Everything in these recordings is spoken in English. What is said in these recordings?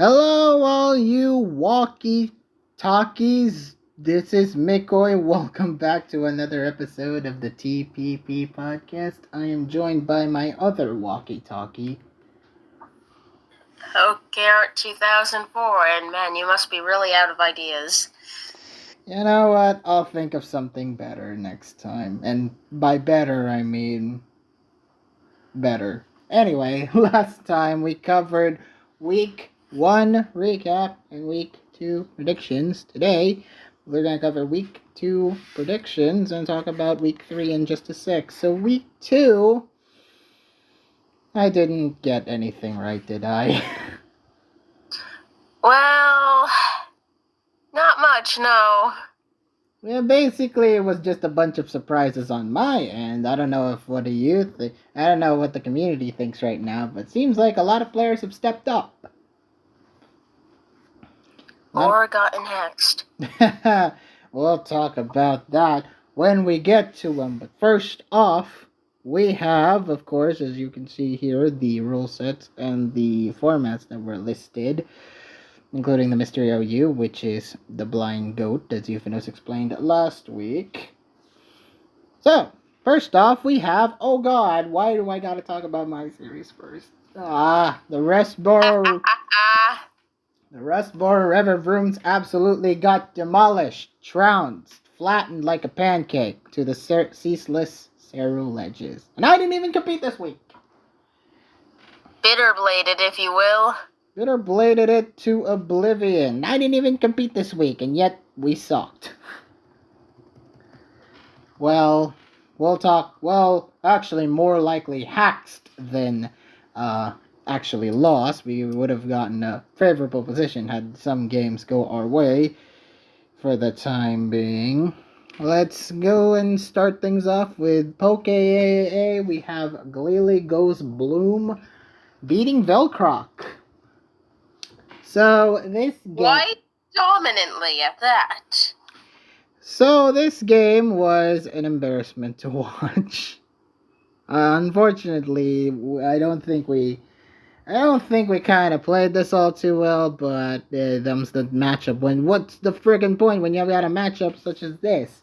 Hello, all you walkie-talkies. This is McCoy. Welcome back to another episode of the TPP podcast. I am joined by my other walkie-talkie. Okay, Art 2004, and man, you must be really out of ideas. You know what? I'll think of something better next time. And by better, I mean better. Anyway, last time we covered week 1 recap and week 2 predictions. Today, we're going to cover week 2 predictions and talk about week 3 in just a sec. So, week 2, I didn't get anything right, did I? Well, not much, no. Well, basically, it was just a bunch of surprises on my end. I don't know if what do you think. I don't know what the community thinks right now, but it seems like a lot of players have stepped up. Or gotten hexed. We'll talk about that when we get to them. But first off, we have, of course, as you can see here, the rule sets and the formats that were listed, including the Mystery OU, which is the blind goat, as Euphemus explained last week. So, first off, we have, oh god, why do I gotta talk about my series first? The Restboro... The Rustboro River Vrooms absolutely got demolished, trounced, flattened like a pancake to the ceaseless Ceru ledges. And I didn't even compete this week. Bitterbladed, if you will. Bitterbladed it to oblivion. I didn't even compete this week, and yet we sucked. Well, we'll talk, actually more likely hacked than, actually lost. We would have gotten a favorable position had some games go our way for the time being. Let's go and start things off with Poke AAA. We have Glalie Goes Bloom beating Velcroc. So this game... Quite dominantly at that. So this game was an embarrassment to watch. Unfortunately, I don't think we kind of played this all too well, but them's the matchup. What's the friggin' point when you've got a matchup such as this?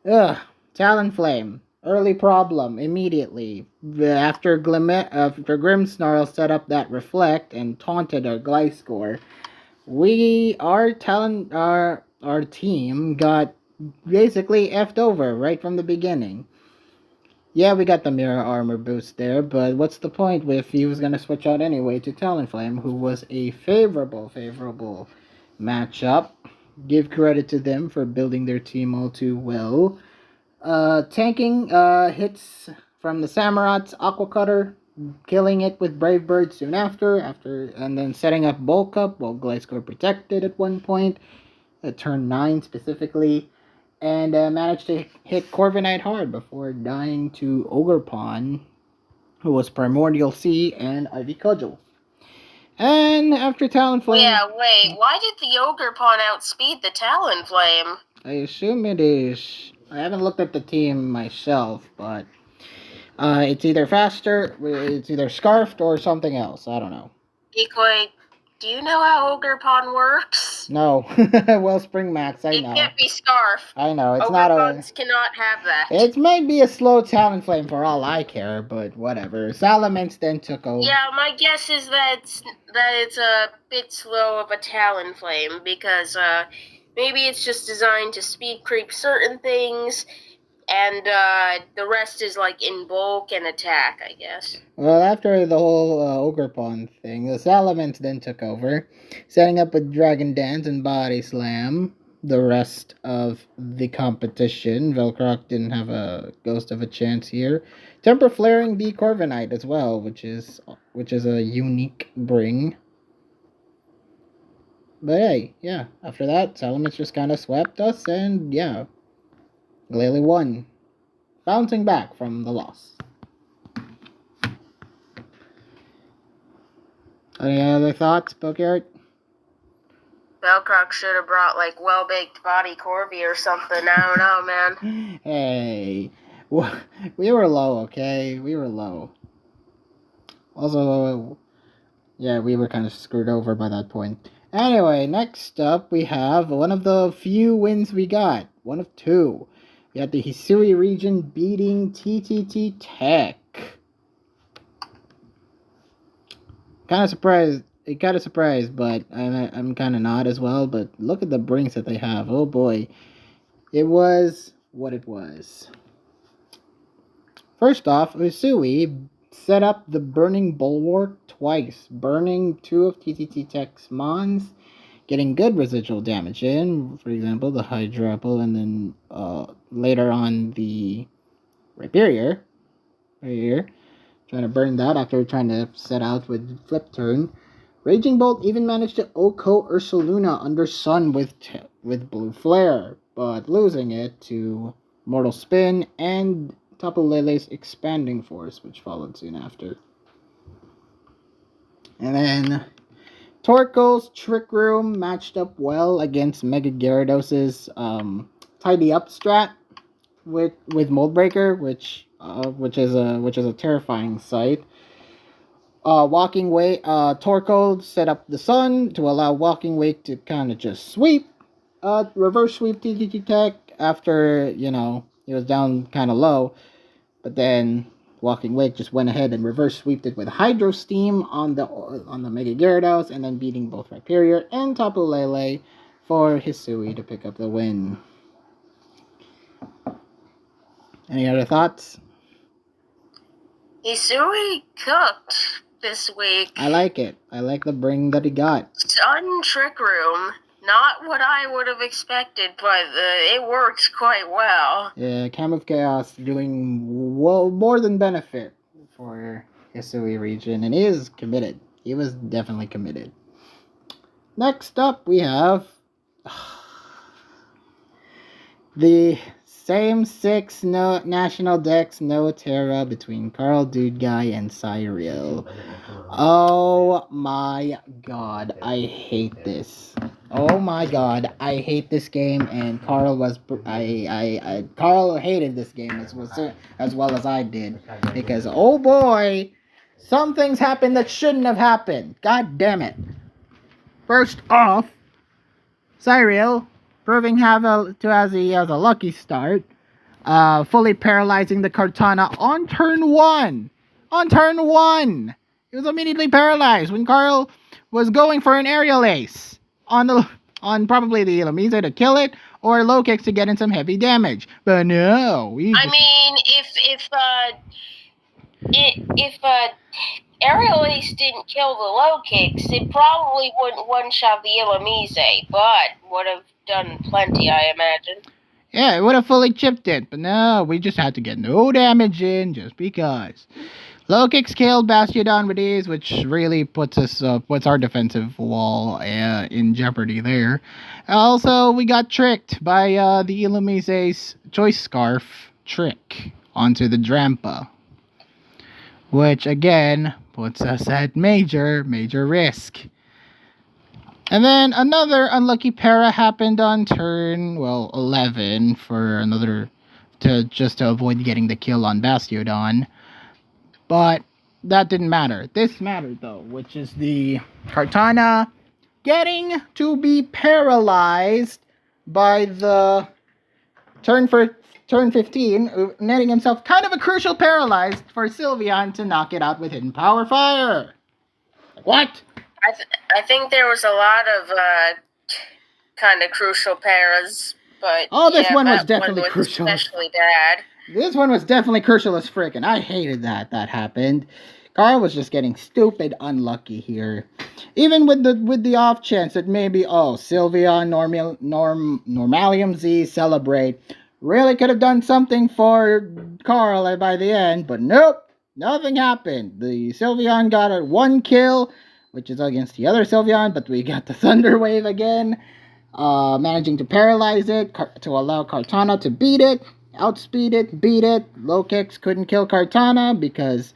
Talonflame. Early problem, immediately. After Grimmsnarl set up that Reflect and taunted our Gliscor, our team got basically effed over right from the beginning. Yeah, we got the mirror armor boost there, but what's the point if he was going to switch out anyway to Talonflame, who was a favorable matchup. Give credit to them for building their team all too well. Tanking hits from the Samurot's Aqua Cutter, killing it with Brave Bird soon after, and then setting up Bulk Up while Gliscor protected at one point, at turn 9 specifically. And managed to hit Corviknight hard before dying to Ogerpon, who was Primordial Sea and Ivy Cudgel. And after Talonflame... Yeah, wait, why did the Ogerpon outspeed the Talonflame? I assume it is... I haven't looked at the team myself, but... it's either faster, it's either Scarfed, or something else. I don't know. Decoy, do you know how Ogerpon works? No. Wellspring Max, I know. It can't be Scarf. I know, it's not a... Ogerpons cannot have that. It might be a slow Talonflame for all I care, but whatever. Salamence then took over. Yeah, my guess is that it's a bit slow of a Talonflame, because maybe it's just designed to speed creep certain things, and the rest is like in bulk and attack, I guess. Well, after the whole Ogerpon thing, the Salamence then took over, setting up with Dragon Dance and Body Slam. The rest of the competition, Velcroc didn't have a ghost of a chance here. Temper Flaring the Corviknight as well, which is a unique bring. But hey, yeah, after that, Salamence just kind of swept us, and yeah, Glalie won, bouncing back from the loss. Any other thoughts, Pokeart? Velcroc should have brought, like, well-baked body Corby or something. I don't know, man. Hey, we were low, okay? We were low. Also, Yeah, we were kind of screwed over by that point. Anyway, next up we have one of the few wins we got. One of two. We had the Hisui region beating TTT Tech. Kind of surprised. Kind of surprised, but I'm kind of not as well. But look at the brings that they have. Oh boy, it was what it was. First off, Usui set up the Burning Bulwark twice, burning two of TTT Tech's Mons, getting good residual damage in, for example, the Hydra Apple, and then later on the Rhyperior, right here, trying to burn that after trying to set out with Flip Turn. Raging Bolt even managed to Oko Ursaluna under Sun with Blue Flare, but losing it to Mortal Spin and Tapu Lele's Expanding Force, which followed soon after. And then Torko's Trick Room matched up well against Mega Gyarados' Tidy Up strat with Moldbreaker, which is a terrifying sight. Walking Wake, Torko set up the Sun to allow Walking Wake to kind of just sweep, reverse sweep TTT Tech after, he was down kind of low. But then Walking Wake just went ahead and reverse sweeped it with Hydro Steam on the Mega Gyarados, and then beating both Rhyperior and Tapu Lele for Hisui to pick up the win. Any other thoughts? Hisui cooked this week. I like it. I like the bring that he got. Sun Trick Room. Not what I would have expected, but it worked quite well. Yeah, Cam of Chaos doing well, more than benefit for Hisui region, and he is committed. He was definitely committed. Next up, we have the same 6 national decks, no Terra between Carl Dude Guy and Cyril. Oh my god, I hate this. Oh my god, I hate this game, and Carl Carl hated this game as well as I did, because oh boy, some things happened that shouldn't have happened. God damn it. First off, Cyril proving he has a lucky start, fully paralyzing the Kartana on turn 1. On turn 1! He was immediately paralyzed when Carl was going for an aerial ace on probably the Illumise to kill it, or low kicks to get in some heavy damage. But no, I mean, if Aerial Ace didn't kill the low kicks, it probably wouldn't one-shot the Illumise, but would have done plenty, I imagine. Yeah, it would have fully chipped it, but no, we just had to get no damage in just because. Low kicks killed Bastiodon with ease, which really puts our defensive wall in jeopardy there. Also, we got tricked by the Illumise's Choice Scarf trick onto the Drampa, which again puts us at major risk. And then another unlucky para happened on turn 11 for another to avoid getting the kill on Bastiodon. But that didn't matter. This mattered though, which is the Kartana getting to be paralyzed by the turn 15, netting himself kind of a crucial paralyzed for Sylveon to knock it out with Hidden Power Fire. What? I think there was a lot of kind of crucial paras, but this one was definitely crucial. Especially bad. This one was definitely crucial as frick, and I hated that happened. Carl was just getting stupid unlucky here. Even with the off chance that maybe Sylveon, Normalium Z, Celebrate really could have done something for Carl by the end, but nope, nothing happened. The Sylveon got a 1 kill, which is against the other Sylveon, but we got the Thunder Wave again, managing to paralyze it to allow Kartana to beat it. Outspeed it, beat it. Low kicks couldn't kill Kartana because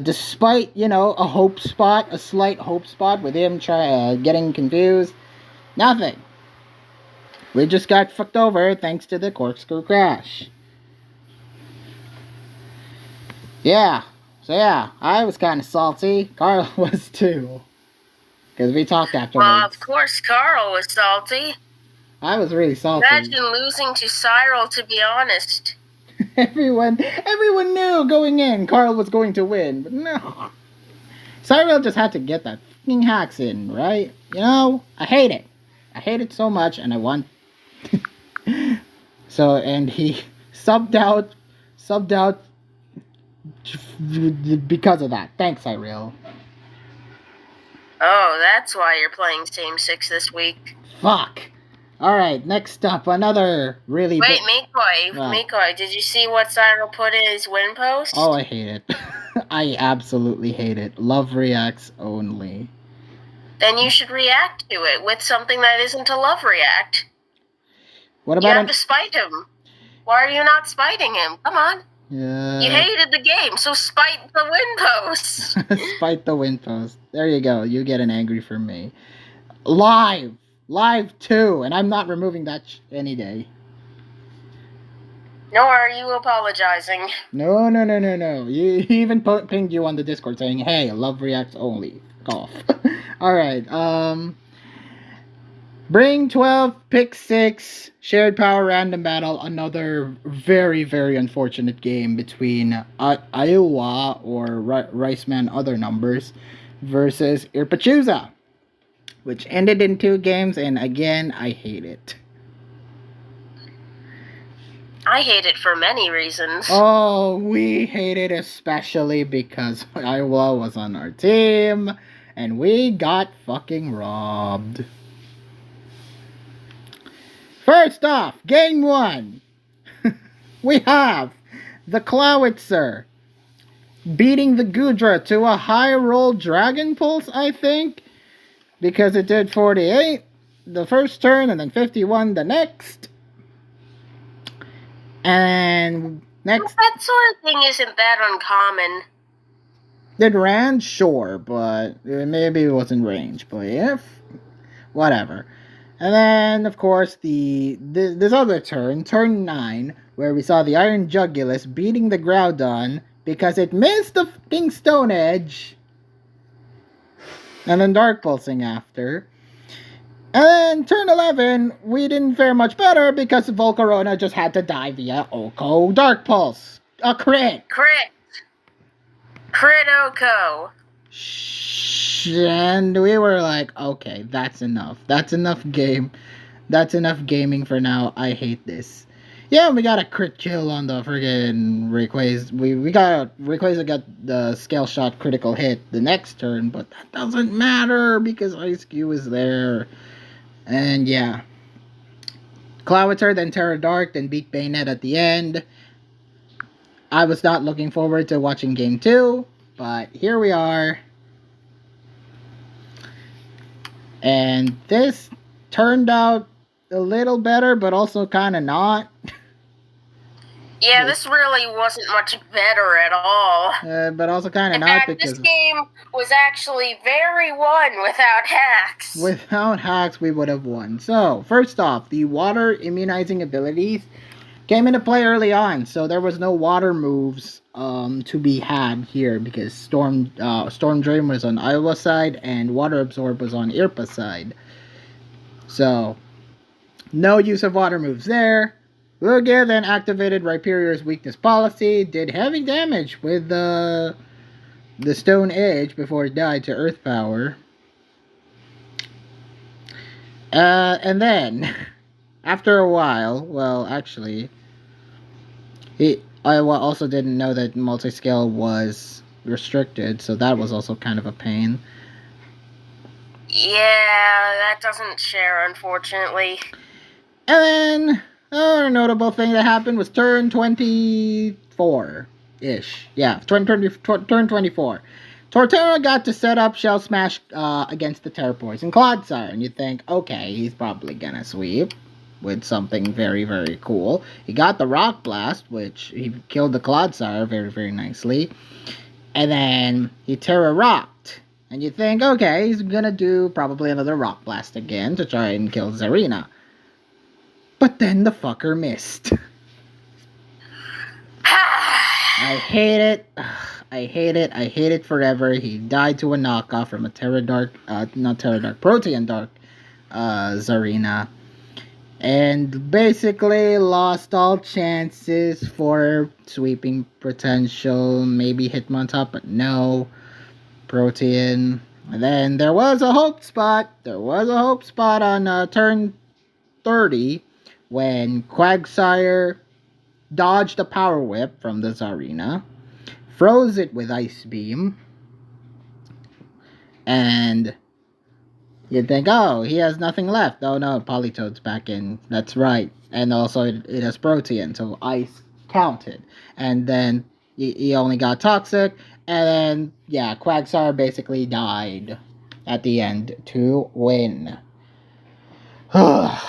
despite, a slight hope spot with him getting confused, nothing. We just got fucked over thanks to the corkscrew crash. Yeah, So yeah, I was kind of salty. Carl was too. Because we talked Well, afterwards. of course, Carl was salty. I was really salty. Imagine losing to Cyril, to be honest. everyone knew going in Carl was going to win, but no. Cyril just had to get that fucking hacks in, right? You know, I hate it. I hate it so much, and I want. So, and he subbed out because of that. Thanks, Cyril. Oh, that's why you're playing Team 6 this week. Fuck. Alright, next up, another really Wait, Mikoi, did you see what Cyril put in his win post? Oh, I hate it. I absolutely hate it. Love reacts only. Then you should react to it with something that isn't a love react. What about you have to spite him. Why are you not spiting him? Come on. You hated the game, so spite the win post. Spite the win post. There you go. You get an angry from me. Live too, and I'm not removing that any day. Nor are you apologizing. No. He even pinged you on the Discord saying, "Hey, love reacts only." Off. All right. Bring 12, pick 6, shared power random battle. Another very, very unfortunate game between Iowa or Riceman other numbers versus Irpachusa, which ended in 2 games, and again, I hate it. I hate it for many reasons. Oh, we hate it especially because Iowa was on our team, and we got fucking robbed. First off, game 1. We have the Klowitzer beating the Gudra to a high roll Dragon Pulse, I think, because it did 48 the first turn and then 51 the next. And next... That sort of thing isn't that uncommon. Did range? Sure, but maybe it wasn't range, but if... Whatever. And then, of course, this other turn 9, where we saw the Iron Jugulus beating the Groudon because it missed the fucking Stone Edge. And then Dark Pulsing after. And then turn 11, we didn't fare much better because Volcarona just had to die via Oko Dark Pulse. A crit! Crit Oko. And we were like, okay, that's enough. That's enough game. That's enough gaming for now. I hate this. Yeah, we got a crit kill on the friggin' Rayquaza. Rayquaza got the scale shot critical hit the next turn, but that doesn't matter because Ice Cube is there. And yeah. Clowitzer, then Terra Dark, then beat Bayonet at the end. I was not looking forward to watching game 2, but here we are. And this turned out a little better, but also kind of not. Yeah, this really wasn't much better at all. But also kind of not fact, because... this game was actually very won without hacks. Without hacks, we would have won. So, first off, the water immunizing abilities came into play early on, so there was no water moves to be had here because Storm Drain was on Iowa side and Water Absorb was on Irpa side. So, no use of water moves there. Lugia then activated Rhyperior's weakness policy, did heavy damage with the Stone Edge before it died to Earth Power. And then, after a while, well, actually, Iowa also didn't know that multi-scale was restricted, so that was also kind of a pain. Yeah, that doesn't share, unfortunately. And then, another notable thing that happened was turn 24-ish. Yeah, turn 24. Torterra got to set up Shell Smash against the Terrapoise and Clodsire, and you'd think, okay, he's probably gonna sweep with something very, very cool. He got the Rock Blast, which he killed the Clodsire very, very nicely. And then he Terra Rocked. And you think, okay, he's gonna do probably another Rock Blast again to try and kill Zarina. But then the fucker missed. I hate it. I hate it. I hate it forever. He died to a knockoff from a Protean Dark Zarina. And basically lost all chances for sweeping potential. Maybe Hitmontop, but no. Protean. And then there was a hope spot. There was a hope spot on turn 30 when Quagsire dodged a power whip from the Zarina, froze it with Ice Beam, and you'd think, oh, he has nothing left. Oh no, Politoed's back in. That's right. And also it has Protean, so Ice counted. And then he only got Toxic, and then, yeah, Quagsire basically died at the end to win. If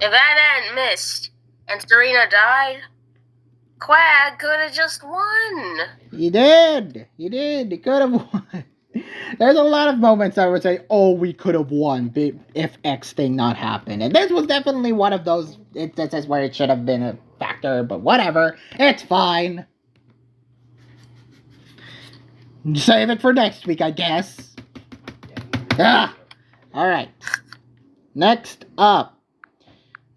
that hadn't missed and Serena died, Quag could have just won. He did. He did. He could have won. There's a lot of moments I would say, oh, we could have won if X thing not happened. And this was definitely one of those instances where it should have been a factor, but whatever. It's fine. Save it for next week, I guess. Ah! Alright. Next up.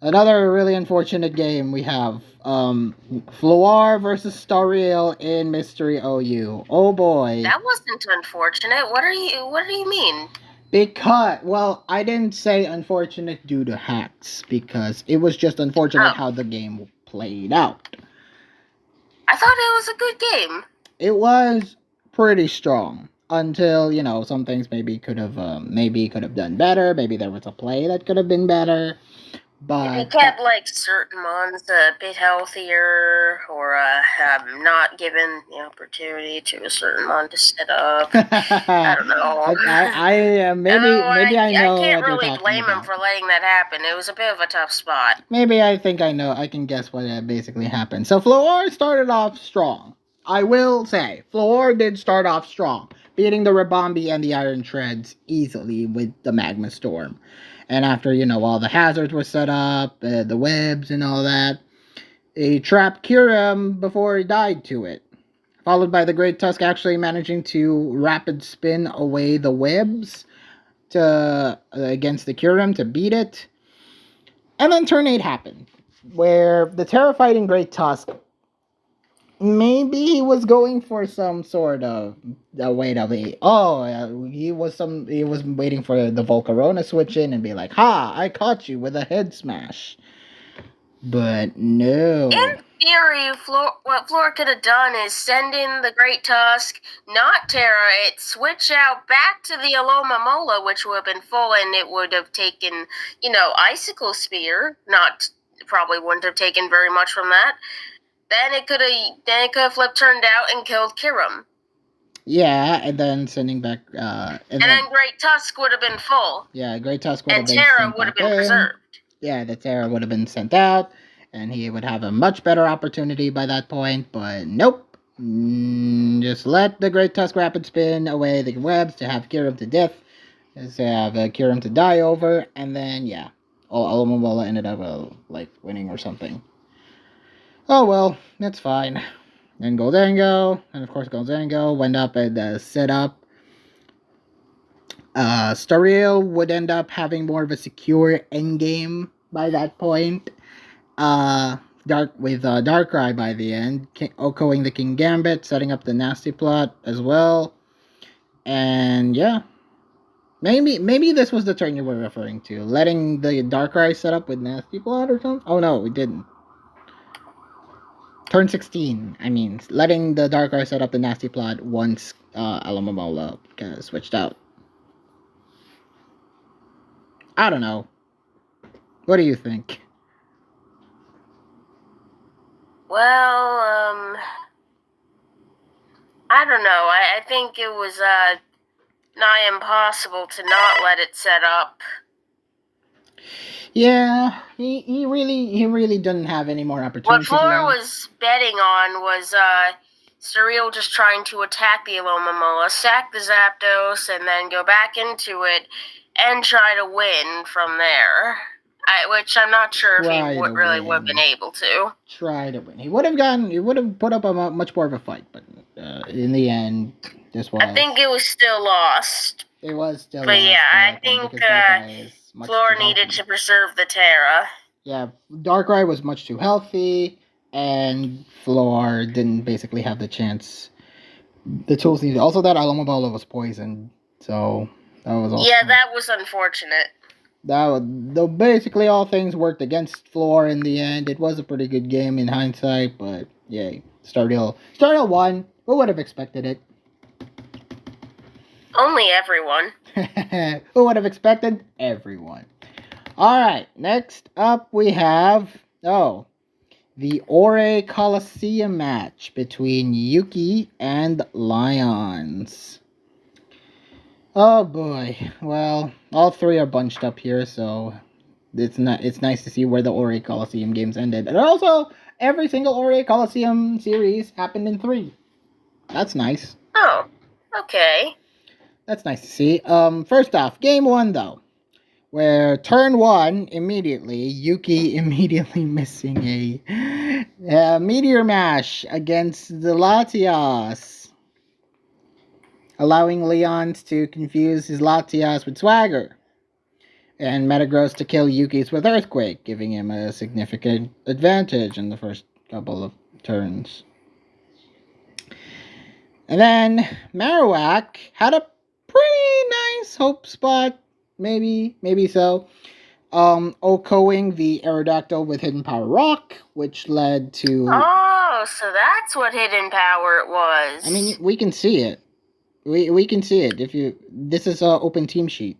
Another really unfortunate game we have. Floor versus Stariel in Mystery OU. Oh boy. That wasn't unfortunate. What do you mean? Because, well, I didn't say unfortunate due to hacks, because it was just unfortunate how the game played out. I thought it was a good game. It was pretty strong. Until, some things maybe could have done better. Maybe there was a play that could have been better. But if you kept certain ones a bit healthier, or not given the opportunity to a certain one to set up, I don't know. Maybe I know. I can't what really you're blame him for letting that happen. It was a bit of a tough spot. Maybe I think I know. I can guess what basically happened. So Floor started off strong. I will say, Floor did start off strong, beating the Rabombi and the Iron Treads easily with the Magma Storm. And after, all the hazards were set up, the webs and all that, he trapped Kyurem before he died to it. Followed by the Great Tusk actually managing to rapid spin away the webs against the Kyurem to beat it. And then turn 8 happened, where the terrifying Great Tusk, maybe he was going for some sort of he was waiting for the Volcarona switch in and be like, ha, I caught you with a head smash. But no. In theory, what Floor could have done is send in the Great Tusk, not Terra it, switch out back to the Alomomola, which would have been full, and it would have taken, Icicle Spear. Probably wouldn't have taken very much from that. Then it could have flipped turned out and killed Kyurem. Yeah, and then sending back and then Great Tusk would have been full. Yeah, Great Tusk would have been Terra would have been preserved. Yeah, the Terra would have been sent out, and he would have a much better opportunity by that point, but nope. Just let the Great Tusk rapid spin away the webs to have Kyurem to death, to have Kyurem to die over, and then, yeah, Alomomola ended up, winning or something. Oh well, that's fine. And Goldango, and of course Goldango went up and set up. Stariel would end up having more of a secure endgame by that point. Darkrai by the end, Okoing the King Gambit, setting up the nasty plot as well. And yeah. Maybe this was the turn you were referring to. Letting the Darkrai set up with nasty plot or something? Oh no, we didn't. Turn 16, letting the Darkrai set up the nasty plot once Alomomola switched out. I don't know. What do you think? Well, I don't know. I think it was nigh impossible to not let it set up. Yeah, he really didn't have any more opportunities. What Floor was betting on was Stariel just trying to attack the Alomomola, sack the Zapdos, and then go back into it and try to win from there. which I'm not sure if he Try to really would have been win. able to. Try to win. He would have put up a much more of a fight, but in the end, this was. I think it was still lost. It was still But lost yeah, by I that point think because Darkrai is much Floor too needed healthy. to preserve the Terra. Yeah, Darkrai was much too healthy, and Floor didn't basically have the chance. The tools needed. Also, that Alamabola was poisoned, so that was also. Yeah, that was unfortunate. Though basically all things worked against Floor in the end. It was a pretty good game in hindsight, but yay, Stardial won. Who would have expected it? Only everyone. Who would have expected? Everyone. All right, next up we have the Ore Coliseum match between Yuki and Lions. Oh boy. Well, all three are bunched up here, so it's nice to see where the Ore Coliseum games ended. And also, every single Ore Coliseum series happened in 3. That's nice. Oh, okay. That's nice to see. First off, game 1 though, where turn 1 immediately, Yuki immediately missing a Meteor Mash against the Latias, allowing Leons to confuse his Latias with Swagger, and Metagross to kill Yuki's with Earthquake, giving him a significant advantage in the first couple of turns. And then Marowak had a pretty nice hope spot, maybe so. Okoing the Aerodactyl with Hidden Power Rock, which led to. Oh, so that's what Hidden Power it was. I mean, we can see it. We can see it if you. This is a open team sheet.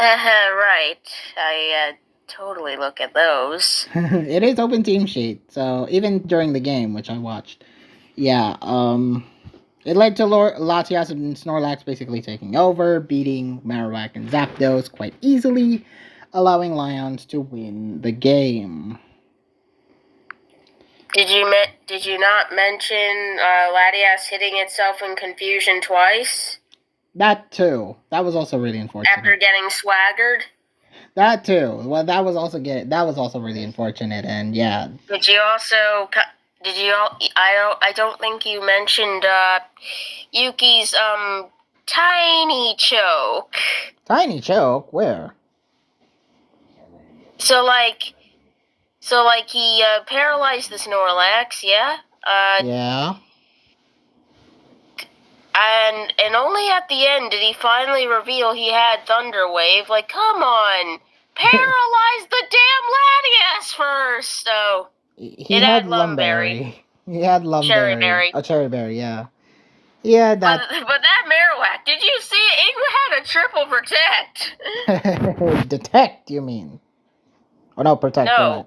Right. I totally look at those. It is open team sheet, so even during the game, which I watched, yeah, it led to Latias and Snorlax basically taking over, beating Marowak and Zapdos quite easily, allowing Lions to win the game. Did you not mention Latias hitting itself in confusion twice? That too. That was also really unfortunate. After getting swaggered? That too. Well, that was also really unfortunate, and yeah. Did you I don't think you mentioned Yuki's tiny choke. Tiny choke? Where? So he paralyzed the Snorlax, yeah? Yeah. And only at the end did he finally reveal he had Thunder Wave. Like, come on, paralyze the damn Latias first. So he had Lumberry. He had Lumberry. Cherry Berry. Oh, Cherry Berry, yeah. Yeah, that. But that Marowak, did you see it? It had a triple protect. Detect, you mean? Oh no, protect. No. Right.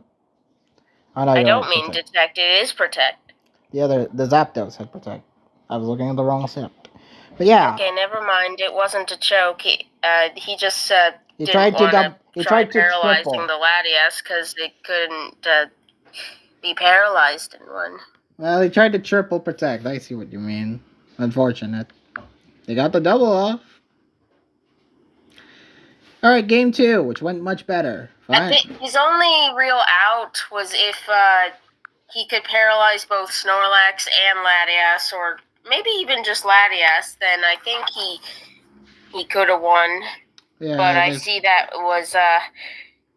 Oh, no, I don't right, mean protect. detect. It is protect. The Zapdos had protect. I was looking at the wrong step. But yeah. Okay, never mind. It wasn't a choke. He just he didn't tried to try to paralyzing triple the Latias because it couldn't be paralyzed in one. Well, he tried to triple protect. I see what you mean. Unfortunate. They got the double off. Alright, game 2, which went much better. Fine. I think his only real out was if he could paralyze both Snorlax and Latias, or maybe even just Latias, then I think he could have won. Yeah, but I see that was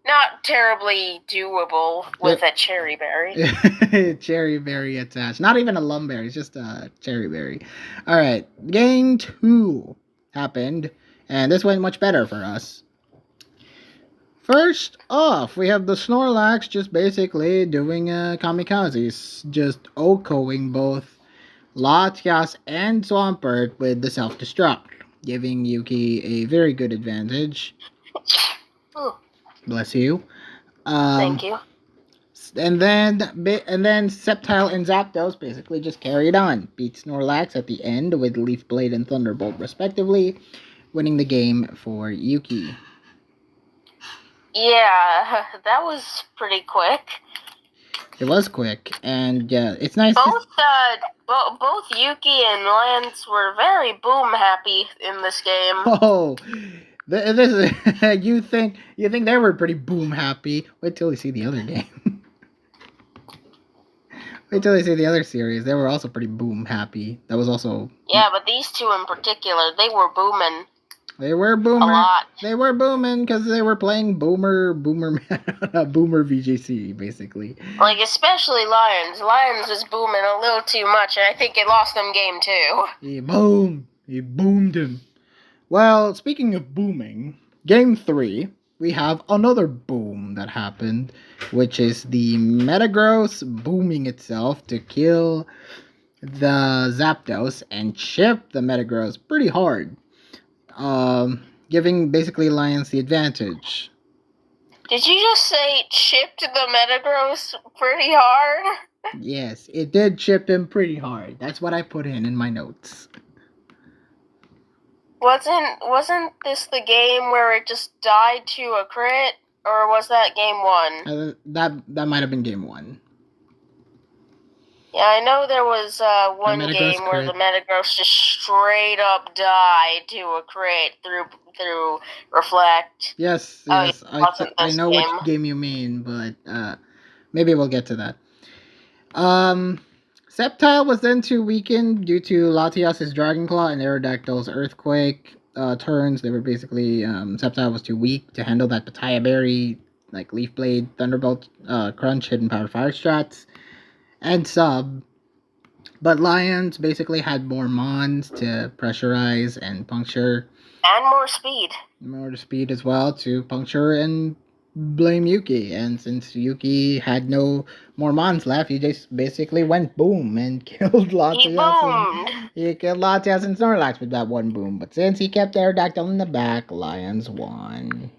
not terribly doable with a Cherry Berry. Cherry Berry attached. Not even a Lumberry, it's just a Cherry Berry. Alright, game 2 happened, and this went much better for us. First off, we have the Snorlax just basically doing kamikazes, just Okoing both Latias and Swampert with the self-destruct, giving Yuki a very good advantage. Bless you. Thank you. And then Sceptile and Zapdos basically just carried on, beat Snorlax at the end with Leaf Blade and Thunderbolt respectively, winning the game for Yuki. Yeah, that was pretty quick. It was quick, and yeah, it's nice. Both Yuki and Lance were very boom happy in this game. Oh, This is, you think they were pretty boom happy? Wait till you see the other game. Wait till you see the other series. They were also pretty boom happy. That was also Yeah, but these two in particular, they were booming. They were A boomer. lot. They were booming because they were playing boomer VGC basically. Like, especially Lions. Lions was booming a little too much, and I think it lost them game 2. He boomed him. Well, speaking of booming, game 3, we have another boom that happened, which is the Metagross booming itself to kill the Zapdos and chip the Metagross pretty hard. Giving basically Lions the advantage. Did you just say chipped the Metagross pretty hard? Yes, it did chip him pretty hard. That's what I put in my notes. Wasn't this the game where it just died to a crit, or was that game 1? That might have been game 1. Yeah, I know there was one game where the Metagross just straight up died to a crit through Reflect. Yes, I know which game you mean, but maybe we'll get to that. Sceptile was then too weakened due to Latias's Dragon Claw and Aerodactyl's Earthquake turns. They were basically Sceptile was too weak to handle that Pataya Berry, like Leaf Blade, Thunderbolt, Crunch, Hidden Power Fire strats, and Sub. But Lions basically had more Mons to pressurize and puncture. And more speed. More speed as well to puncture and blame Yuki. And since Yuki had no more Mons left, he just basically went boom and killed Latias. He killed Latias and Snorlax with that one boom. But since he kept Aerodactyl in the back, Lions won.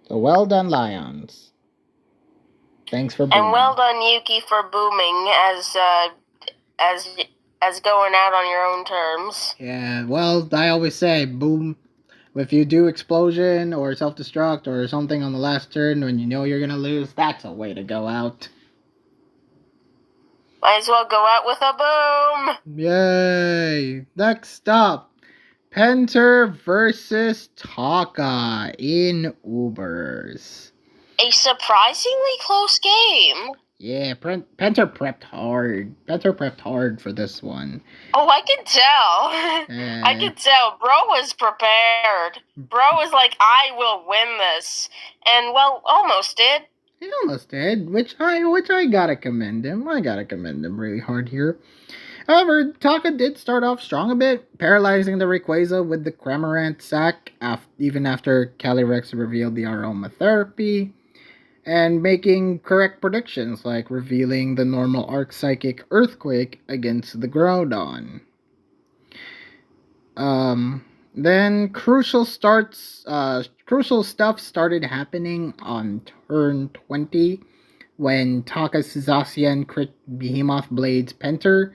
So well done, Lions. Thanks for booming. And well done, Yuki, for booming as going out on your own terms. Yeah, well, I always say, boom. If you do explosion or self-destruct or something on the last turn when you know you're gonna lose, that's a way to go out. Might as well go out with a boom. Yay! Next up, Penter versus Taka in Ubers. A surprisingly close game. Yeah, Penter prepped hard. Penter prepped hard for this one. Oh, I can tell. I can tell. Bro was prepared. Bro was like, I will win this. And, well, almost did. He almost did, which I gotta commend him. I gotta commend him really hard here. However, Taka did start off strong a bit, paralyzing the Rayquaza with the Cramorant sack, even after Calyrex revealed the aromatherapy, and making correct predictions, like revealing the normal Arc Psychic Earthquake against the Groudon. Then crucial stuff started happening on turn 20 when Taka's Zacian crit Behemoth Blades Penter,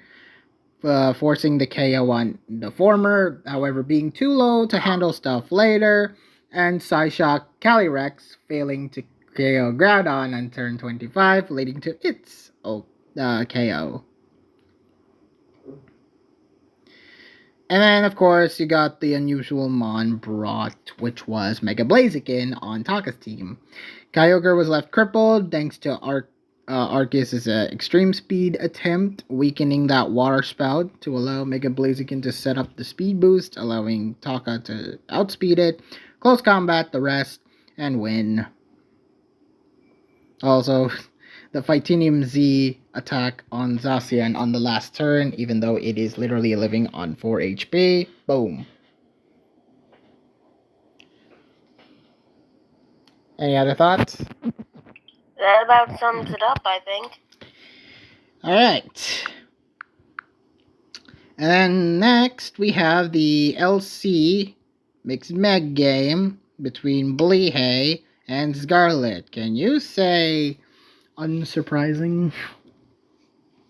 forcing the KO on the former, however being too low to handle stuff later, and Psyshock Calyrex failing to KO Groudon on turn 25, leading to its KO. And then, of course, you got the unusual Mon brought, which was Mega Blaziken on Taka's team. Kyogre was left crippled thanks to Arceus' extreme speed attempt, weakening that water spout to allow Mega Blaziken to set up the speed boost, allowing Taka to outspeed it, close combat the rest, and win. Also, the Fightinium Z attack on Zacian on the last turn, even though it is literally living on 4 HP. Boom. Any other thoughts? That about sums it up, I think. Alright. And then next, we have the LC Mixed Meg game between Blehay and Scarlet. Can you say unsurprising?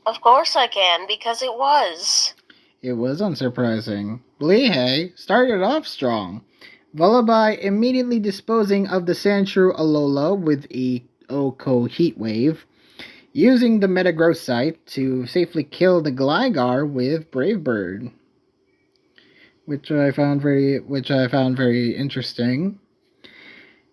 Of course I can, because it was. It was unsurprising. Blehay started off strong. Vullaby immediately disposing of the Sandshrew Alola with a Oko Heatwave, using the Metagrossite to safely kill the Gligar with Brave Bird. which I found very interesting.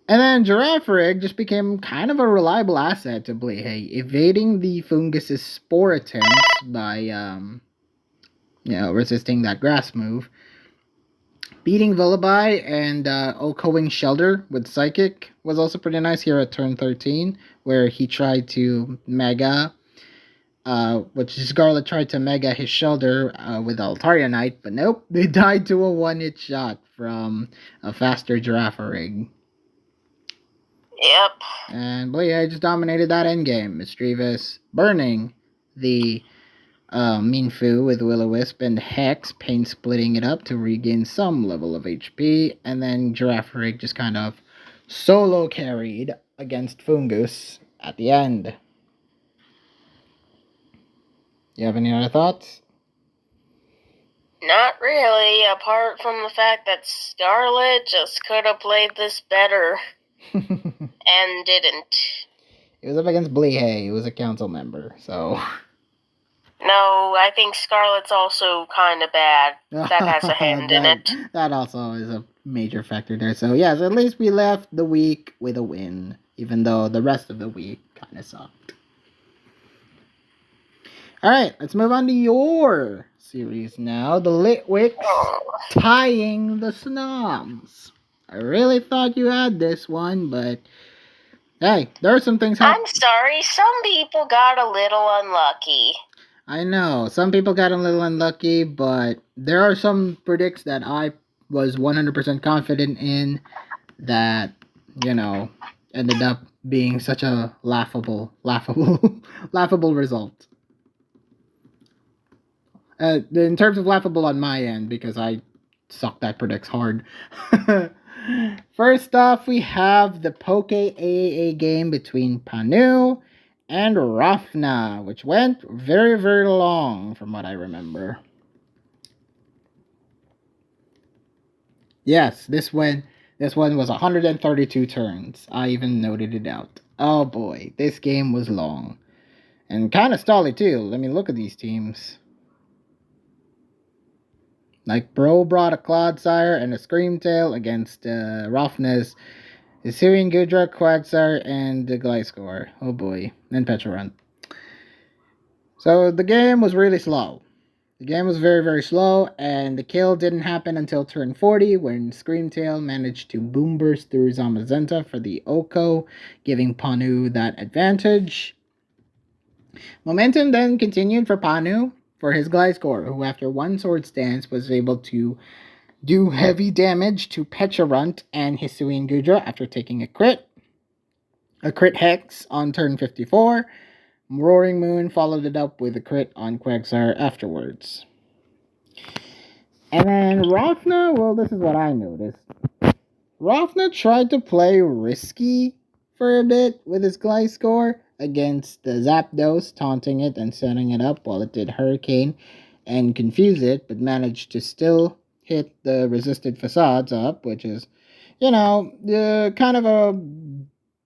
And then Giraffe Rig just became kind of a reliable asset to Blehay, evading the Fungus's spore attempts by resisting that grass move. Beating Vullaby and Okoing Shelter with Psychic was also pretty nice here at turn 13, where he tried to Mega, which Scarlet tried to Mega his Shelter with Altaria Knight, but nope, they died to a one-hit shot from a faster Giraffe Rig. Yep. And Blehay just dominated that endgame. Mischievous burning the Mean Foo with Will-O-Wisp and Hex, pain splitting it up to regain some level of HP, and then Giraffe Rig just kind of solo carried against Fungus at the end. You have any other thoughts? Not really, apart from the fact that Scarlet just could have played this better and didn't. It was up against Blehay, who was a council member, so... No, I think Scarlet's also kind of bad. That has a hand in it. That also is a major factor there. So, yes, at least we left the week with a win, even though the rest of the week kind of sucked. Alright, let's move on to your series now. The Litwicks tying the Snoms. I really thought you had this one, but hey, there are some things I'm sorry, some people got a little unlucky. I know, some people got a little unlucky, but there are some predicts that I was 100% confident in that, ended up being such a laughable result. In terms of laughable on my end, because I sucked at predicts hard. First off, we have the Poke AAA game between Panu and Rafna, which went very, very long from what I remember. Yes, this one was 132 turns. I even noted it out. Oh boy, this game was long. And kind of stally too. Let me look at these teams. Like, Bro brought a Clodsire and a Screamtail against Rafna's Assyrian Gudra, Quagsire, and the Gliscor. Oh boy. And Pecharunt. So the game was really slow. The game was very, very slow, and the kill didn't happen until turn 40, when Screamtail managed to boom burst through Zamazenta for the Oko, giving Panu that advantage. Momentum then continued for Panu for his Gliscor, who after one Swords Dance was able to do heavy damage to Pecharunt and Hisuian Gudra after taking a crit Hex on turn 54. Roaring Moon followed it up with a crit on Quagsire afterwards. And then Rafna, well, this is what I noticed. Rafna tried to play risky for a bit with his Gliscor against the Zapdos, taunting it and setting it up while it did Hurricane and confuse it, but managed to still hit the resisted facades up, which is, kind of a...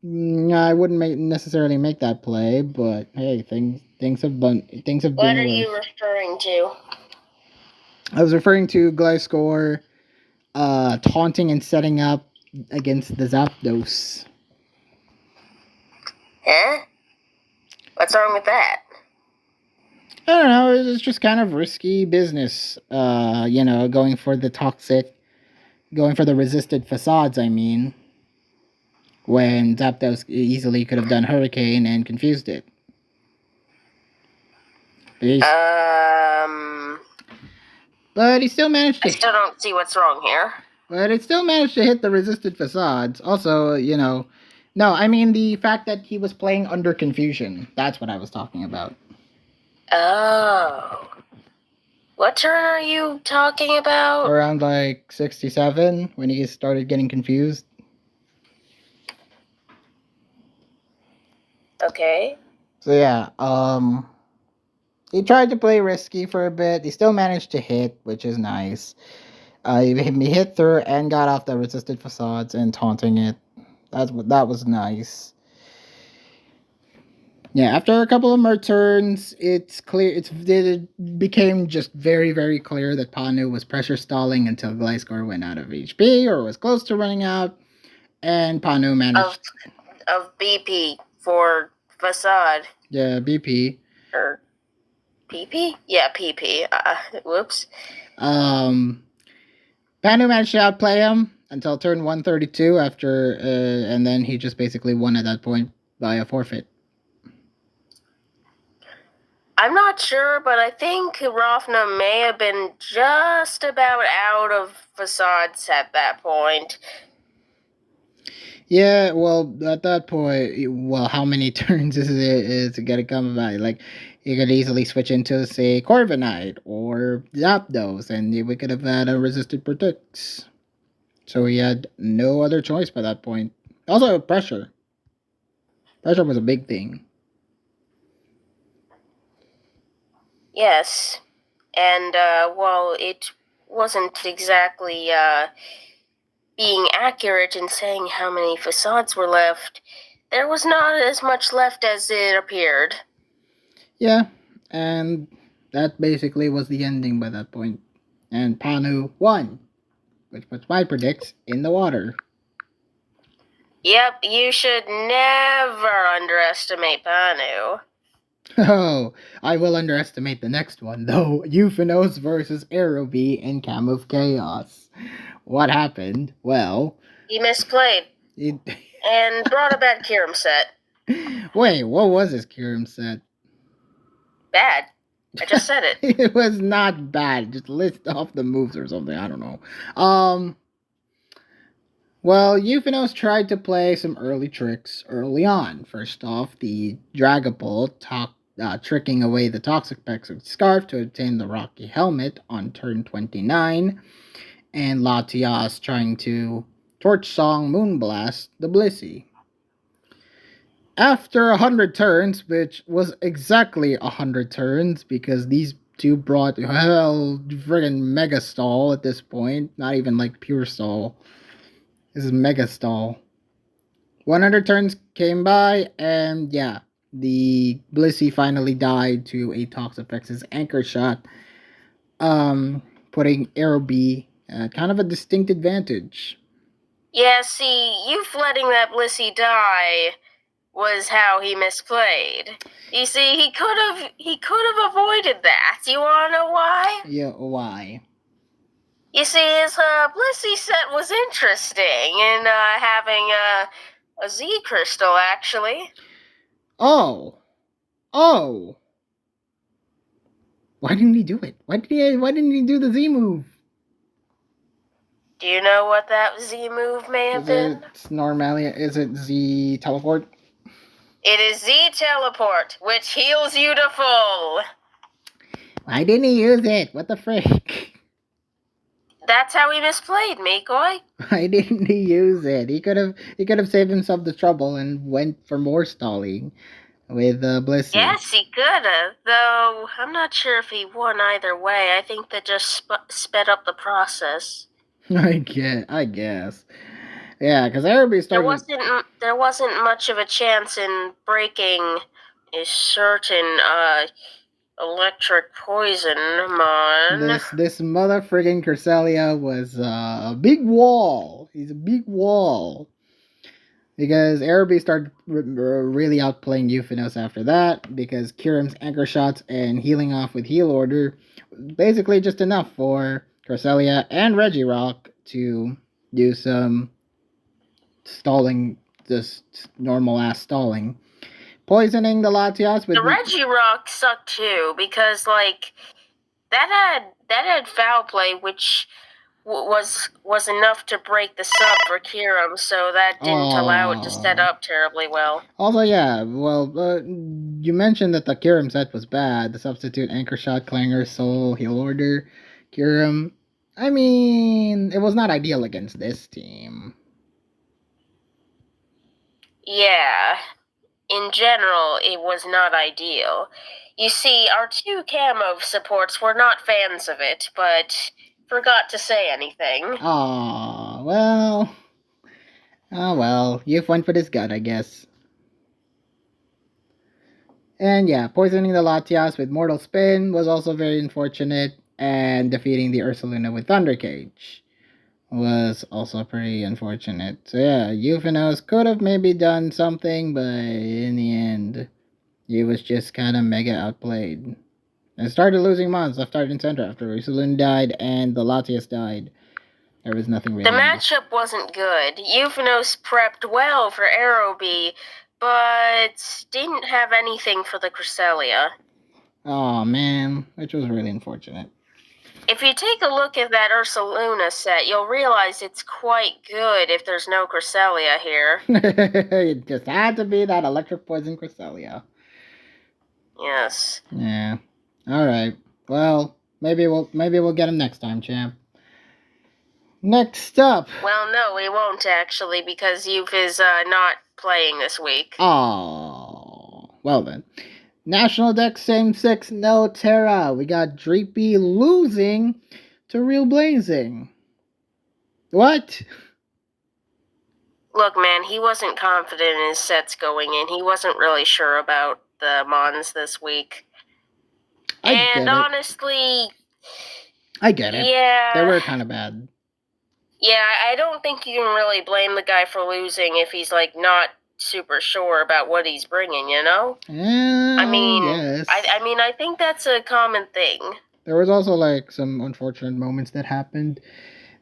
I wouldn't necessarily make that play, but hey, things have been worse. What are you referring to? I was referring to Gliscor taunting and setting up against the Zapdos. Huh? What's wrong with that? I don't know, it's just kind of risky business. Going for the resisted facades, I mean. When Zapdos easily could have done Hurricane and confused it. But he still managed to... I still don't see what's wrong here. But it still managed to hit the resisted facades. Also, No, I mean the fact that he was playing under confusion. That's what I was talking about. Oh. What turn are you talking about? Around, 67, when he started getting confused. Okay. So, yeah, he tried to play risky for a bit. He still managed to hit, which is nice. He hit through and got off the resisted facades and taunting it. That was nice. Yeah, after a couple of more turns, it's clear. It became just very, very clear that Panu was pressure stalling until Gliscor went out of HP or was close to running out, and Panu managed. Of BP for facade. Yeah, BP. Or PP? Yeah, PP. Whoops. Panu managed to outplay him until turn 132 after, and then he just basically won at that point by a forfeit. I'm not sure, but I think Rafna may have been just about out of facades at that point. Yeah, well, at that point, how many turns is it gonna come about? Like, you could easily switch into, say, Corviknight or Zapdos, and we could have had a resisted protects. So he had no other choice by that point. Also, pressure. Pressure was a big thing. Yes, and while it wasn't exactly being accurate in saying how many facades were left, there was not as much left as it appeared. Yeah, and that basically was the ending by that point. And Panu won, which puts my predicts in the water. Yep, you should never underestimate Panu. Oh, I will underestimate the next one, though. Euphanos versus Aerobee in Cam of Chaos. What happened? Well, He misplayed it... and brought a bad Kirim set. Wait, what was his Kirim set? Bad. I just said it. It was not bad. Just list off the moves or something. I don't know. Well, Euphanos tried to play some early tricks early on. First off, the Dragapult tricking away the Toxic Pex with Scarf to obtain the Rocky Helmet on turn 29, and Latias trying to Torch Song Moonblast the Blissey. After 100 turns, which was exactly 100 turns, because these two brought hell friggin' Mega Stall at this point, not even like Pure Stall. This is Mega Stall. 100 turns came by, and yeah, the Blissey finally died to a Toxapex Anchor Shot, putting Aerobee at kind of a distinct advantage. Yeah, see, you letting that Blissey die was how he misplayed. You see, he could have avoided that. You wanna know why? Yeah, why? You see, his Blissey set was interesting in having a Z crystal, actually. Oh. Why didn't he do it? Why didn't he do the Z move? Do you know what that Z move may have been? Is it Z teleport? It is Z teleport, which heals you to full. Why didn't he use it? What the frick? That's how he misplayed, Mikoi. Why didn't he use it? He could have saved himself the trouble and went for more stalling with Blissey. Yes, he could have, though I'm not sure if he won either way. I think that just sped up the process. I guess. Yeah, because Aerobee started... There wasn't much of a chance in breaking a certain electric poison mon. This mother friggin' Cresselia was a big wall. He's a big wall. Because Aerobee started really outplaying Euphanos after that, because Kirim's Anchor Shots and healing off with Heal Order was basically just enough for Cresselia and Regirock to do some stalling, just normal ass stalling. Poisoning the Latias with... The Regirock sucked too, because like that had foul play, which was enough to break the sub for Kirim, so that didn't allow it to set up terribly well. Also, yeah, well, you mentioned that the Kirim set was bad. The substitute Anchor Shot, Clanger, Soul, Heal Order, Kirim. I mean, it was not ideal against this team. Yeah, in general, it was not ideal. You see, our two camo supports were not fans of it, but forgot to say anything. Oh well, you've won for this gun, I guess. And yeah, poisoning the Latias with Mortal Spin was also very unfortunate, and defeating the Ursaluna with Thunder Cage was also pretty unfortunate. So yeah, Euphanos could have maybe done something, but in the end, he was just kind of mega outplayed. And started losing mons left, right, and center after Ursaluna died and the Latias died. There was nothing The really. matchup wasn't good. Euphanos prepped well for Aerobee, but didn't have anything for the Cresselia. Oh man, which was really unfortunate. If you take a look at that Ursaluna set, you'll realize it's quite good if there's no Cresselia here. It just had to be that electric poison Cresselia. Yes. Yeah. All right. Well, maybe we'll get him next time, champ. Next up. Well, no, we won't actually, because Youth is not playing this week. Oh. Well then. National Dex same 6 no Terra. We got Dreepy losing to Real Blazing. What? Look, man, he wasn't confident in his sets going in. He wasn't really sure about the Mons this week. Honestly, I get it. Yeah. They were kind of bad. Yeah, I don't think you can really blame the guy for losing if he's like not super sure about what he's bringing, you know? Yeah, yes. I think that's a common thing. There was also like some unfortunate moments that happened.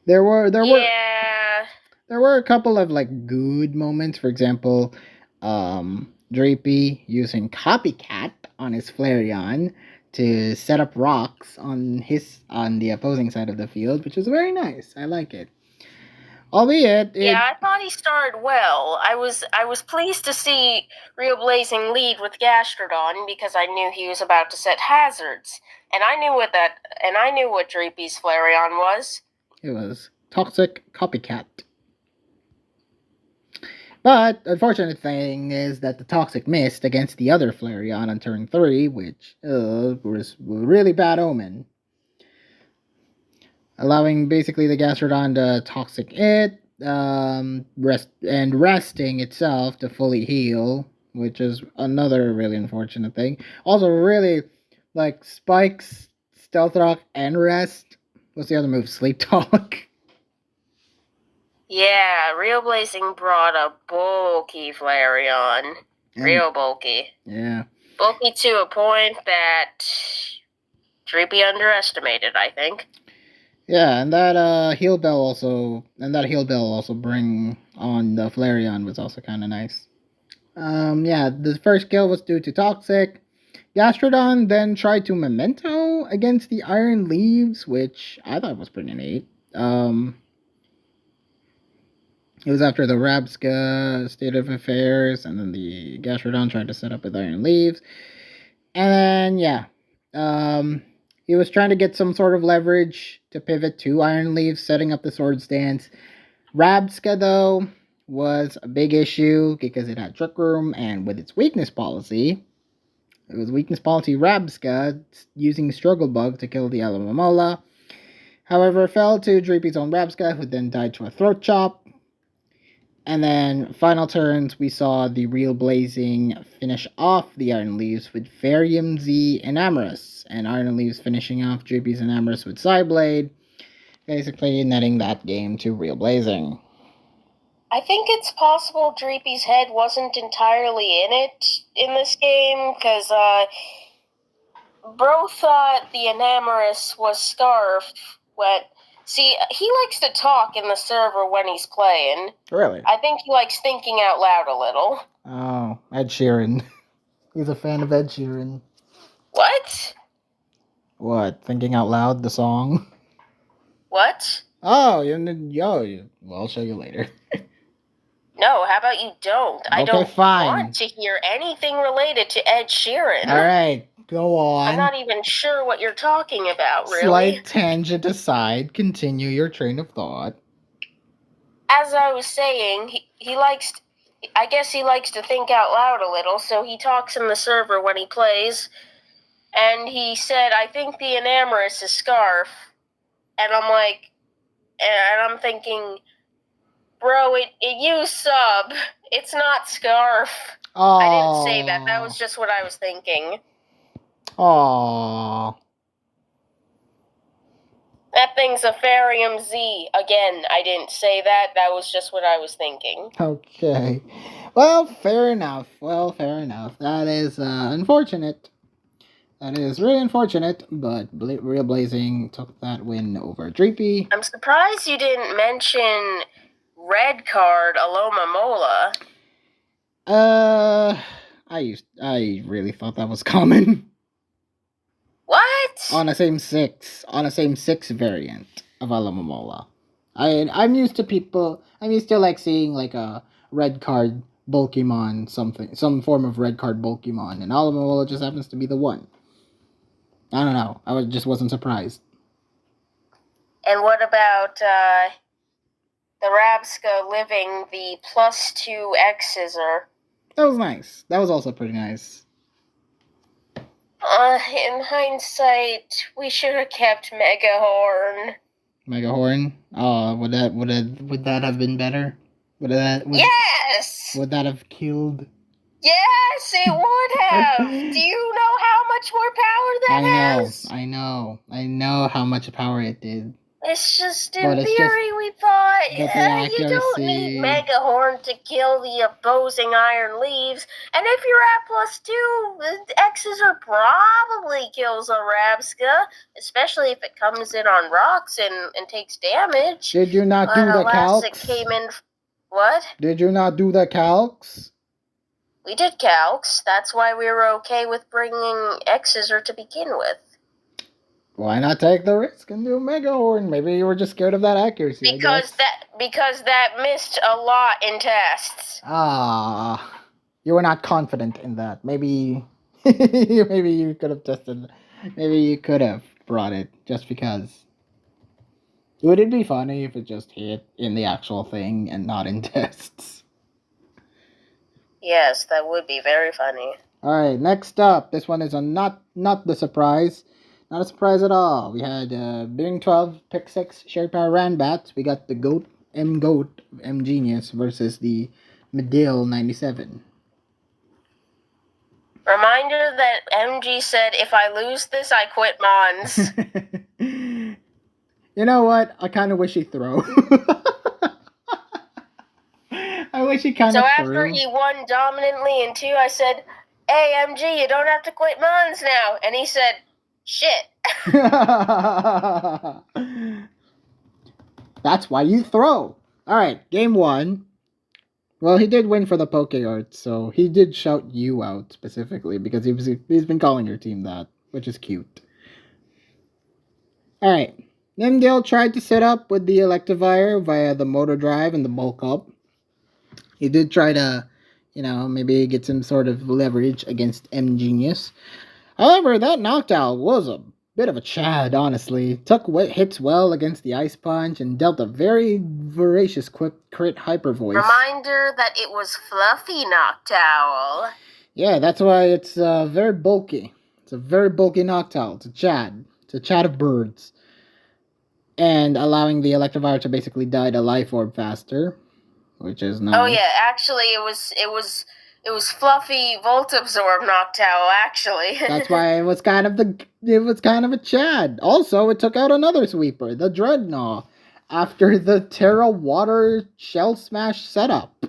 There were a couple of like good moments. For example, Drapey using Copycat on his Flareon to set up rocks on the opposing side of the field, which is very nice. I like it. Albeit, I thought he started well. I was pleased to see Real Blazing lead with Gastrodon because I knew he was about to set hazards, and I knew what Dreepy's Flareon was. It was Toxic Copycat. But unfortunate thing is that the Toxic missed against the other Flareon on turn 3, which was a really bad omen. Allowing basically the Gastrodon to Toxic it, resting itself to fully heal, which is another really unfortunate thing. Also, really, like, Spikes, Stealth Rock, and Rest. What's the other move? Sleep Talk. Yeah, Real Blazing brought a bulky Flareon. Real bulky. Yeah. Bulky to a point that Dreepy underestimated, I think. Yeah, and that heal bell also bring on the Flareon was also kind of nice. Yeah, the first kill was due to Toxic. Gastrodon then tried to Memento against the Iron Leaves, which I thought was pretty neat. It was after the Rabska state of affairs, and then the Gastrodon tried to set up with Iron Leaves. And then, yeah, he was trying to get some sort of leverage to pivot to Iron Leaves, setting up the Sword Stance. Rabska, though, was a big issue because it had Trick Room, and with its weakness policy, it was weakness policy Rabska using Struggle Bug to kill the Alamomola. However, fell to Dreepy's own Rabska, who then died to a Throat Chop. And then, final turns, we saw the Real Blazing finish off the Iron Leaves with Farium Z and Amorous. And Iron Leaves finishing off Dreepy's and Amorous with Psyblade, basically netting that game to Real Blazing. I think it's possible Dreepy's head wasn't entirely in it in this game, because Bro thought the Enamorous was Scarf when... See, he likes to talk in the server when he's playing. Really? I think he likes thinking out loud a little. Oh, Ed Sheeran. He's a fan of Ed Sheeran. What? What? Thinking Out Loud, the song? What? Oh, well, I'll show you later. No, how about you don't? Okay, I don't fine. want to hear anything related to Ed Sheeran. Alright, go on. I'm not even sure what you're talking about, really. Slight tangent aside, continue your train of thought. As I was saying, I guess he likes to think out loud a little, so he talks in the server when he plays. And he said, I think the Enamorous is Scarf. And I'm thinking, bro, it used sub. It's not Scarf. Oh. I didn't say that. That was just what I was thinking. Aww. That thing's a Farium Z. Again, I didn't say that. That was just what I was thinking. Okay. Well, fair enough. That is unfortunate. That is really unfortunate, but Real Blazing took that win over Dreepy. I'm surprised you didn't mention red card Aloma Mola. I really thought that was common. What? On a same six variant of Alamamola. I'm used to like seeing like a red card Bulkymon, some form of red card Bulkymon, and Alamamola just happens to be the one. I don't know. Just wasn't surprised. And what about the Rabska living the +2 X scissor? That was nice. That was also pretty nice. In hindsight, we should have kept Megahorn. Megahorn? Would that have been better? Yes! Would that have killed? Yes, it would have! Do you know how much more power that has? I know how much power it did. It's just in theory we thought you don't need Megahorn to kill the opposing Iron Leaves, and if you're at +2, the X's are probably kills a Rabska, especially if it comes in on rocks and takes damage. Did you not do the calcs? It came in. What? Did you not do the calcs? We did calcs. That's why we were okay with bringing X's to begin with. Why not take the risk and do Megahorn? Maybe you were just scared of that accuracy. Because that missed a lot in tests. You were not confident in that. Maybe you could have tested. Maybe you could have brought it just because. Would it be funny if it just hit in the actual thing and not in tests? Yes, that would be very funny. All right, next up, this one is not the surprise. Not a surprise at all. We had Bing 12, Pick 6, Shared Power Ranbats. We got the Goat, M Genius versus the Medill 97. Reminder that MG said, if I lose this, I quit Mons. You know what? I kind of wish he'd throw. I wish he kind of threw. So after he won dominantly in 2, I said, hey, MG, you don't have to quit Mons now. And he said, shit. That's why you throw. Alright, game 1. Well, he did win for the Poke Art, so he did shout you out specifically because he's been calling your team that, which is cute. Alright, Nimdale tried to set up with the Electivire via the Motor Drive and the Bulk Up. He did try to, maybe get some sort of leverage against M Genius. However, that Noctowl was a bit of a Chad, honestly. Took hits well against the Ice Punch and dealt a very voracious crit Hyper Voice. Reminder that it was Fluffy Noctowl. Yeah, that's why it's very bulky. It's a very bulky Noctowl. It's a Chad. It's a Chad of birds. And allowing the Electivire to basically die to Life Orb faster, which is nice. Oh yeah, actually it was Fluffy Volt Absorb Noctowl, actually. That's why it was kind of a Chad. Also, it took out another sweeper, the Dreadnought, after the Terra Water Shell Smash setup,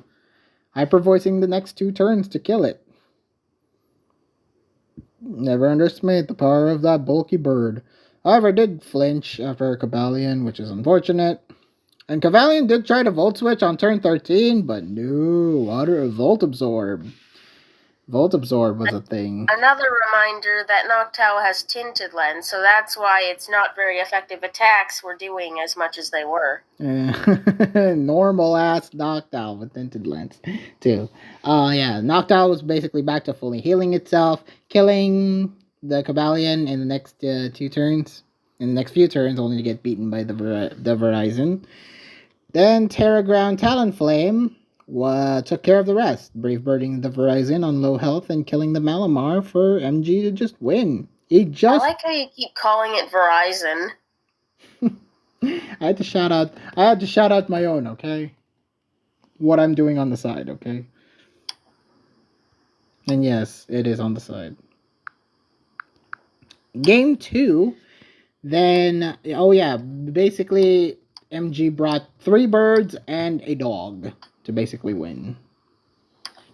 Hyper Voicing the next 2 turns to kill it. Never underestimate the power of that bulky bird. However, it did flinch after Cavalion, which is unfortunate. And Cavalion did try to Volt Switch on turn 13, but no, Volt Absorb. Volt Absorb was a thing. Another reminder that Noctowl has Tinted Lens, so that's why it's not very effective attacks were doing as much as they were. Normal ass Noctowl with Tinted Lens, too. Yeah, Noctowl was basically back to fully healing itself, killing the Cavalion in the next 2 turns. In the next few turns, only to get beaten by the Verizon. Then Terra Ground Talonflame took care of the rest, brave birding the Verizon on low health and killing the Malamar for MG to just win. I like how you keep calling it Verizon. I had to shout out my own, okay? What I'm doing on the side, okay? And yes, it is on the side. Game 2, then, oh yeah, basically, MG brought 3 birds and a dog to basically win.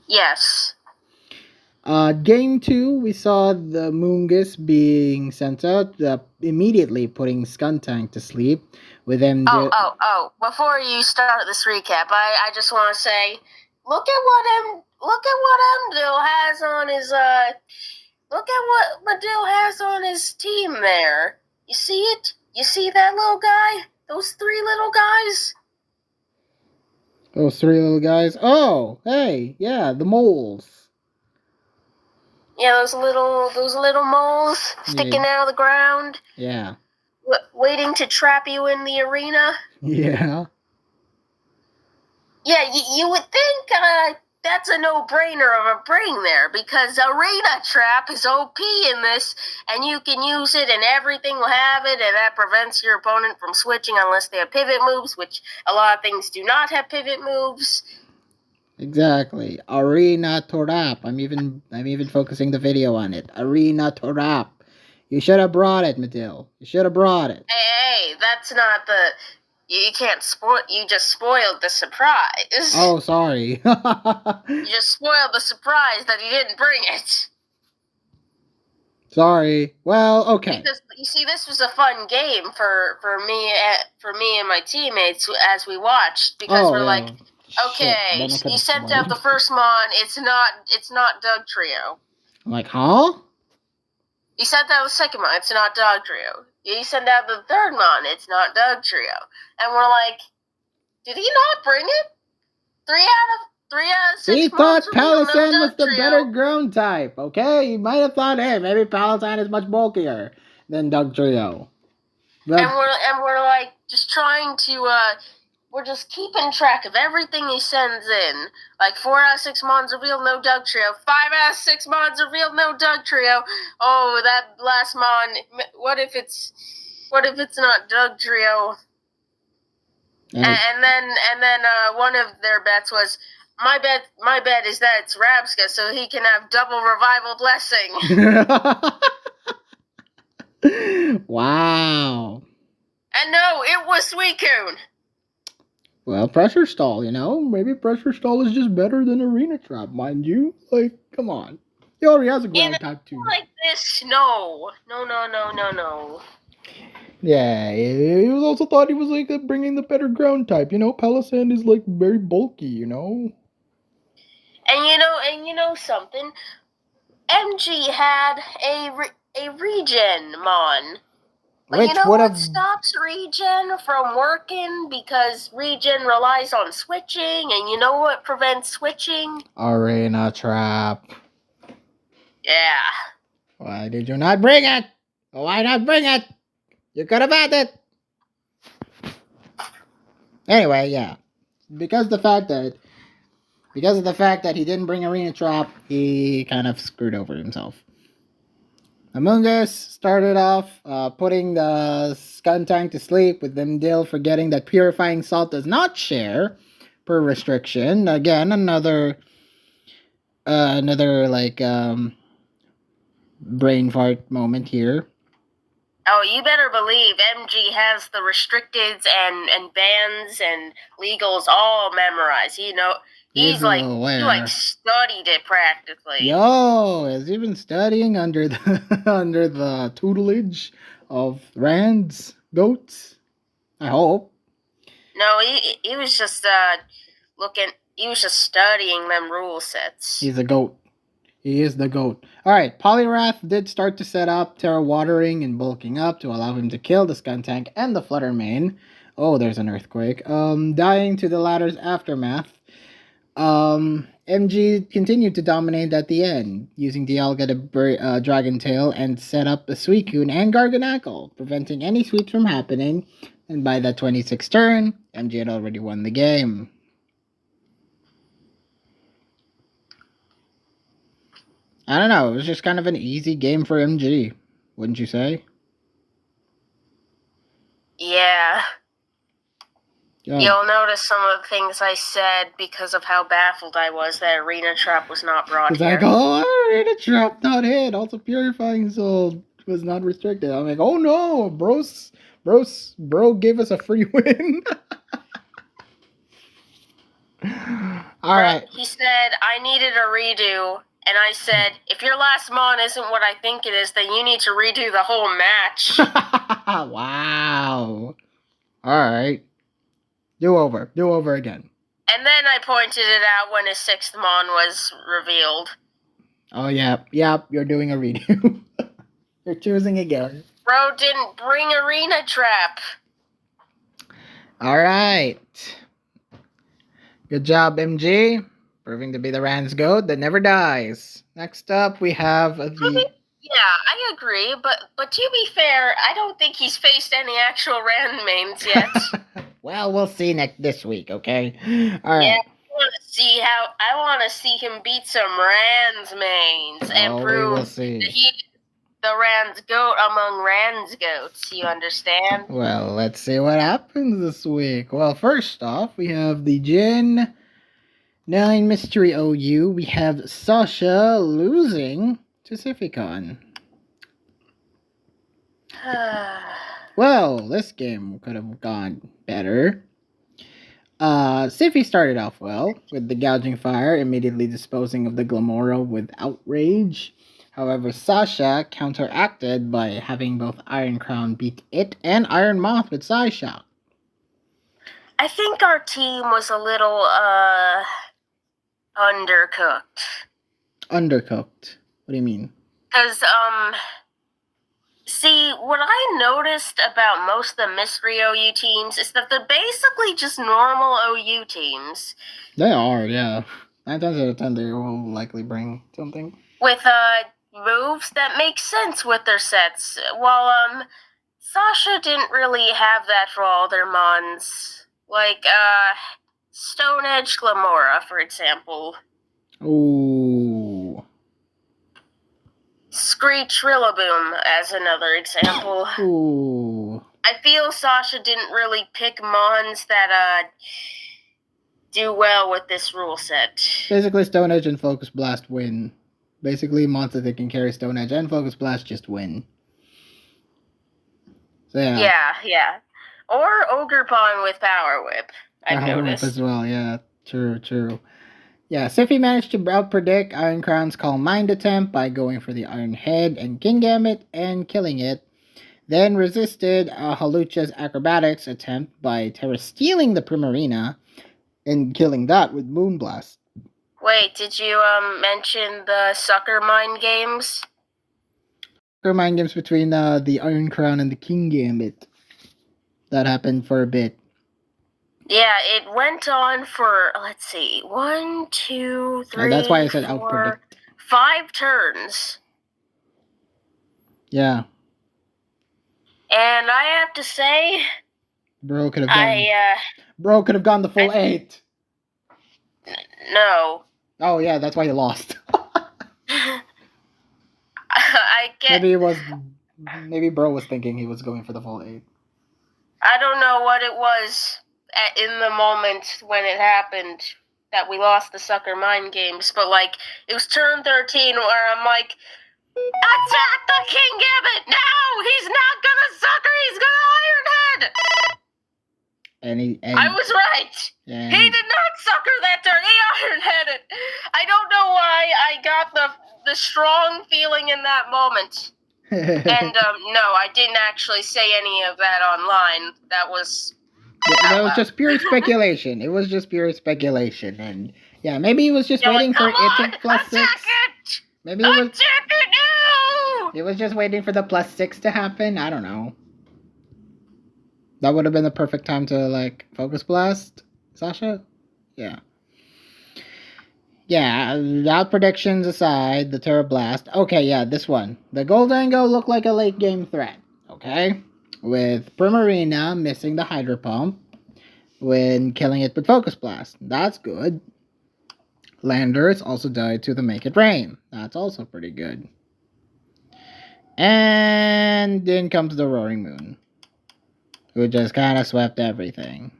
Yes. Game 2, we saw the Moongus being sent out, immediately putting Skuntank to sleep with them. Oh! Before you start this recap, I just want to say, look at what Emdil has on his Look at what Madil has on his team there. You see it? You see that little guy? Those 3 little guys? Those 3 little guys. Oh, hey, yeah, the moles. Yeah, those little moles sticking out of the ground. Yeah. Waiting to trap you in the arena. Yeah. Yeah, you would think that's a no-brainer of a bring there, because Arena Trap is OP in this, and you can use it and everything will have it, and that prevents your opponent from switching unless they have pivot moves, which a lot of things do not have pivot moves. Exactly. Arena Trap. I'm even focusing the video on it. Arena Trap. You should have brought it, Matil. You should have brought it. Hey, that's not the... You can't spoil... You just spoiled the surprise. Oh, sorry. You just spoiled the surprise that he didn't bring it. Sorry. Well, okay. Because, you see, this was a fun game for me and my teammates as we watched, because we're like, okay, he sent out the first mon. It's not Doug Trio. I'm like, huh? He sent out the second mon. It's not Doug Trio. He sent out the third mon. It's not Doug Trio. And we're like, did he not bring it? 3 out of 6. He thought Palisand was the better ground type. Okay, he might have thought, hey, maybe Palisand is much bulkier than Doug Trio. But, and we're like just trying to we're just keeping track of everything he sends in. Like 4 out of 6 mons revealed, no Doug Trio. 5 out of 6 mons revealed, no Doug Trio. Oh, that last mon. What if it's not Doug Trio? And then one of their bets was, my bet is that it's Rabska, so he can have double revival blessing. Wow. And no, it was Suicune. Well, Pressure Stall, you know? Maybe Pressure Stall is just better than Arena Trap, mind you. Like, come on. He already has a ground type too. Like this, no. Yeah, he was also thought he was like bringing the better ground type. You know, Palisand is like very bulky, you know? And you know something? MG had a regen mon. But Which you know what what stops regen from working? Because regen relies on switching, and you know what prevents switching? Arena Trap. Yeah. Why did you not bring it? Why not bring it? You could have had it. Anyway, yeah. Because of the fact that he didn't bring Arena Trap, he kind of screwed over himself. Among Us started off putting the Skuntank to sleep, with Vimdil forgetting that Purifying Salt does not share per restriction. Again, another like brain fart moment here. Oh, you better believe MG has the restricteds and bans and legals all memorized. You know, he studied it practically. Yo, has he been studying under the tutelage of Rand's goats? I hope. No, he was just he was just studying them rule sets. He's a goat. He is the GOAT. Alright, Poliwrath did start to set up Terra Watering and bulking up to allow him to kill the Skuntank and the Fluttermane. Oh, there's an earthquake. Dying to the latter's aftermath. MG continued to dominate at the end, using Dialga to Dragon Tail and set up a Suicune and Garganacl, preventing any sweeps from happening. And by that 26th turn, MG had already won the game. I don't know, it was just kind of an easy game for MG, wouldn't you say? Yeah. You'll notice some of the things I said because of how baffled I was that Arena Trap was not brought It's here. like, oh, Arena Trap not hit. Also, Purifying Soul was not restricted. I'm like, oh no, bro gave us a free win. All right. He said I needed a redo, and I said, if your last mon isn't what I think it is, then you need to redo the whole match. Wow. All right. Do over again. And then I pointed it out when his 6th mon was revealed. Oh, yeah. Yep, you're doing a redo. You're choosing again. Bro didn't bring Arena Trap. All right. Good job, MG. Proving to be the Rand's goat that never dies. Next up, we have the... Yeah, I agree, but to be fair, I don't think he's faced any actual Rand mains yet. Well, we'll see this week, okay? All right. Yeah, I want to see him beat some Rand's mains and prove we will see. that he's the Rand's goat among Rand's goats. You understand? Well, let's see what happens this week. Well, first off, we have the Gen 9 Mystery OU. We have Sasha losing to Siphicon. Well, this game could have gone better. Siffy started off well with the Gouging Fire, immediately disposing of the Glamora with Outrage. However, Sasha counteracted by having both Iron Crown beat it and Iron Moth with Psyshock. I think our team was a little, undercooked. Undercooked? What do you mean? Because, see, what I noticed about most of the Mystery OU teams is that they're basically just normal OU teams. They are, yeah. 9 times out of 10, they will likely bring something. With, moves that make sense with their sets. While, Sasha didn't really have that for all their mons. Like, Stone Edge Glamora, for example. Ooh. Screech Rillaboom as another example. Ooh. I feel Sasha didn't really pick mons that, do well with this rule set. Basically, Stone Edge and Focus Blast win. Basically, monsters that can carry Stone Edge and Focus Blast just win. So, Yeah. Or Ogre Pawn with Power Whip, I've noticed. Whip as well, yeah. True. Yeah, Siffy managed to out-predict Iron Crown's Calm Mind attempt by going for the Iron Head and King Gambit and killing it. Then resisted Halucha's Acrobatics attempt by Terra-stealing the Primarina and killing that with Moonblast. Wait, did you mention the Sucker Mind games? Sucker Mind games between the Iron Crown and the King Gambit. That happened for a bit. Yeah, it went on for, let's see, 1, 2, 3, that's why I said 4, out-predict. 5 turns. Yeah. And I have to say, Bro could have gone the full 8. No. Oh yeah, that's why he lost. I get. Maybe Bro was thinking he was going for the full 8. I don't know what it was in the moment when it happened that we lost the Sucker Mind games, but like it was turn 13 where I'm like, attack the King Gambit! No, he's not gonna sucker. He's gonna Iron Head. And I was right. And he did not sucker that turn. He Iron Headed. I don't know why I got the strong feeling in that moment. And no, I didn't actually say any of that online. That was just pure speculation. It was just pure speculation, and yeah, maybe he was just waiting for it to plus 6. It! Maybe it was just waiting for the plus 6 to happen. I don't know. That would have been the perfect time to like Focus Blast Sasha. Yeah. Out predictions aside, the Terra Blast. Okay, yeah, this one. The Goldango looked like a late game threat. Okay, with Primarina missing the Hydro Pump when killing it with Focus Blast. That's good. Landers also died to the Make It Rain. That's also pretty good. And then comes the Roaring Moon, who just kind of swept everything.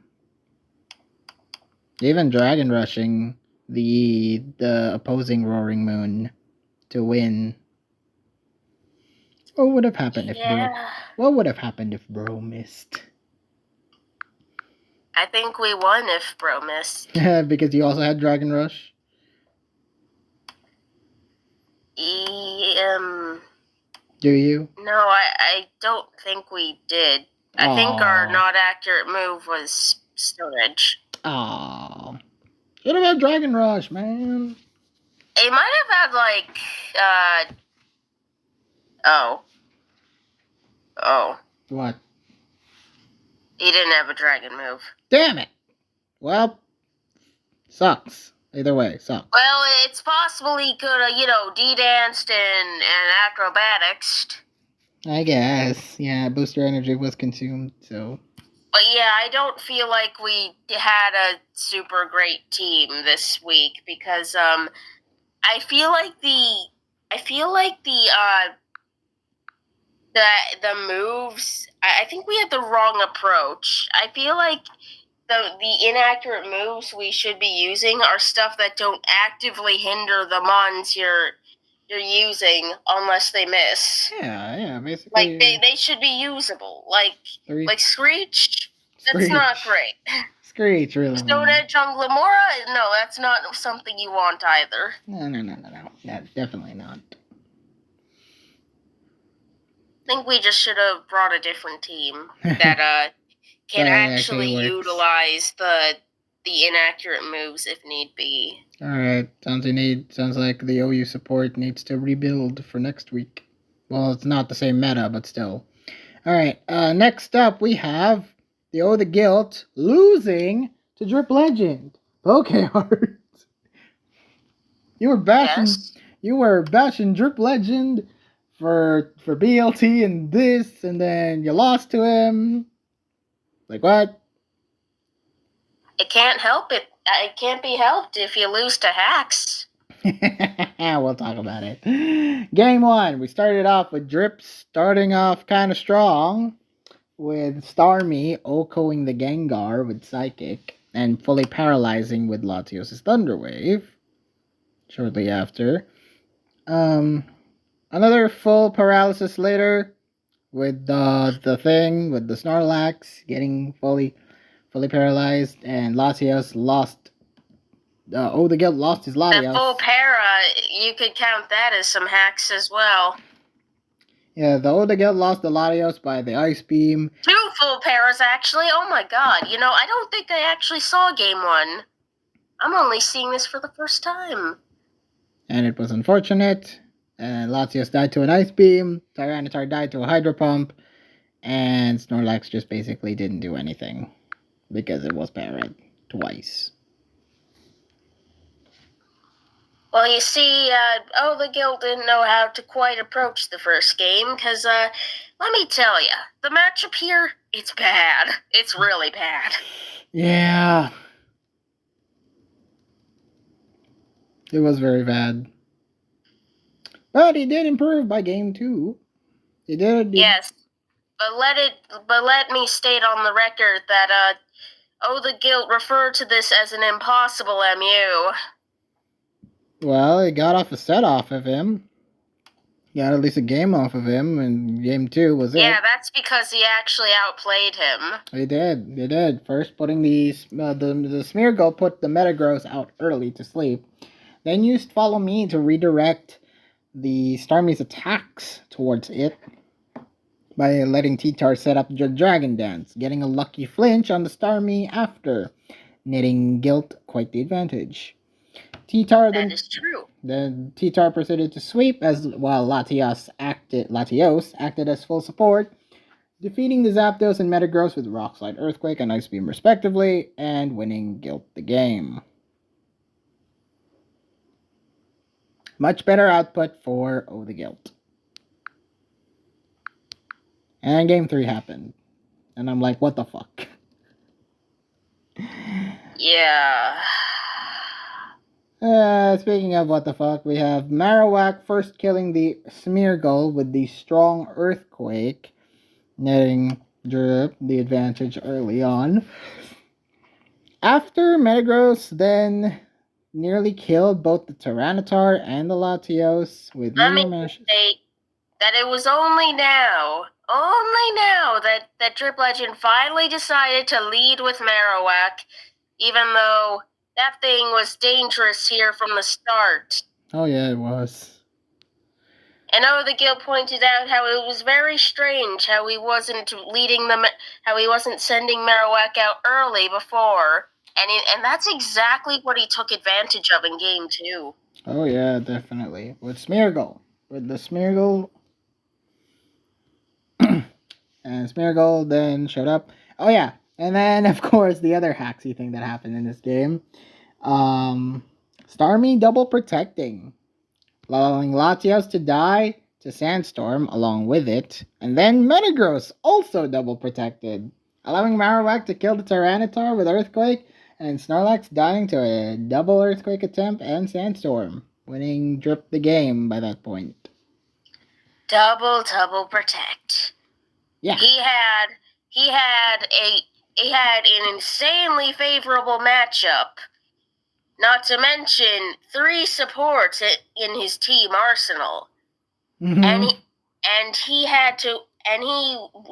Even Dragon Rushing the opposing Roaring Moon to win. What would have happened if Bro? What would have happened if Bro missed? I think we won if Bro missed. Because you also had Dragon Rush? Do you? No, I don't think we did. I think our not accurate move was Stone Edge. Aww. Should have had Dragon Rush, man. It might have had, like, Oh. What? He didn't have a dragon move. Damn it! Well, sucks. Either way, sucks. Well, it's possible he could have, D-danced and acrobatics. I guess. Yeah, booster energy was consumed, so... But yeah, I don't feel like we had a super great team this week because, I feel like the moves, I think we had the wrong approach. I feel like the inaccurate moves we should be using are stuff that don't actively hinder the mons you're using unless they miss. Yeah, basically. Like they should be usable. Like Screech. That's not great. Screech, really. Stone Edge on Glamora? No, that's not something you want either. No. Yeah, definitely not. I think we just should have brought a different team that can actually utilize the inaccurate moves if need be. Alright, sounds like the OU support needs to rebuild for next week. Well, it's not the same meta, but still. Alright, next up we have the the Guilt losing to Drip Legend. Pokeheart. You were bashing Drip Legend for BLT and this, and then you lost to him. Like what? It can't help it. It can't be helped if you lose to hacks. We'll talk about it. Game 1. We started off with Drip starting off kind of strong with Starmie OHKOing the Gengar with Psychic and fully paralyzing with Latios' Thunder Wave shortly after. Another full paralysis later with the thing with the Snorlax getting fully paralyzed, and Latios lost. The Guild lost his Latios. The full para, you could count that as some hacks as well. Yeah, the Guild lost the Latios by the Ice Beam. 2 full paras, actually. Oh my god. I don't think I actually saw Game 1. I'm only seeing this for the first time. And it was unfortunate. And Latios died to an Ice Beam. Tyranitar died to a Hydro Pump. And Snorlax just basically didn't do anything. Because it was parried twice. Well, you see, the Guild didn't know how to quite approach the first game, because, let me tell you, the matchup here, it's bad. It's really bad. Yeah. It was very bad. But he did improve by game 2. He did. Yes. But let me state on the record that, the Guild referred to this as an impossible MU. Well, he got off a set off of him. Got at least a game off of him, and game 2 was it. Yeah, that's because he actually outplayed him. He did. First, putting the Smeargle put the Metagross out early to sleep. Then used Follow Me to redirect the Starmie's attacks towards it by letting T-Tar set up the Dragon Dance, getting a lucky flinch on the Starmie after, netting Guilt quite the advantage. That is true. Then T-Tar proceeded to sweep while Latios acted as full support, defeating the Zapdos and Metagross with Rock Slide, Earthquake, and Ice Beam respectively, and winning Guilt the game. Much better output for the Guilt. And game 3 happened. And I'm like, what the fuck? Yeah. Speaking of what the fuck, we have Marowak first killing the Smeargle with the strong Earthquake, netting Drip the advantage early on. After Metagross then nearly killed both the Tyranitar and the Latios with Let me Meteor Mashes. state that it was only now that Drip Legend finally decided to lead with Marowak, even though that thing was dangerous here from the start. Oh yeah, it was. And the guild pointed out how it was very strange how he wasn't how he wasn't sending Marowak out early before. And that's exactly what he took advantage of in game 2. Oh yeah, definitely. With Smeargle. With the Smeargle. And Smeargle then showed up. Oh yeah. And then of course the other hacksy thing that happened in this game. Starmie double protecting. Allowing Latios to die to Sandstorm along with it. And then Metagross also double protected. Allowing Marowak to kill the Tyranitar with Earthquake. And Snorlax dying to a double Earthquake attempt and Sandstorm, winning Drip the game by that point. Double protect. Yeah. He had an insanely favorable matchup. Not to mention 3 supports in his team arsenal. Mm-hmm. And he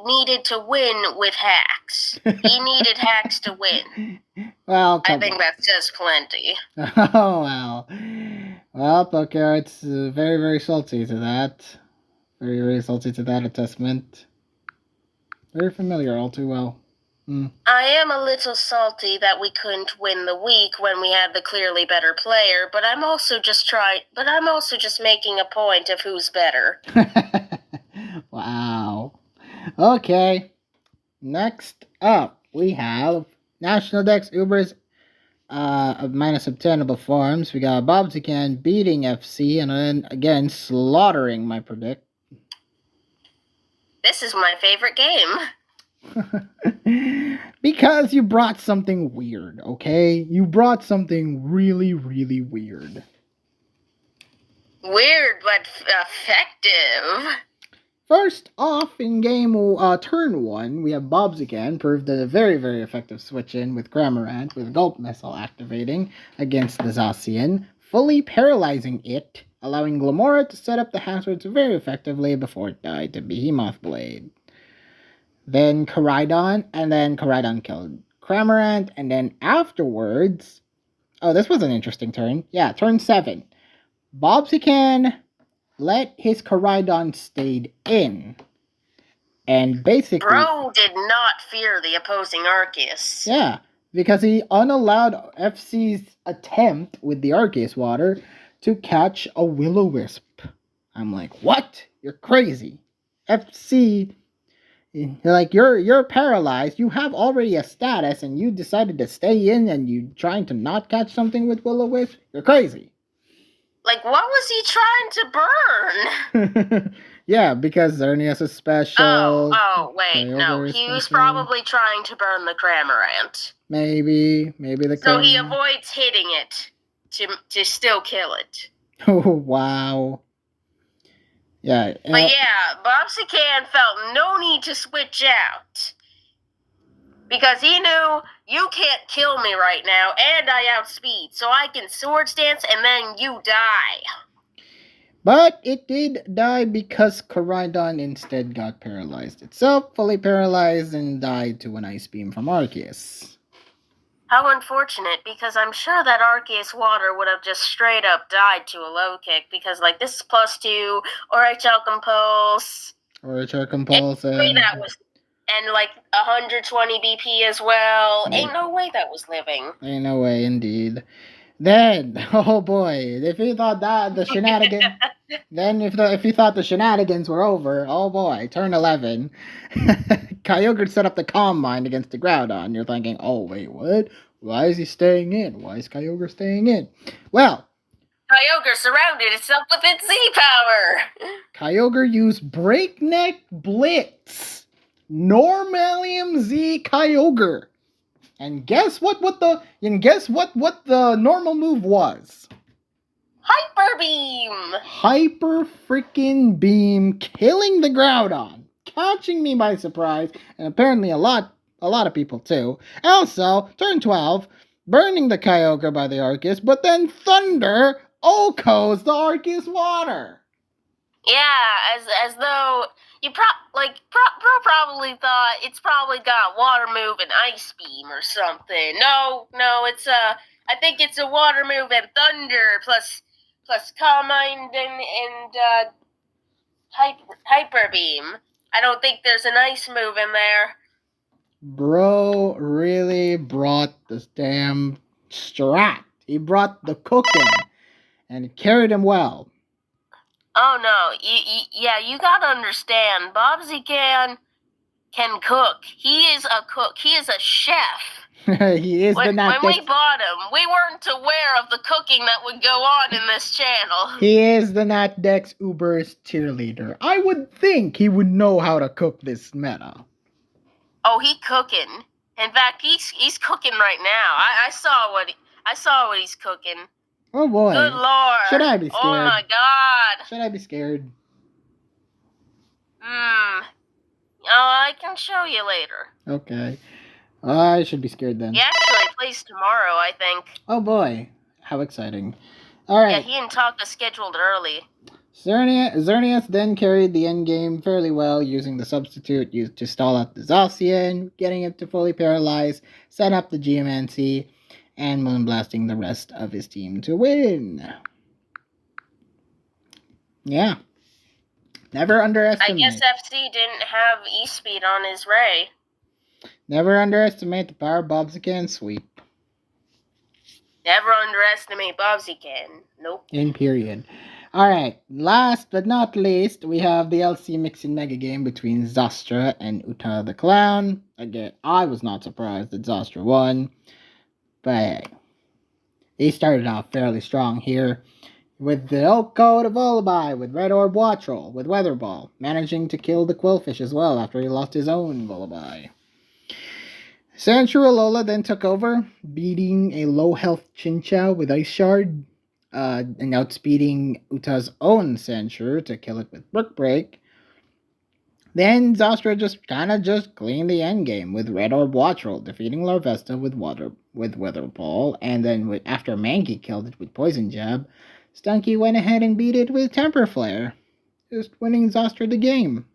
needed to win with hacks. He needed hacks to win. Well, I think that's just plenty. Oh, wow. Well, Poker, it's very, very salty to that. Very, very salty to that assessment. Very familiar all too well. I am a little salty that we couldn't win the week when we had the clearly better player, but I'm also just making a point of who's better. Wow. Okay. Next up, we have National Dex Ubers of minus obtainable forms. We got Bobzican beating FC and then again slaughtering my predict. This is my favorite game. Because you brought something weird, okay? You brought something really, really weird. Weird, but effective. First off, in game turn 1, we have Bobzican proved a very, very effective switch-in with Cramorant with Gulp Missile activating against the Zacian, fully paralyzing it, allowing Glamora to set up the hazards very effectively before it died to Behemoth Blade. Then Koraidon, and then Koraidon killed Cramorant, and then afterwards... Oh, this was an interesting turn. Yeah, turn 7. Bobzican let his Koraidon stayed in. And basically... Bro did not fear the opposing Arceus. Yeah, because he unallowed FC's attempt with the Arceus water to catch a Will-O-Wisp. I'm like, what? You're crazy. FC... Like, you're paralyzed, you have already a status, and you decided to stay in, and you trying to not catch something with Will-O-Wisp? You're crazy. Like, what was he trying to burn? Yeah, because Xerneas is special. Oh, wait, no. He was probably trying to burn the Cramorant. Maybe the So he avoids hitting it to still kill it. Oh, wow. Yeah. But yeah, Bobzican felt no need to switch out. Because he knew, you can't kill me right now, and I outspeed, so I can Swords Dance and then you die. But it did die because Koraidon instead got paralyzed itself, fully paralyzed, and died to an Ice Beam from Arceus. How unfortunate, because I'm sure that Arceus water would have just straight up died to a low kick, because, like, this is +2, OHL Compulse. OHL Compulse, and like 120 BP as well. Ain't no way that was living. Ain't no way, indeed. Then, oh boy, if you thought that the shenanigans, then if you thought the shenanigans were over, oh boy, turn 11, Kyogre set up the Calm Mind against the Groudon. You're thinking, oh wait, what? Why is he staying in? Why is Kyogre staying in? Well, Kyogre surrounded itself with its Z-Power. Kyogre used Breakneck Blitz, Normalium Z Kyogre. And guess what the normal move was? Hyper Beam! Hyper freaking Beam, killing the Groudon, catching me by surprise, and apparently a lot a lot of people too. Also, turn 12, burning the Kyogre by the Arceus, but then Thunder Okos the Arceus water. Yeah, as though you probably thought it's probably got water move and ice beam or something. No, it's I think it's a water move and thunder plus calm mind and hyper beam. I don't think there's an ice move in there. Bro really brought this damn strat. He brought the cooking and carried him well. Oh no, you gotta understand, Bobsy can cook. He is a cook. He is a chef. He is when the we bought him, we weren't aware of the cooking that would go on in this channel. He is the Natdex Uber's cheerleader. I would think he would know how to cook this meta. Oh, he cooking. In fact, he's cooking right now. I saw what he's cooking. Oh boy. Good lord. Should I be scared? Oh my god. Should I be scared? Oh, I can show you later. Okay. I should be scared then. He actually plays tomorrow, I think. Oh boy. How exciting. Alright. Yeah, he and Taka scheduled early. Xerneas then carried the endgame fairly well, using the substitute used to stall out the Zacian, getting it to fully paralyze, set up the Geomancy, and moonblasting the rest of his team to win. Yeah. Never underestimate. I guess FC didn't have E-Speed on his Ray. Never underestimate the power of Bobsy sweep. Never underestimate Bobsy. Nope. In period. Alright, last but not least, we have the LC mixing mega game between Zastra and Uta the Clown. Again, I was not surprised that Zastra won, but he started off fairly strong here with the Oak Code of Lullaby, with Red Orb Wattrel, with Weather Ball, managing to kill the Quillfish as well after he lost his own Lullaby. Sandshrew Alola then took over, beating a low health Chinchou with Ice Shard, and outspeeding Uta's own Sandshrew to kill it with Brick Break. Then Zastra just cleaned the endgame with Red Orb Wattrel, defeating Larvesta with Weather Ball, and then after Mankey killed it with Poison Jab, Stunky went ahead and beat it with Temper Flare, just winning Zastra the game.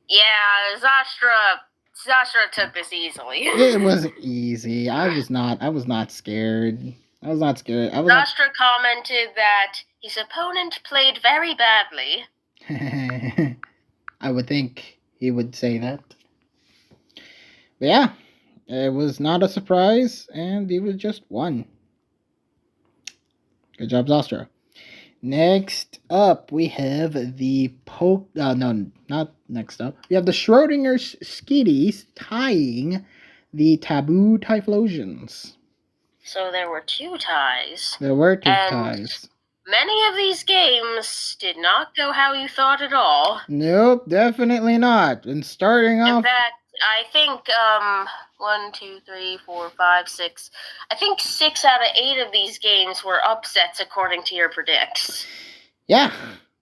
Yeah, Zastra took this easily. It was easy. I was not scared. Zastra commented that his opponent played very badly. I would think he would say that. But yeah, it was not a surprise, and he was just won. Good job, Zastra. Next up, we have the not next up. We have the Schrodinger's Skitties tying the Taboo Typhlosions. So there were two ties. There were two ties. Many of these games did not go how you thought at all. Nope, definitely not. And starting off... In fact, I think, 1, 2, 3, 4, 5, 6... I think 6 out of 8 of these games were upsets according to your predicts. Yeah,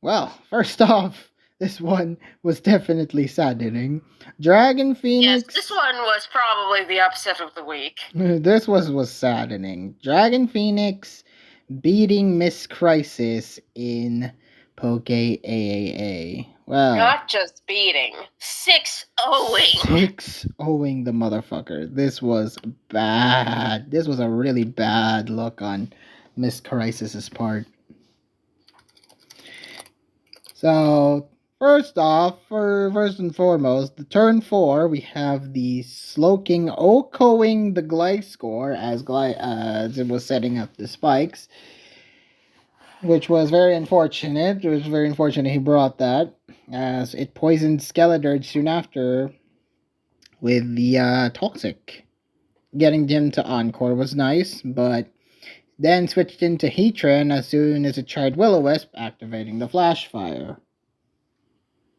well, first off, this one was definitely saddening. Dragon Phoenix... Yes, this one was probably the upset of the week. This was saddening. Dragon Phoenix beating Miss Crisis in Poke AAA. Well, not just beating, 6-0. 6-0 the motherfucker. This was bad. This was a really bad look on Miss Crisis's part. So, first and foremost, the turn 4, we have the Slowking Okoing the Gliscor as it was setting up the spikes, which was very unfortunate. It was very unfortunate he brought that, as it poisoned Skeledirge soon after with the Toxic. Getting him to Encore was nice, but then switched into Heatran as soon as it tried Will-O-Wisp, activating the Flash Fire.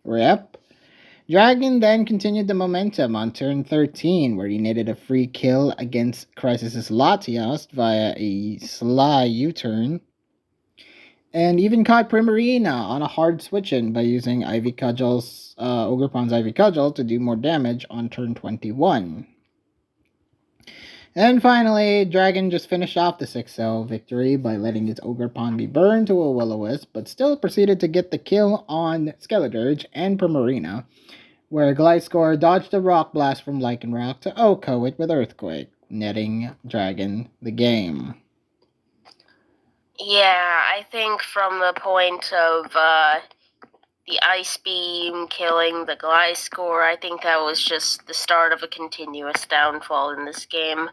Yep. Dragon then continued the momentum on turn 13, where he needed a free kill against Crisis's Latias via a sly U-turn. And even caught Primarina on a hard switch-in by using Ivy Cudgel's Ogerpon's Ivy Cudgel to do more damage on turn 21. And finally, Dragon just finished off the 6-0 victory by letting its Ogerpon be burned to a Will-O-Wisp, but still proceeded to get the kill on Skeledirge and Primarina, where Gliscor dodged a Rock Blast from Lycanroc to OHKO it with Earthquake, netting Dragon the game. Yeah, I think from the point of the Ice Beam killing the Gliscor, I think that was just the start of a continuous downfall in this game.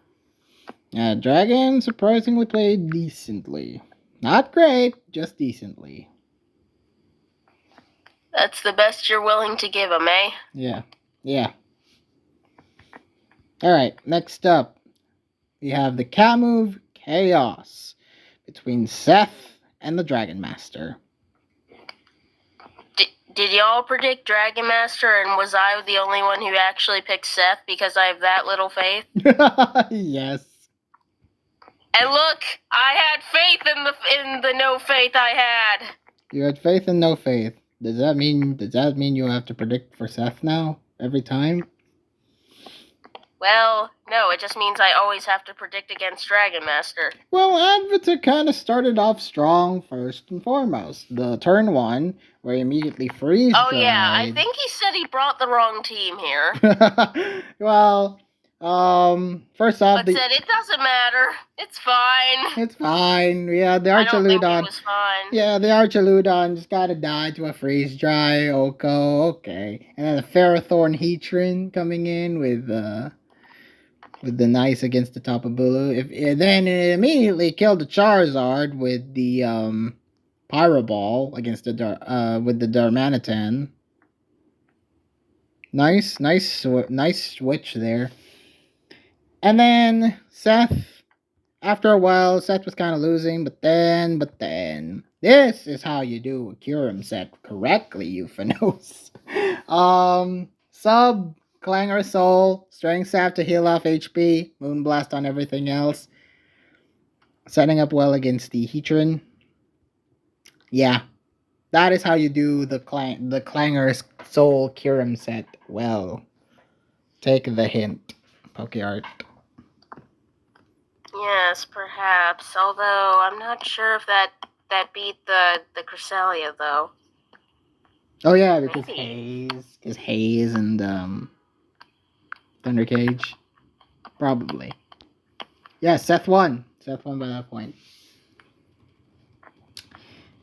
Dragon surprisingly played decently. Not great, just decently. That's the best you're willing to give him, eh? Yeah. Alright, next up, we have the Kamove Chaos between Seth and the Dragon Master. Did y'all predict Dragon Master, and was I the only one who actually picked Seth because I have that little faith? Yes. And look, I had faith in the no faith I had. You had faith and no faith. Does that mean you have to predict for Seth now every time? Well, no, it just means I always have to predict against Dragon Master. Well, Advita kind of started off strong first and foremost. The turn 1, where he immediately freeze dried. Oh yeah, I think he said he brought the wrong team here. Well, first off, but said it doesn't matter. It's fine. It's fine. Yeah, the Archaludon. I don't think it was fine. Yeah, the Archaludon just gotta die to a freeze dry. OHKO, okay. And then the Ferrothorn Heatran coming in with the nice against the Tapu Bulu. Then it immediately killed the Charizard with the Pyro Ball against the with the Darmanitan. Nice switch there. And then Seth, after a while, Seth was kind of losing, but then, this is how you do a Kyurem set correctly, Euphanos. Sub, Clangor Soul, Strength Sap to heal off HP, Moonblast on everything else. Setting up well against the Heatran. Yeah, that is how you do the Clangor Soul Kyurem set well. Take the hint, PokeArt. Yes, perhaps. Although I'm not sure if that beat the Cresselia though. Oh yeah, because Haze and Thunder Cage. Probably. Yeah, Seth won. Seth won by that point.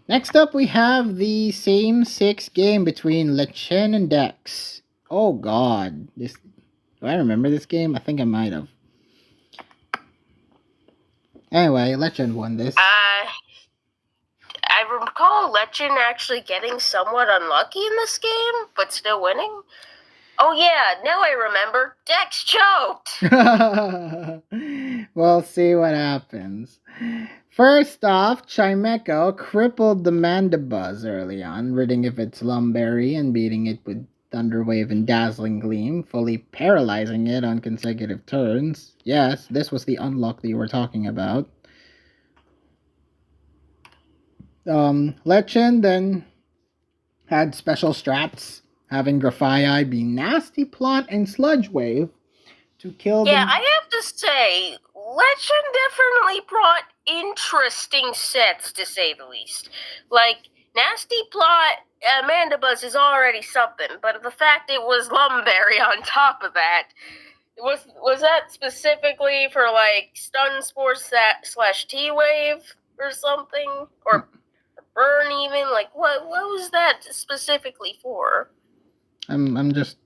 Next up, we have the same 6 game between Lechen and Dex. Oh god, do I remember this game? I think I might have. Anyway, Lechen won this. I recall Lechen actually getting somewhat unlucky in this game, but still winning. Oh yeah, now I remember. Dex choked! We'll see what happens. First off, Chimecho crippled the Mandibuzz early on, ridding of its Lumberry and beating it with Thunder Wave and Dazzling Gleam, fully paralyzing it on consecutive turns. Yes, this was the unlock that you were talking about. Lechen then had special strats, having Grafaiai be Nasty Plot and Sludge Wave to kill them. Yeah, I have to say, Lechen definitely brought interesting sets, to say the least. Like, Nasty Plot, Mandibuzz is already something, but the fact it was Lumberry on top of that, was that specifically for, like, Stun Spore / T-Wave or something? Or Burn even? Like, what was that specifically for? I'm just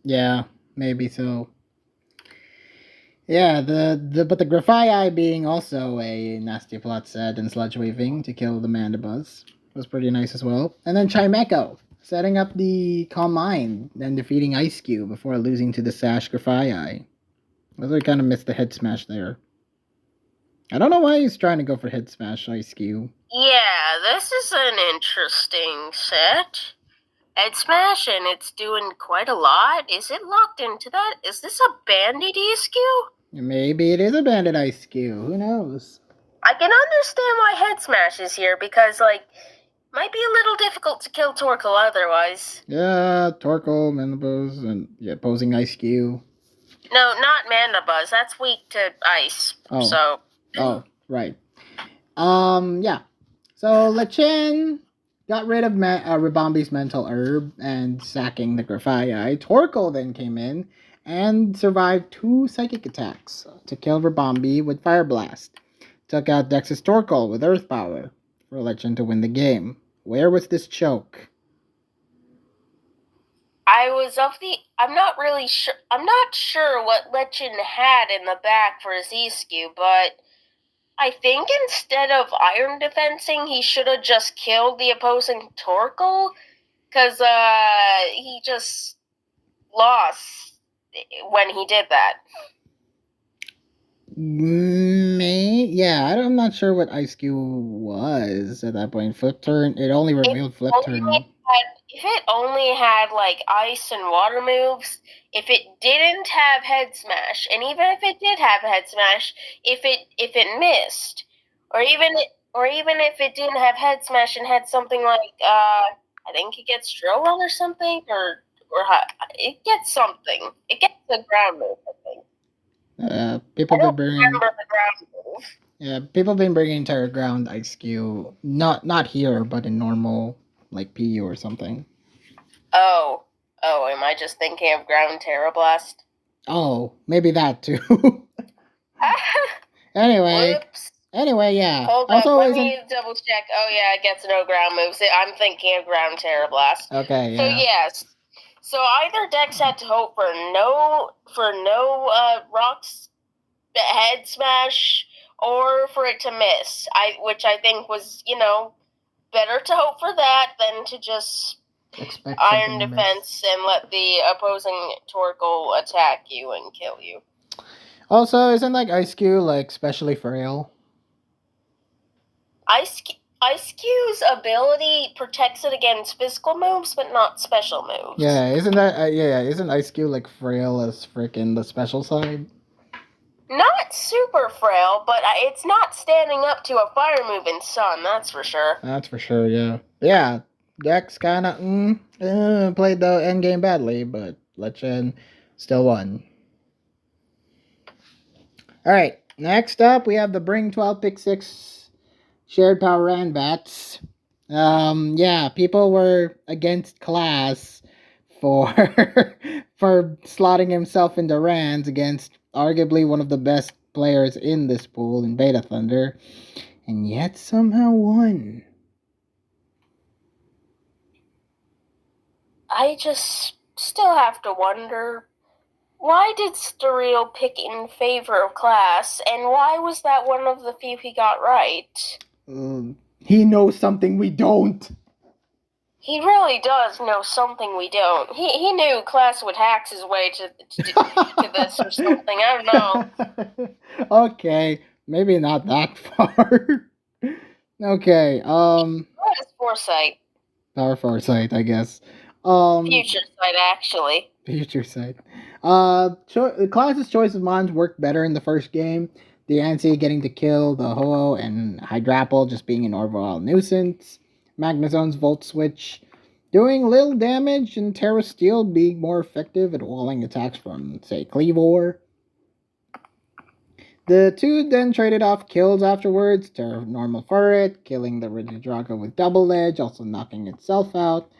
yeah, maybe so. Yeah, but the Grafaiai being also a Nasty Plot set and Sludge Waving to kill the Mandibuzz was pretty nice as well. And then Chimecho setting up the Calm Mind and defeating Ice Cube before losing to the Sash Grafaiai. I really kind of missed the head smash there. I don't know why he's trying to go for head smash Ice Cube. Yeah, this is an interesting set. Head smash, and it's doing quite a lot. Is it locked into that? Is this a banded ESQ? Maybe it is a banded Ice Cube. Who knows? I can understand why Head Smash is here, because, like, might be a little difficult to kill Torkoal otherwise. Yeah, Torkoal, Manabuzz, and opposing Ice Cube. No, not Mandibuzz. That's weak to ice. Oh. So. Oh, right. Yeah. So Lachin got rid of Ribambi's mental herb and sacking the Grafaiai. Torkoal then came in and survived 2 psychic attacks to kill Ribambi with Fire Blast. Took out Dex's Torkoal with Earth Power for Lachin to win the game. Where was this choke? I'm not really sure. I'm not sure what Lachin had in the back for his ESQ, but I think instead of iron defensing, he should have just killed the opposing Torkoal, because he just lost when he did that. Yeah, I'm not sure what Ice Cube was at that point. Flip turn, it only revealed flip turn. If it only had, like, ice and water moves, if it didn't have Head Smash, and even if it did have Head Smash, if it missed, or even if it didn't have Head Smash and had something like, I think it gets Drill Run or something, or it gets something. It gets a ground move, I think. People been bringing. Remember the ground move. Yeah, people been bringing Terra Ground Ice Cube, not here, but in normal, like PU or something. Oh, am I just thinking of Ground Terra Blast? Oh, maybe that too. Anyway. Whoops. Anyway, yeah. Hold up, let me double check. Oh yeah, it gets no ground moves. I'm thinking of Ground Terra Blast. Okay, yeah. So yes. So either Dex had to hope for no rocks Head Smash, or for it to miss. Which I think was, better to hope for that than to just expect iron defense and let the opposing Torkoal attack you and kill you. Also, isn't like Ice Cube like specially frail? Ice Cube's ability protects it against physical moves, but not special moves. Yeah, isn't Ice Cube like frail as freaking the special side? Not super frail, but it's not standing up to a fire move in Sun, that's for sure. That's for sure, yeah. Yeah, Dex kind of played the end game badly, but Lachin still won. Alright, next up we have the Bring 12 Pick 6 Shared Power Ranbats. Yeah, people were against Class for slotting himself into Rans against arguably one of the best players in this pool in Beta Thunder, and yet somehow won. I just still have to wonder, why did Stureel pick in favor of Class, and why was that one of the few he got right? He knows something we don't. He really does know something we don't. He knew Class would hack his way to this or something. I don't know. Okay, maybe not that far. Okay, What is foresight? Power foresight, I guess. Future sight, actually. Future sight. Class's choice of mons worked better in the first game. Diancie getting to kill the Ho-Oh and Hydrapple just being an overall nuisance. Magnezone's Volt Switch doing little damage, and Terra Steel being more effective at walling attacks from, say, Cleavor. The two then traded off kills afterwards. Terra normal for it, killing the Regidrago with Double Edge, also knocking itself out.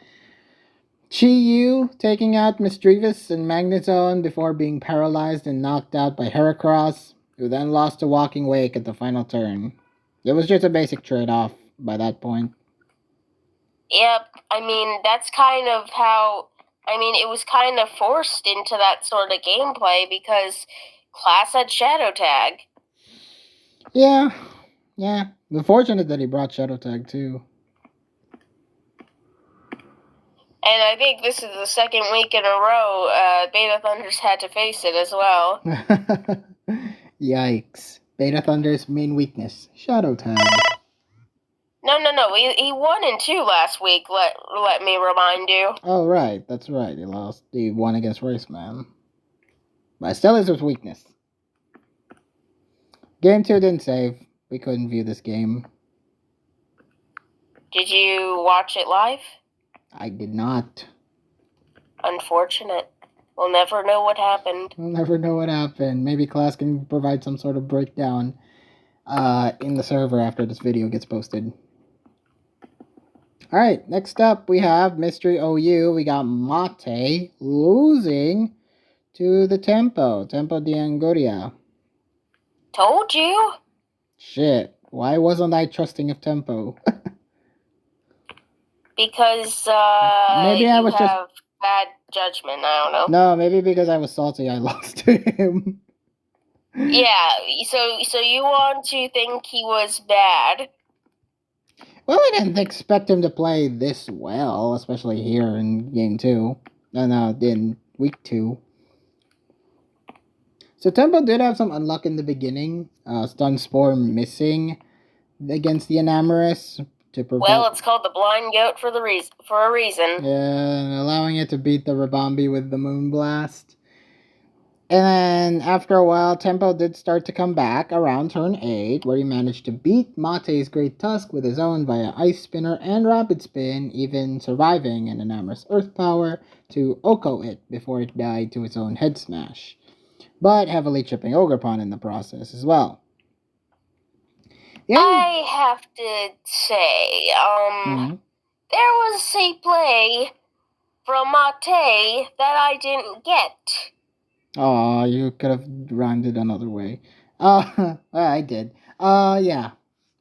Chi-Yu taking out Misdreavus and Magnezone before being paralyzed and knocked out by Heracross, who then lost to Walking Wake at the final turn. It was just a basic trade-off by that point. Yep, I mean, that's kind of how... I mean, it was kind of forced into that sort of gameplay because Class had Shadow Tag. Yeah. Unfortunate that he brought Shadow Tag, too. And I think this is the second week in a row Beta Thunder's had to face it as well. Yikes. Beta Thunder's main weakness, Shadow Tag. No. He won in 2 last week, let me remind you. Oh, right. That's right. He won against Raceman. But still is his weakness. Game 2 didn't save. We couldn't view this game. Did you watch it live? I did not. Unfortunate. We'll never know what happened. We'll never know what happened. Maybe class can provide some sort of breakdown in the server after this video gets posted. Alright, next up we have Mystery OU. We got Mate losing to the Tempo de Angoria. Told you. Shit, why wasn't I trusting of Tempo? Because maybe I was you have bad judgment, I don't know. No, maybe because I was salty I lost to him. Yeah, so you want to think he was bad. Well, I didn't expect him to play this well, especially here in game 2. No, in week 2. So Tempo did have some unluck in the beginning. Stun Spore missing against the Enamorous. Well, it's called the Blind Goat for a reason. Yeah, allowing it to beat the Rabambi with the Moonblast. And then, after a while, Tempo did start to come back around turn 8, where he managed to beat Mate's Great Tusk with his own via Ice Spinner and Rapid Spin, even surviving an Enamorous Earth Power to Oko it before it died to its own Head Smash, but heavily chipping Ogerpon in the process as well. Yeah. I have to say, there was a play from Mate that I didn't get. Oh, you could have rhymed it another way. I did. Yeah.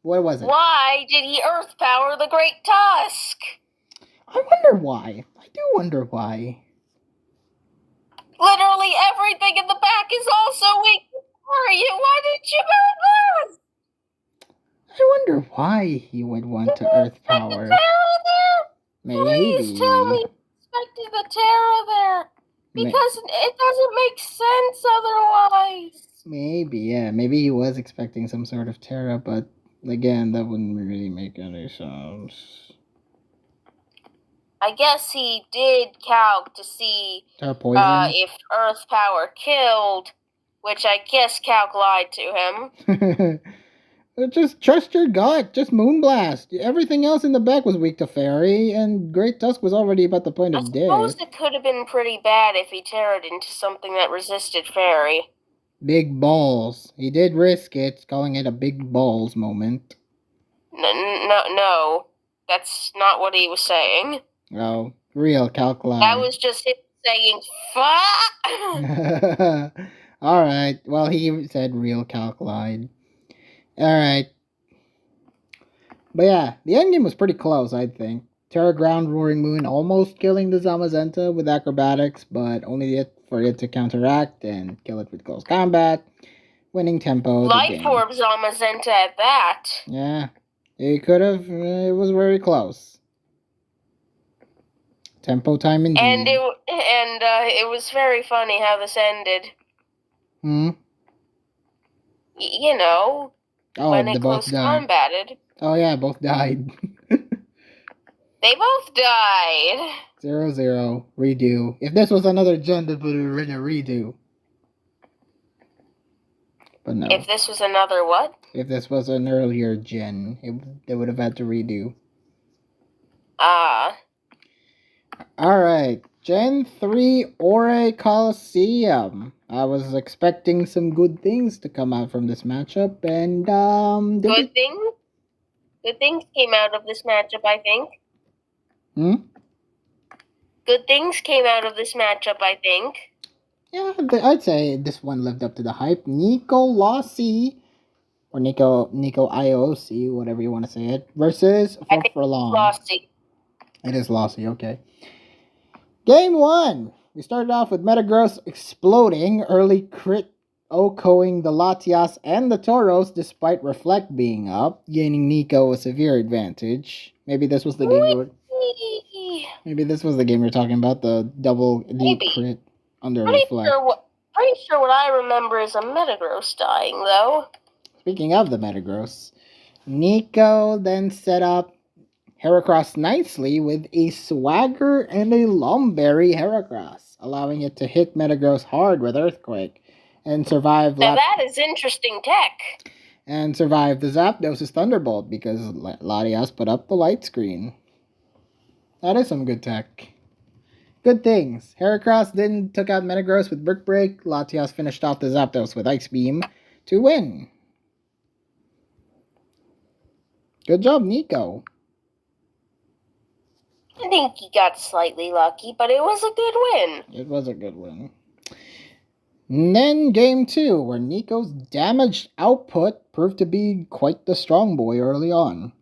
What was it? Why did he Earth Power the Great Tusk? I wonder why. I do wonder why. Literally everything in the back is also weak for you. Why didn't you go first? I wonder why he would want to Earth Power. Maybe. Please tell me you expected the Terra there. Because it doesn't make sense otherwise. Maybe, yeah. Maybe he was expecting some sort of Terra, but again, that wouldn't really make any sense. I guess he did calc to see if Earth Power killed, which I guess calc lied to him. Just trust your gut. Just Moonblast. Everything else in the back was weak to Fairy, and Great Tusk was already about the point of death. I suppose it could have been pretty bad if he terrored into something that resisted Fairy. Big balls. He did risk it, calling it a big balls moment. No. That's not what he was saying. Oh, real calc lied. That was just him saying, fuck! Alright, well, he said real calc lied. Alright. But yeah, the endgame was pretty close, I think. Terra Ground Roaring Moon almost killing the Zamazenta with acrobatics, but only for it to counteract and kill it with close combat, winning Tempo. Life Orb Zamazenta at that. Yeah, it could have. It was very close. Tempo time indeed. And it was very funny how this ended. You know, when it close combated. Oh yeah, both died. They both died. 0-0. Redo. If this was another gen, that would have been a redo. But no. If this was another what? If this was an earlier gen, they would have had to redo. Alright. Gen 3 Ore Coliseum. I was expecting some good things to come out from this matchup, and Good things? Good things came out of this matchup, I think. Good things came out of this matchup, I think. Yeah, I'd say this one lived up to the hype. Nico Lossy, or Nico IOC, whatever you want to say it, versus Furlong. Lossy. It is Lossy, okay. Game 1. We started off with Metagross exploding, early crit Okoing the Latias and the Tauros despite Reflect being up, gaining Nico a severe advantage. Maybe this was the game Maybe this was the game you're talking about, the double elite crit under Reflect. Pretty sure what I remember is a Metagross dying, though. Speaking of the Metagross, Nico then set up Heracross nicely with a Swagger and a Lumberry Heracross, allowing it to hit Metagross hard with Earthquake and survive. Now that is interesting tech. and survived the Zapdos' Thunderbolt because Latias put up the light screen. That is some good tech. Good things. Heracross then took out Metagross with Brick Break. Latias finished off the Zapdos with Ice Beam to win. Good job, Nico. I think he got slightly lucky, but it was a good win. It was a good win. And then game 2, where Nico's damage output proved to be quite the strong boy early on.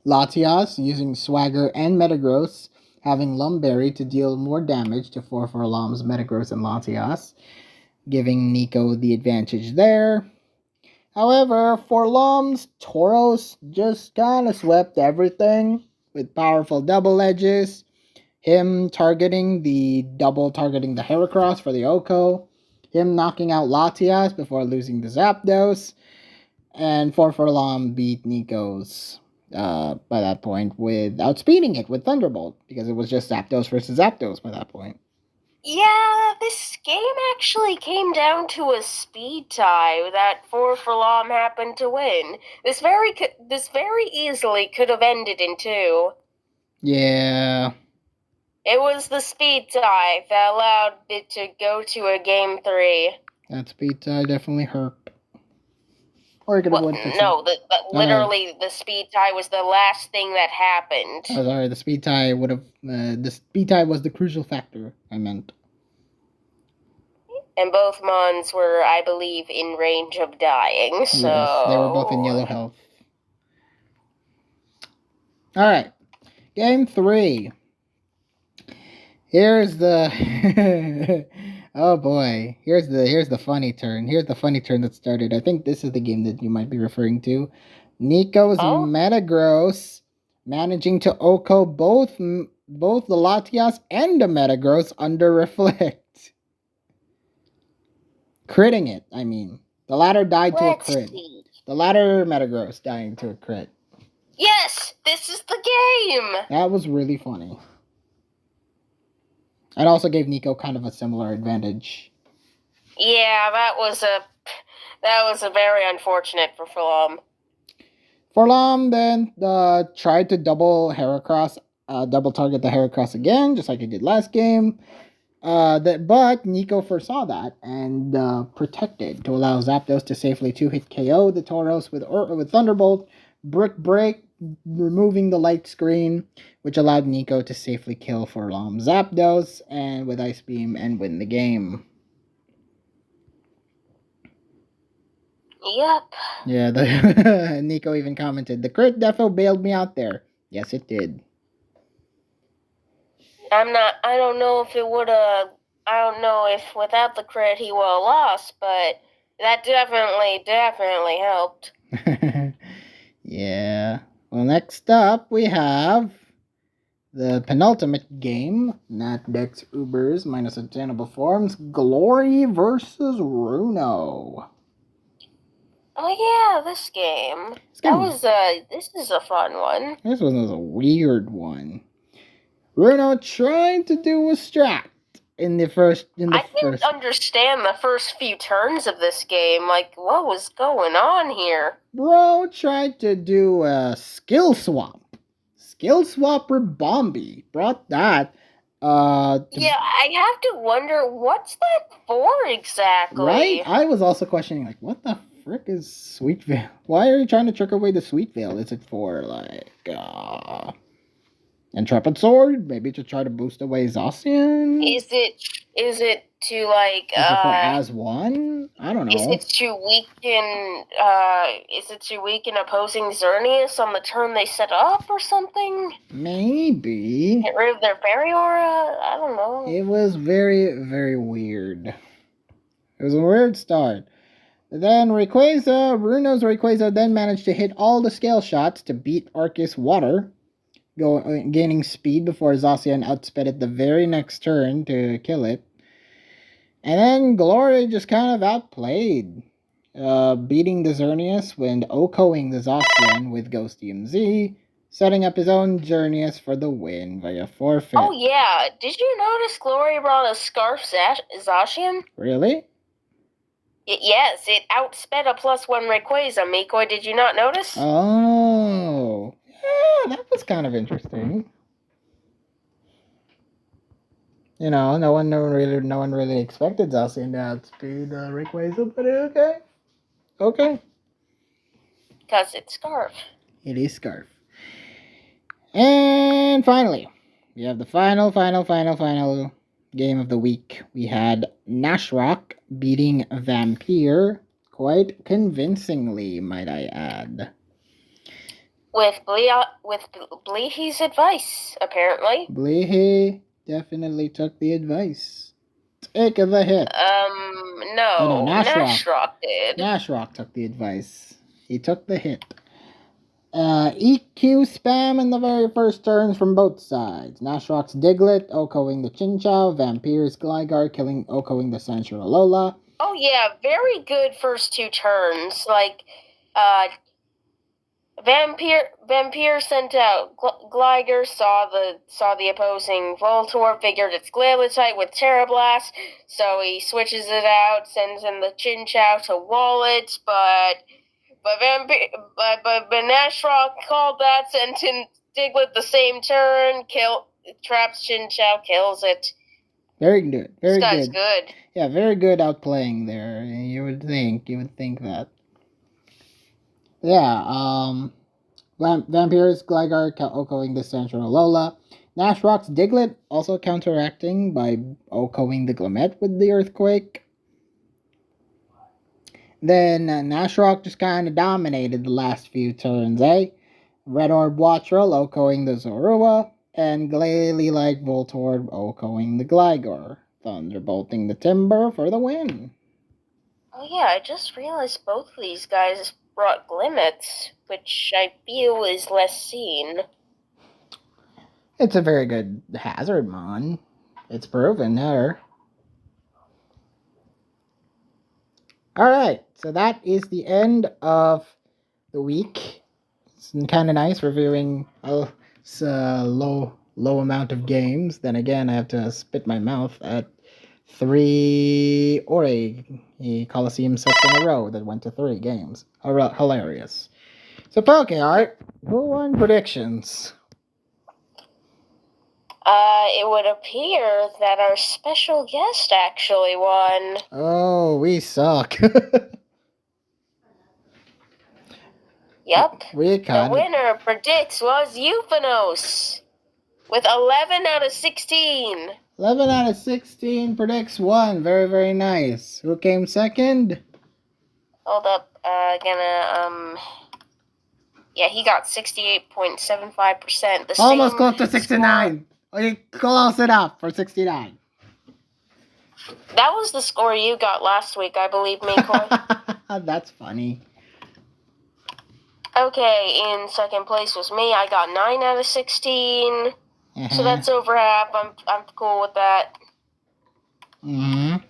Latias using Swagger and Metagross, having Lumberry to deal more damage to Forlom's Metagross and Latias, giving Nico the advantage there. However, Forlom's Tauros just kind of swept everything with powerful double edges, him targeting the Heracross for the Oko, him knocking out Latias before losing the Zapdos, and Forlom beat Nico's by that point with outspeeding it with Thunderbolt, because it was just Zapdos versus Zapdos by that point. Yeah, this game actually came down to a speed tie that Forlom happened to win. This very easily could have ended in 2. Yeah. It was the speed tie that allowed it to go to a game 3. That speed tie definitely hurt. Or it could have went to no, literally the speed tie was the last thing that happened. Oh, sorry, the speed tie would have. The speed tie was the crucial factor, I meant. And both Mons were, I believe, in range of dying, so... Yes, they were both in yellow health. Alright, game 3. Here's the... oh boy, here's the funny turn. Here's the funny turn that started. I think this is the game that you might be referring to. Nico's Metagross managing to Oko both the Latias and the Metagross under Reflect. Critting it, I mean. The latter died to a crit. See. The latter Metagross dying to a crit. Yes, this is the game! That was really funny. It also gave Nico kind of a similar advantage. Yeah, that was a very unfortunate for Forlom. Forlom then tried to double target the Heracross again, just like he did last game. But Nico foresaw that and protected to allow Zapdos to safely 2-hit KO the Tauros with Thunderbolt, Brick Break, removing the light screen, which allowed Nico to safely kill Forlom Zapdos and with Ice Beam and win the game. Yep. Yeah, Nico even commented, "The crit defo bailed me out there." Yes, it did. I don't know if it would have... I don't know if without the crit he would have lost, but that definitely helped. Yeah. Well, next up we have the penultimate game, Nat Dex Ubers minus obtainable forms, Glory versus Runo. Oh yeah, this game. This is a fun one. This one was a weird one. Runo tried to do a strat in the first. I didn't understand the first few turns of this game. Like, what was going on here? Bro tried to do a skill swap. Skill Swapper Bombi brought that. Yeah, I have to wonder, what's that for exactly? Right? I was also questioning, like, what the frick is Sweet Veil? Why are you trying to trick away the Sweet Veil? Is it for, like, Intrepid Sword? Maybe to try to boost away Zacian? Is it to, like, Is it for as one? I don't know. Is it to weaken opposing Xerneas on the turn they set up or something? Maybe. Get rid of their fairy aura? I don't know. It was very, very weird. It was a weird start. Then Runo's Rayquaza then managed to hit all the scale shots to beat Arceus Water, gaining speed before Zacian outsped it the very next turn to kill it. And then Glory just kind of outplayed, beating the Xerneas when Okoing the Zacian with Ghost EMZ, setting up his own Xerneas for the win via forfeit. Oh yeah, did you notice Glory brought a Scarf Zacian? Really? Yes, it outsped a +1 Rayquaza. Mikoi, did you not notice? Oh, yeah, that was kind of interesting. You know, no one really expected Zacian to outspeed Rayquaza, but okay. Okay. Because it's Scarf. It is Scarf. And finally, we have the final game of the week. We had Nashrock beating Vampire quite convincingly, might I add. With Bleehe's advice, apparently. Bleehy definitely took the advice. Take the hit. No. Oh, no, Nashrock did. Nashrock took the advice. He took the hit. EQ spam in the very first turns from both sides. Nashrock's Diglett, OHKOing the Chinchou, Vampire's Gligar, OHKOing the Sandshrew-Alola. Oh yeah, very good first 2 turns. Like, Vampire sent out Gligar, saw the opposing Voltorb, figured it's Glalie-type with Terra Blast, so he switches it out, sends in the Chinchou to wall it, but Nashrock called that, sent in Diglett the same turn, traps Chinchou, kills it. Very good. Very this guy's good. Yeah, very good outplaying there. You would think that. Yeah, Vampire's Gligar OHKOing the Sandshrew-Alola. Nashrock's Diglett also counteracting by OHKOing the Glammet with the Earthquake. Then Nashrock just kind of dominated the last few turns, eh? Red Orb Wattrel OHKOing the Zorua, and Glalie-like Voltorb OHKOing the Gligar, thunderbolting the Timber for the win. Oh yeah, I just realized both of these guys brought Glimmets, which I feel is less seen. It's a very good hazard mon. It's proven there. Alright, so that is the end of the week. It's kind of nice reviewing a low amount of games. Then again, I have to spit my mouth at 3 or a Coliseum sets in a row that went to 3 games. Hilarious. So, PokeArt, who won predictions? It would appear that our special guest actually won. Oh, we suck. Yep. The winner predicts was Euphanos with 11 out of 16. 11 out of 16 predicts one. Very, very nice. Who came second? Hold up. Yeah, he got 68.75%. Almost close to 69. Okay, close enough for 69. That was the score you got last week, I believe, Mikoi. That's funny. Okay, in second place was me. I got 9 out of 16. So that's over half. I'm cool with that. In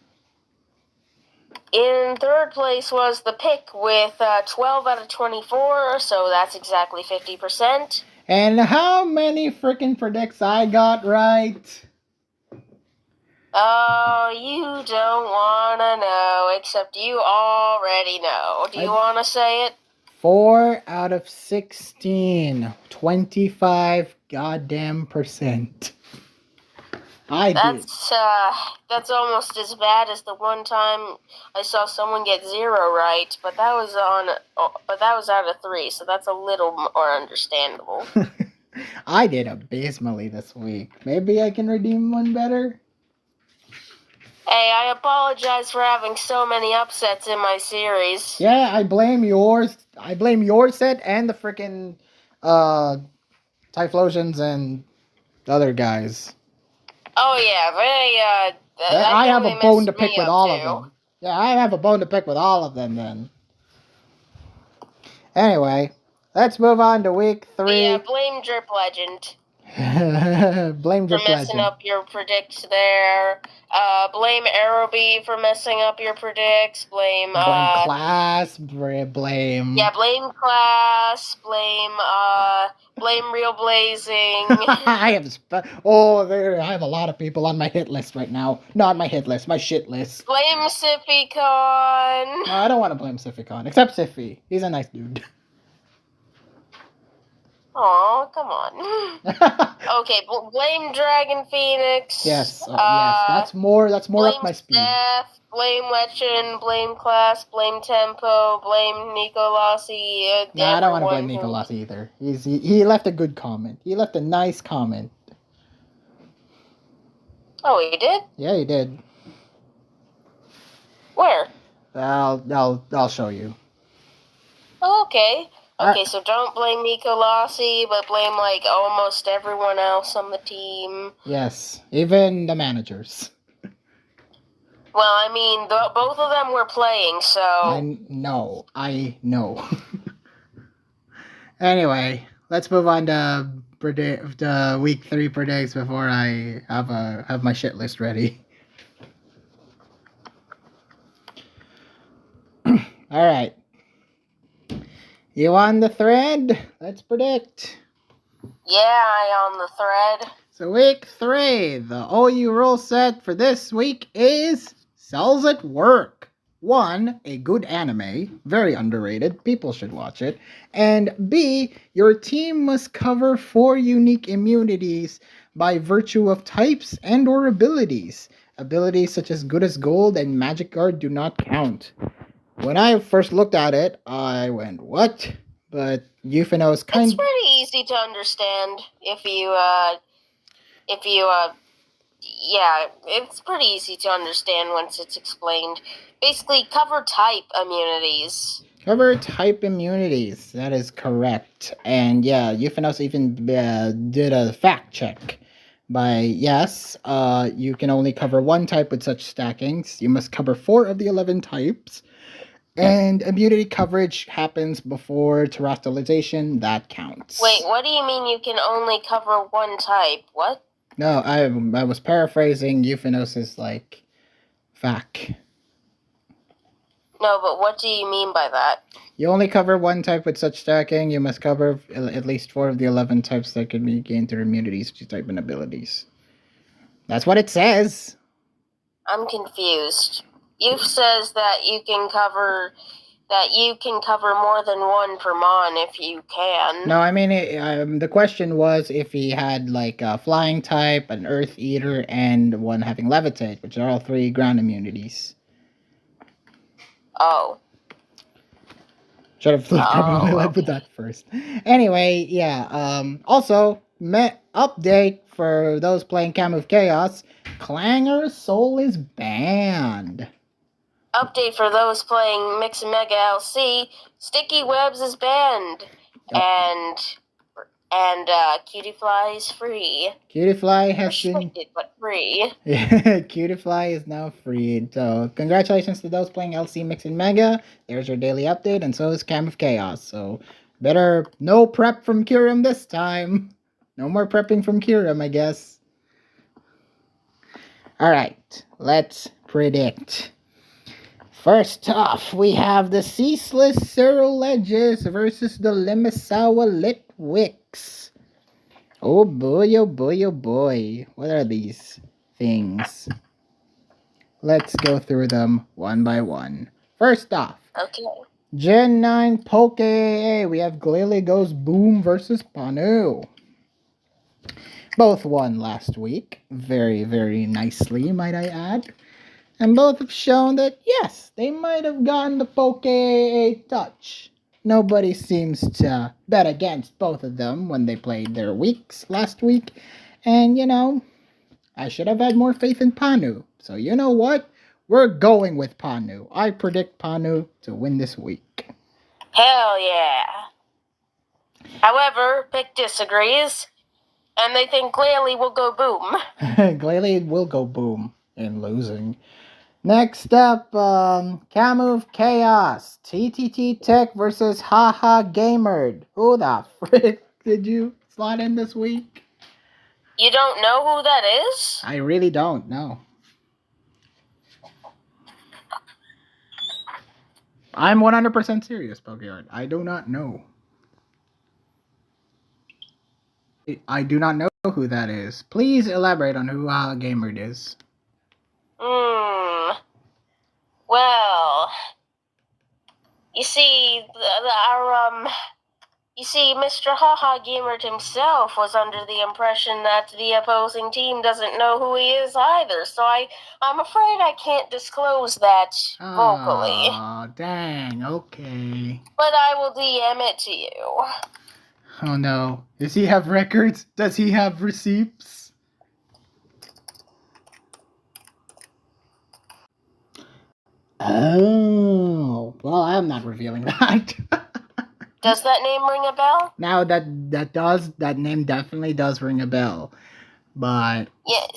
third place was the pick with 12 out of 24, so that's exactly 50%. And how many freaking predicts I got right? Oh, you don't want to know, except you already know. Do you want to say it? 4 out of 16. 25 goddamn percent. That's almost as bad as the one time I saw someone get 0 right, but that was out of 3, so that's a little more understandable. I did abysmally this week. Maybe I can redeem one better? Hey, I apologize for having so many upsets in my series. Yeah, I blame yours. I blame your set and the freaking Typhlosions and the other guys. Oh yeah, I have a bone to pick with all of them. Yeah, I have a bone to pick with all of them then. Anyway, let's move on to week 3. Yeah, blame Drip Legend. Blame for Drip messing Legend. up your predicts there. Blame Aerobee for messing up your predicts. Blame Blame class. Blame. yeah, blame class. Blame Real Blazing. I have I have a lot of people on my hit list right now. Not my hit list, my shit list. Blame Sippycon. No, I don't want to blame Siphicon, except Siffy. He's a nice dude. Oh, come on. Okay, blame Dragon Phoenix. Yes, yes, that's more blame up my speed. Steph, blame Lechen, blame Class, blame Tempo, blame Nico Lassi. No, I don't want to blame everyone who- Nicolas either. He left a good comment. He left a nice comment. Oh, he did? Yeah, he did. Where? I'll show you. Oh, okay. Okay, so don't blame Nico Lassi, but blame like almost everyone else on the team. Yes, even the managers. Well, I mean, both of them were playing, so I know. Anyway, let's move on to the week 3 predicts before I have my shit list ready. All right. You on the thread? Let's predict. yeah, I on the thread. So week 3, the OU rule set for this week is Cells at Work. 1, a good anime, very underrated, people should watch it. And B, your team must cover 4 unique immunities by virtue of types and or abilities. Abilities such as Good as Gold and Magic Guard do not count. When I first looked at it, I went, what? But Euphanos kind It's pretty easy to understand if you yeah, it's pretty easy to understand once it's explained. Basically, cover type immunities. Cover type immunities. That is correct. And yeah, Euphanos even did a fact check. By yes, you can only cover 1 type with such stackings. You must cover 4 of the 11 types. And immunity coverage happens before terrestrialization. That counts. Wait, what do you mean you can only cover 1 type? What? No, I was paraphrasing Euphanos's fact. No, but what do you mean by that? You only cover 1 type with such stacking. You must cover at least 4 of the 11 types that can be gained through immunities to type and abilities. That's what it says. I'm confused. Youth says that you can cover more than 1 per mon if you can. No, I mean the question was if he had a flying type, an earth eater, and one having levitate, which are all 3 ground immunities. Oh. Should have probably led with that first. Anyway, yeah. Also, update for those playing Cam of Chaos: Clanger's Soul is banned. Update for those playing Mix and Mega LC: Sticky Webs is banned, and Cutie Fly is free. Cutie Fly has restricted but free. Yeah, Cutie Fly is now free. So congratulations to those playing LC Mix and Mega. There's your daily update, and so is Cam of Chaos. So better no prep from Kyurem this time. No more prepping from Kyurem, I guess. Alright, let's predict. First off, we have the Ceaseless Cerulege versus the Limasawa Litwicks. Oh boy, oh boy, oh boy. What are these things? Let's go through them one by one. First off, Okay. Gen 9 Poke AA. We have Glalie Goes Boom versus Panu. Both won last week. Very, very nicely, might I add. And both have shown that, yes, they might have gotten the Poke AA touch. Nobody seems to bet against both of them when they played their weeks last week. And, I should have had more faith in Panu. So, you know what? We're going with Panu. I predict Panu to win this week. Hell yeah. However, Pick disagrees, and they think Glalie will go boom. Glalie will go boom in losing. Next up, Camove Chaos, TTT Tech versus Haha Gamered. Who the frick did you slot in this week? You don't know who that is? I really don't know. I'm 100% serious, Pokeyard. I do not know. I do not know who that is. Please elaborate on who Gamer is. Well, you see, Mr. Haha Gamer himself was under the impression that the opposing team doesn't know who he is either, so I'm afraid I can't disclose that vocally. Aw, dang, okay. But I will DM it to you. Oh no. Does he have records? Does he have receipts? Oh, well, I'm not revealing that. Does that name ring a bell? Now that name definitely does ring a bell. But yeah,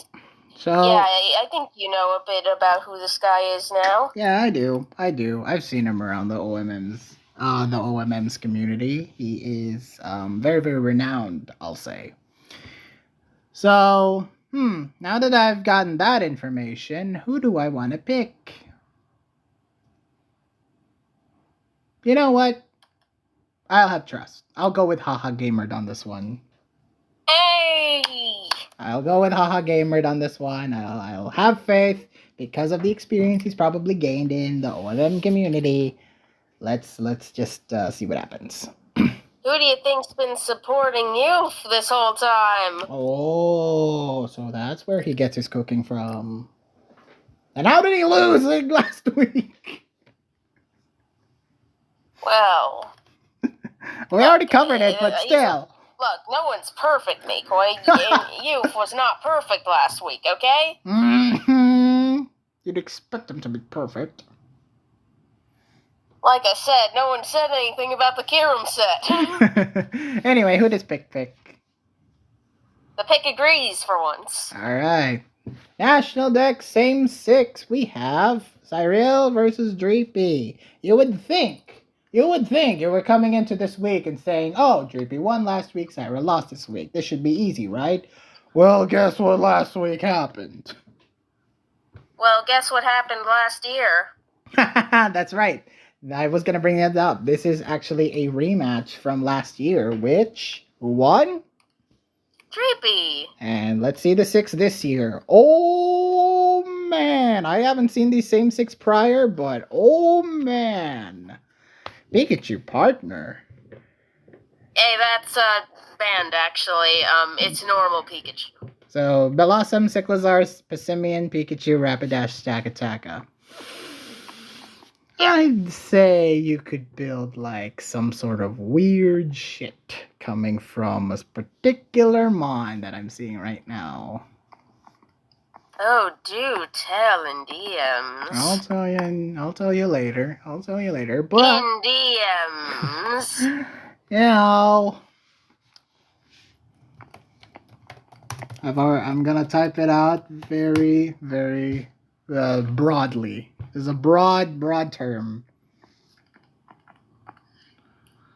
so yeah, I think you know a bit about who this guy is now. Yeah, I do. I've seen him around the OMM's community. He is very, very renowned, I'll say. So, now that I've gotten that information, who do I want to pick? You know what? I'll have trust. I'll go with Haha Gamer on this one. Hey! I'll go with Haha Gamer on this one. I'll have faith because of the experience he's probably gained in the OMM community. Let's just see what happens. Who do you think's been supporting you this whole time? Oh, so that's where he gets his cooking from. And how did he lose last week? Well, we already covered it, but still. Look, no one's perfect, Makoi. Youth was not perfect last week, okay? You'd expect him to be perfect. Like I said, no one said anything about the Kirim set. Anyway, who does pick? The pick agrees for once. Alright. National deck, same 6. We have Cyril versus Dreepy. You would think you were coming into this week and saying, oh, Dreepy won last week, Cyril lost this week. This should be easy, right? Well, guess what last week happened? Well, guess what happened last year? That's right. I was going to bring that up. This is actually a rematch from last year, which who won? Dreepy. And let's see the 6 this year. Oh, man. I haven't seen these same 6 prior, but oh, man. Pikachu partner. Hey, that's banned, actually. It's normal Pikachu. So, Bellossom, Cyclizar, Passimian, Pikachu, Rapidash, Stakataka. I'd say you could build like some sort of weird shit coming from a particular mon that I'm seeing right now. Oh, do tell in DMs. I'll tell you later. But in DMs. You know, I'm gonna type it out very, very broadly. It's a broad term.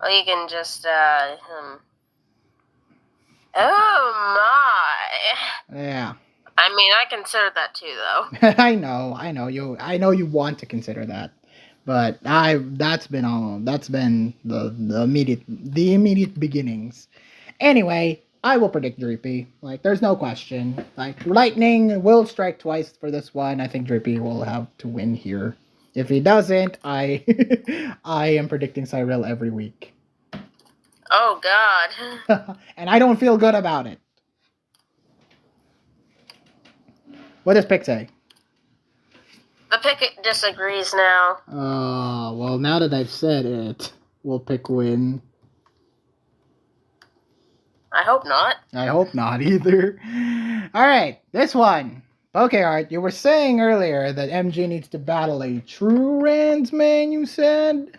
Well, you can just Oh my. Yeah. I mean, I consider that too, though. I know you want to consider that, but that's been the immediate beginnings. Anyway, I will predict Drippy. Like, there's no question. Like, lightning will strike twice for this one. I think Drippy will have to win here. If he doesn't, I am predicting Cyril every week. Oh God. And I don't feel good about it. What does Pick say? The pick disagrees now. Well, now that I've said it, will Pick win? I hope not. I hope not either. Alright, this one. Pokeart, you were saying earlier that MG needs to battle a true Ransman, you said?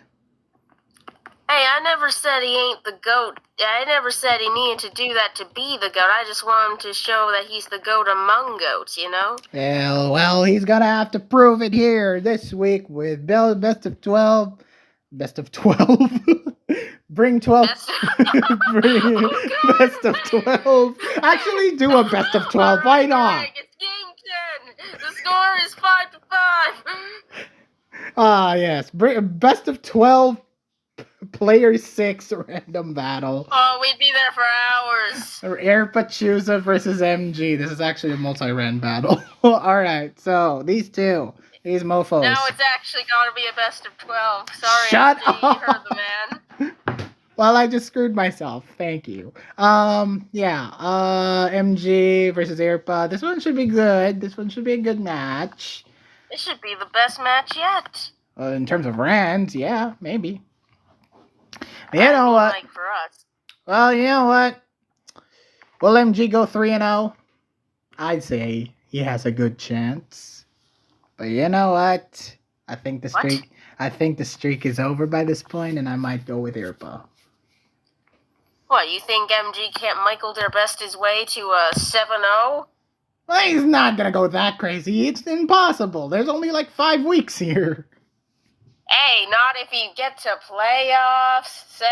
Hey, I never said he ain't the GOAT. I never said he needed to do that to be the GOAT. I just want him to show that he's the GOAT among GOATs, you know? Well, he's gonna have to prove it here this week with best of 12 versus Bring 12. Best Bring Okay. best of 12. Actually, do a best of 12. Why not? Alright, it's game 10. The score is 5-5. Ah, yes. Best of 12, player 6 random battle. Oh, we'd be there for hours. Air Pachusa versus MG. This is actually a multi-rand battle. Alright, so these mofos. Now it's actually gotta be a best of 12. Sorry, Shut MG, up. you heard the man. Well, I just screwed myself. Thank you. MG versus Airpa. This one should be good. This one should be a good match. This should be the best match yet. In terms of rands, yeah, maybe. You know what? Like for us. Well, you know what? Will MG go 3-0? I'd say he has a good chance. But you know what? I think the streak is over by this point, and I might go with Irpa. What, you think MG can't Michael their best his way to a 7-0? Well, he's not gonna go that crazy. It's impossible. There's only like 5 weeks here. Hey, not if you get to playoffs,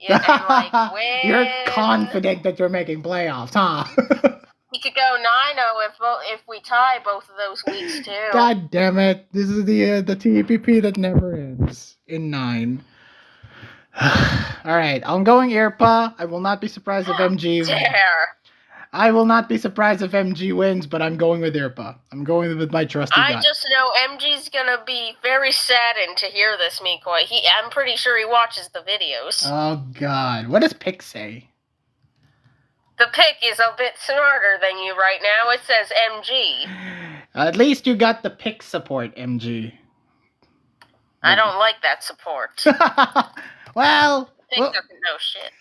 and like win. You're confident that you're making playoffs, huh? He could go 9-0 if we tie both of those weeks too. God damn it! This is the TPP that never ends in 9. All right, I'm going Irpa. I will not be surprised if MG. Dare. I will not be surprised if MG wins, but I'm going with Irpa. I'm going with my trusty I gut. just know MG's gonna be very saddened to hear this, Mikoi. I'm pretty sure he watches the videos. Oh God, what does Pick say? The pick is a bit smarter than you right now. It says MG. At least you got the Pick support, MG. I don't like that support. Well, Pick doesn't know shit.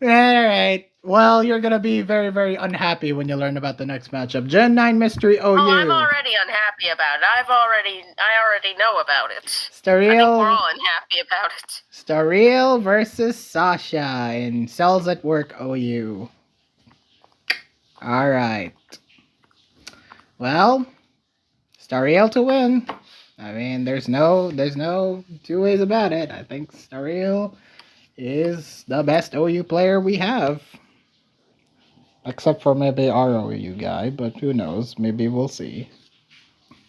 Alright. Well, you're gonna be very, very unhappy when you learn about the next matchup. Gen 9 Mystery OU. Oh, I'm already unhappy about it. I already know about it. Stariel. I think we're all unhappy about it. Stariel versus Sasha in Cells at Work OU. Alright. Well, Stariel to win. I mean, there's no 2 ways about it. I think Stariel is the best OU player we have. Except for maybe our OU guy, but who knows? Maybe we'll see.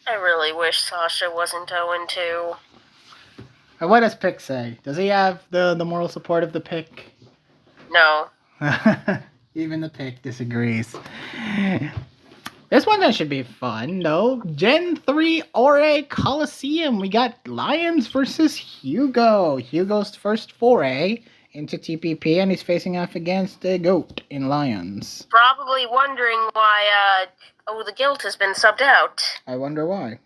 I really wish Sasha wasn't 0-2. And what does Pick say? Does he have the moral support of the Pick? No. Even the Pick disagrees. This one should be fun, though. Gen 3 Ore Coliseum. We got Lions versus Hugo. Hugo's first foray into TPP, and he's facing off against the GOAT in Lions. Probably wondering why, the Guilt has been subbed out. I wonder why.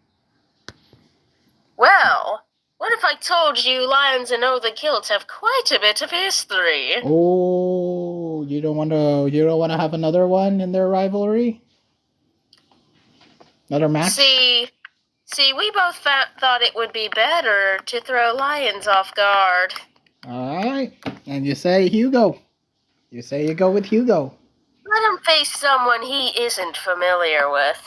Well, what if I told you Lions and the Guilt have quite a bit of history? Oh, you don't want to have another one in their rivalry? Another match? See, we both thought it would be better to throw Lions off guard. Alright. And you say Hugo. You say you go with Hugo. Let him face someone he isn't familiar with.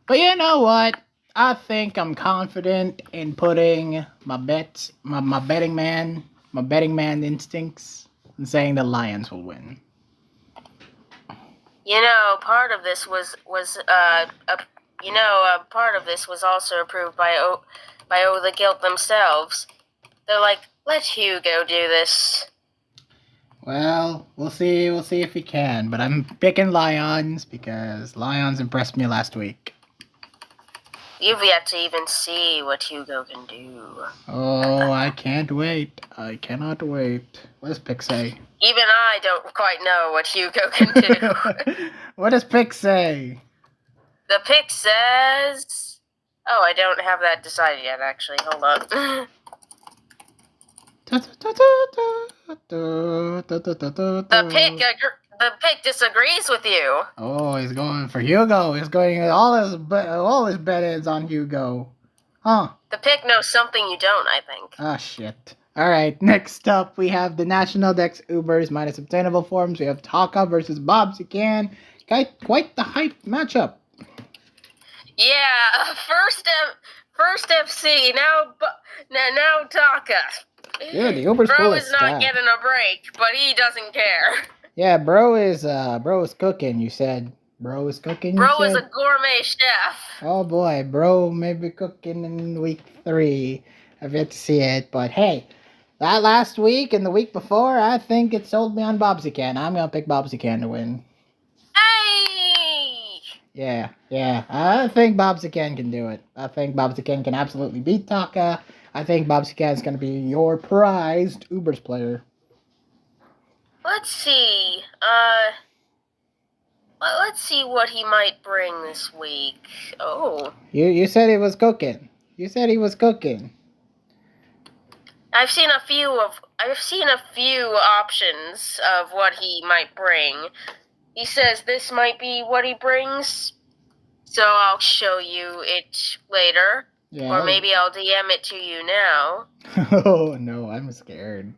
But you know what? I think I'm confident in putting my bets, my betting man instincts, and saying the Lions will win. You know, part of this was part of this was also approved by the Guild themselves. They're like, let Hugo do this. Well, we'll see if he can, but I'm picking Lions because Lions impressed me last week. You've yet to even see what Hugo can do. Oh, I can't wait. I cannot wait. What does Pick say? Even I don't quite know what Hugo can do. What does Pick say? The pick says... Oh, I don't have that decided yet, actually. Hold on. The pick disagrees with you. Oh, he's going for Hugo. He's going all his bet is on Hugo. Huh. The pick knows something you don't, I think. Ah, shit. Alright, next up we have the National Dex Ubers minus obtainable forms. We have Taka versus Bobsy Can. Quite the hype matchup. Yeah, first FC, now Taka. Yeah, the Uber's Bro full of is not stat. getting a break, but he doesn't care. Yeah, bro is cooking, you said. Bro is cooking, you Bro is said? a gourmet chef. Oh boy, bro may be cooking in week 3. I've yet to see it, but hey, that last week and the week before, I think it sold me on Bobsy-Can. I'm gonna pick Bobsy-Can to win. Hey! Yeah. I think Bobsy-Can can do it. I think Bobsy-Can can absolutely beat Taka. I think Bobsy-Can is gonna be your prized Ubers player. Let's see. Let's see what he might bring this week. Oh. You said he was cooking. You said he was cooking. I've seen a few options of what he might bring. He says this might be what he brings, so I'll show you it later. Yeah. Or maybe I'll DM it to you now. Oh no, I'm scared.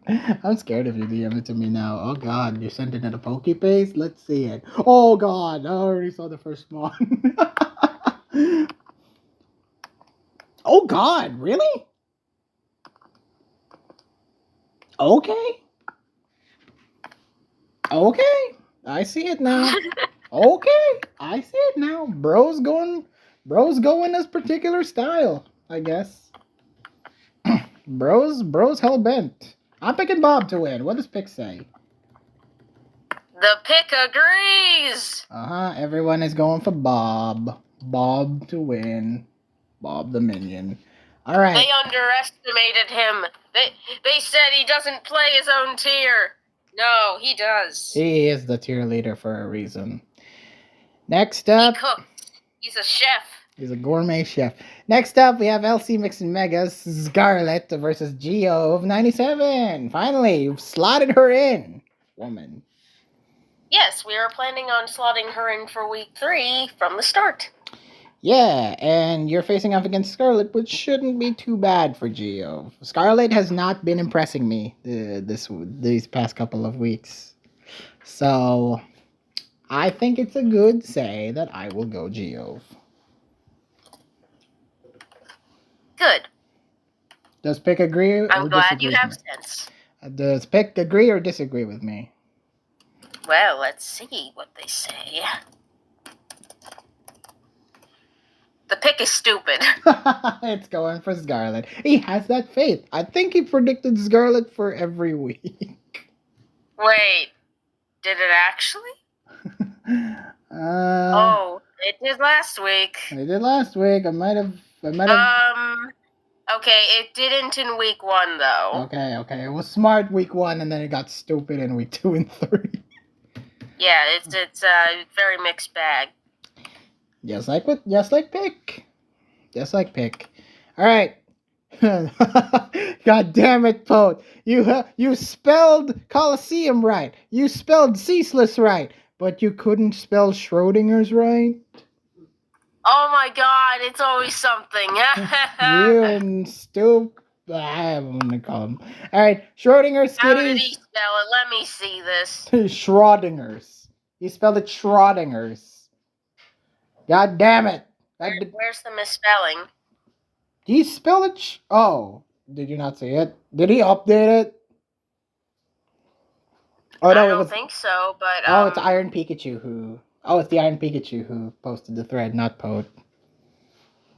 I'm scared if you DM it to me now. Oh god, you sent it in a pokey paste? Let's see it. Oh god, I already saw the first one. Oh god, really? Okay. Okay. I see it now. Okay. I see it now. Bro's going this particular style, I guess. Bro's hell bent. I'm picking Bob to win. What does Pick say? The pick agrees! Everyone is going for Bob. Bob to win. Bob the minion. Alright. They underestimated him. They said he doesn't play his own tier. No, he does. He is the tier leader for a reason. Next up. He cooks. He's a chef. He's a gourmet chef. Next up, we have LC Mix and Megas Scarlet versus Geo of 97. Finally, you've slotted her in, woman. Yes, we were planning on slotting her in for week 3 from the start. Yeah, and you're facing off against Scarlet, which shouldn't be too bad for Geo. Scarlet has not been impressing me these past couple of weeks. So, I think it's a good say that I will go Geo. Good. Does Pick agree or I'm glad disagree you with have me? sense. Does Pick agree or disagree with me? Well, let's see what they say. The pick is stupid. It's going for Scarlet. He has that faith. I think he predicted Scarlet for every week. Wait, did it actually? Oh, it did last week. I did last week. I might have. Okay, it didn't in week 1 though. Okay. It was smart week 1, and then it got stupid in week 2 and 3. Yeah, it's a very mixed bag. Just like Pick. All right. God damn it, Pote. You spelled Coliseum right. You spelled Ceaseless right, but you couldn't spell Schrodinger's right. Oh my god, it's always something. You and I'm gonna call him. Alright, Schrodinger's How did he kitties. spell it? Let me see this. Schrodinger's. You spelled it Schrodinger's. God damn it. Where's the misspelling? He spelled it. Oh, did you not see it? Did he update it? Oh no, I don't think so, but Oh, it's Iron Pikachu who. Oh, it's the Iron Pikachu who posted the thread, not Pote.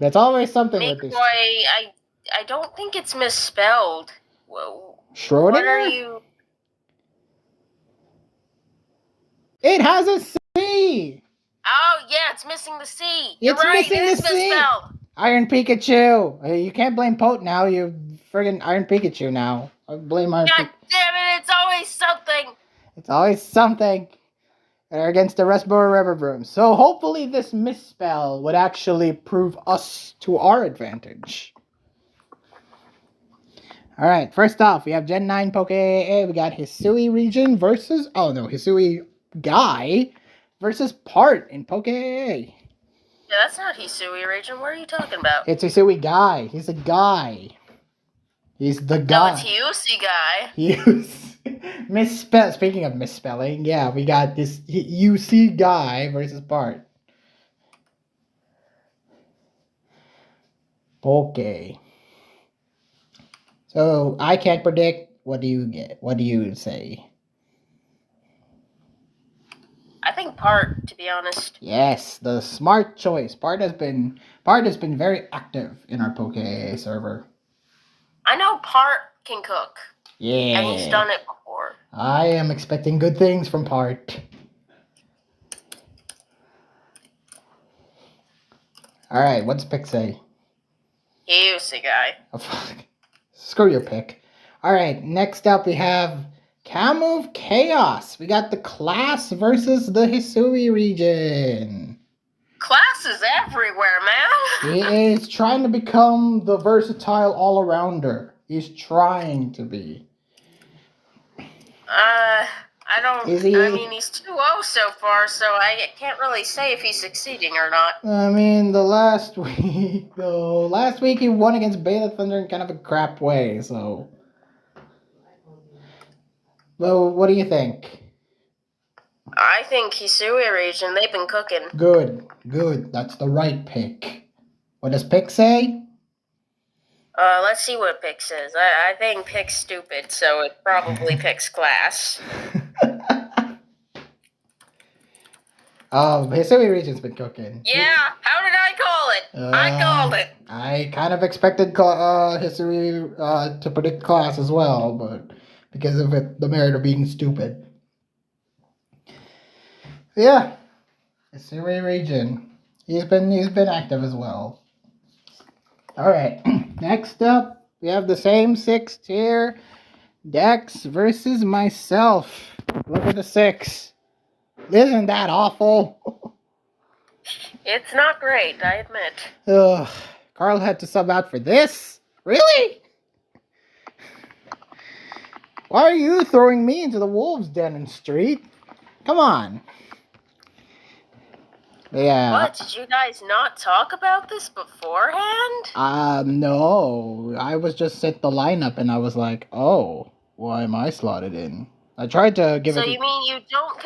That's always something with this. I don't think it's misspelled. Whoa. Schrodinger? What are you? It has a C. Oh yeah, it's missing the C. You're It's right. missing It is the C. misspelled. Iron Pikachu. You can't blame Pote now. You friggin' Iron Pikachu now. I blame Iron God damn it! It's always something. It's always something. They're against the Rustboro River Broom. So hopefully this misspell would actually prove us to our advantage. Alright, first off, we have Gen 9 Poke AA. We got Hisui region versus... Oh no, Hisui Guy versus Part in Poke AA. Yeah, that's not Hisui region. What are you talking about? It's Hisui Guy. He's a guy. He's the guy. No, it's Yusi guy. Misspell. Speaking of misspelling, yeah, we got this UC Guy versus Bart. Okay. So I can't predict. What do you get? What do you say? I think Part, to be honest. Yes, the smart choice. Part has been very active in our Poke server. I know Part can cook, Yeah. and he's done it before. I am expecting good things from Part. Alright, what's pick say? He's the guy. Oh, fuck. Screw your pick. Alright, next up we have Camo of Chaos. We got the class versus the Hisui region. Class is everywhere, man. He is trying to become the versatile all-arounder. He's trying to be. I don't. Is he? I mean, he's 2-0 so far, so I can't really say if he's succeeding or not. I mean, the last week, though. Last week he won against Beta Thunder in kind of a crap way, so. Well, what do you think? I think Hisui region, they've been cooking. Good, good. That's the right pick. What does pick say? Let's see what Pick says. I think Pick's stupid, so it probably picks class. Oh, Hisui region's been cooking. Yeah, how did I call it? I called it. I kind of expected Hisui to predict class as well, but because of the merit of being stupid. Yeah, Hisui region. He's been active as well. All right, next up we have the same 6-tier Dex versus myself. Look at the 6. Isn't that awful? It's not great, I admit. Ugh, Carl had to sub out for this? Really? Why are you throwing me into the wolves' den and street? Come on. Yeah. What, did you guys not talk about this beforehand? No. I was just set the lineup and I was like, oh, why am I slotted in? I tried to give So it. you mean you don't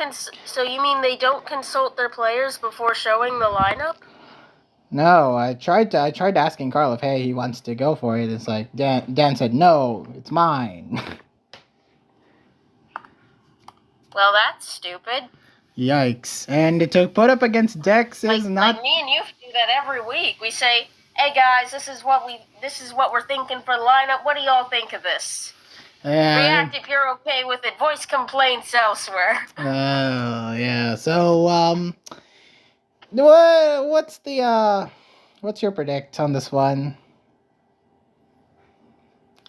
So you mean they don't consult their players before showing the lineup? No, I tried asking Carl if hey he wants to go for it. It's like Dan said no, it's mine. Well, that's stupid. Yikes! And to put up against Dex is not. Like me and you do that every week. We say, "Hey guys, this is what we're thinking for the lineup. What do y'all think of this?" React if you're okay with it. Voice complaints elsewhere. Oh yeah. So what's your predict on this one?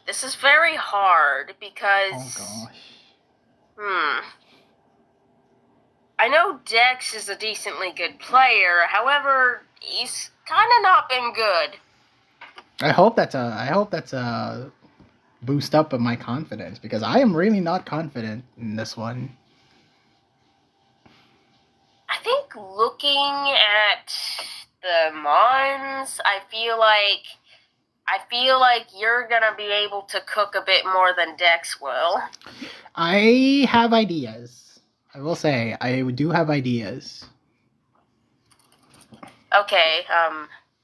This is very hard because. Oh gosh. I know Dex is a decently good player. However, he's kind of not been good. I hope that's a boost up of my confidence because I am really not confident in this one. I think looking at the Mons, I feel like you're gonna be able to cook a bit more than Dex will. I have ideas. I will say I do have ideas. Okay,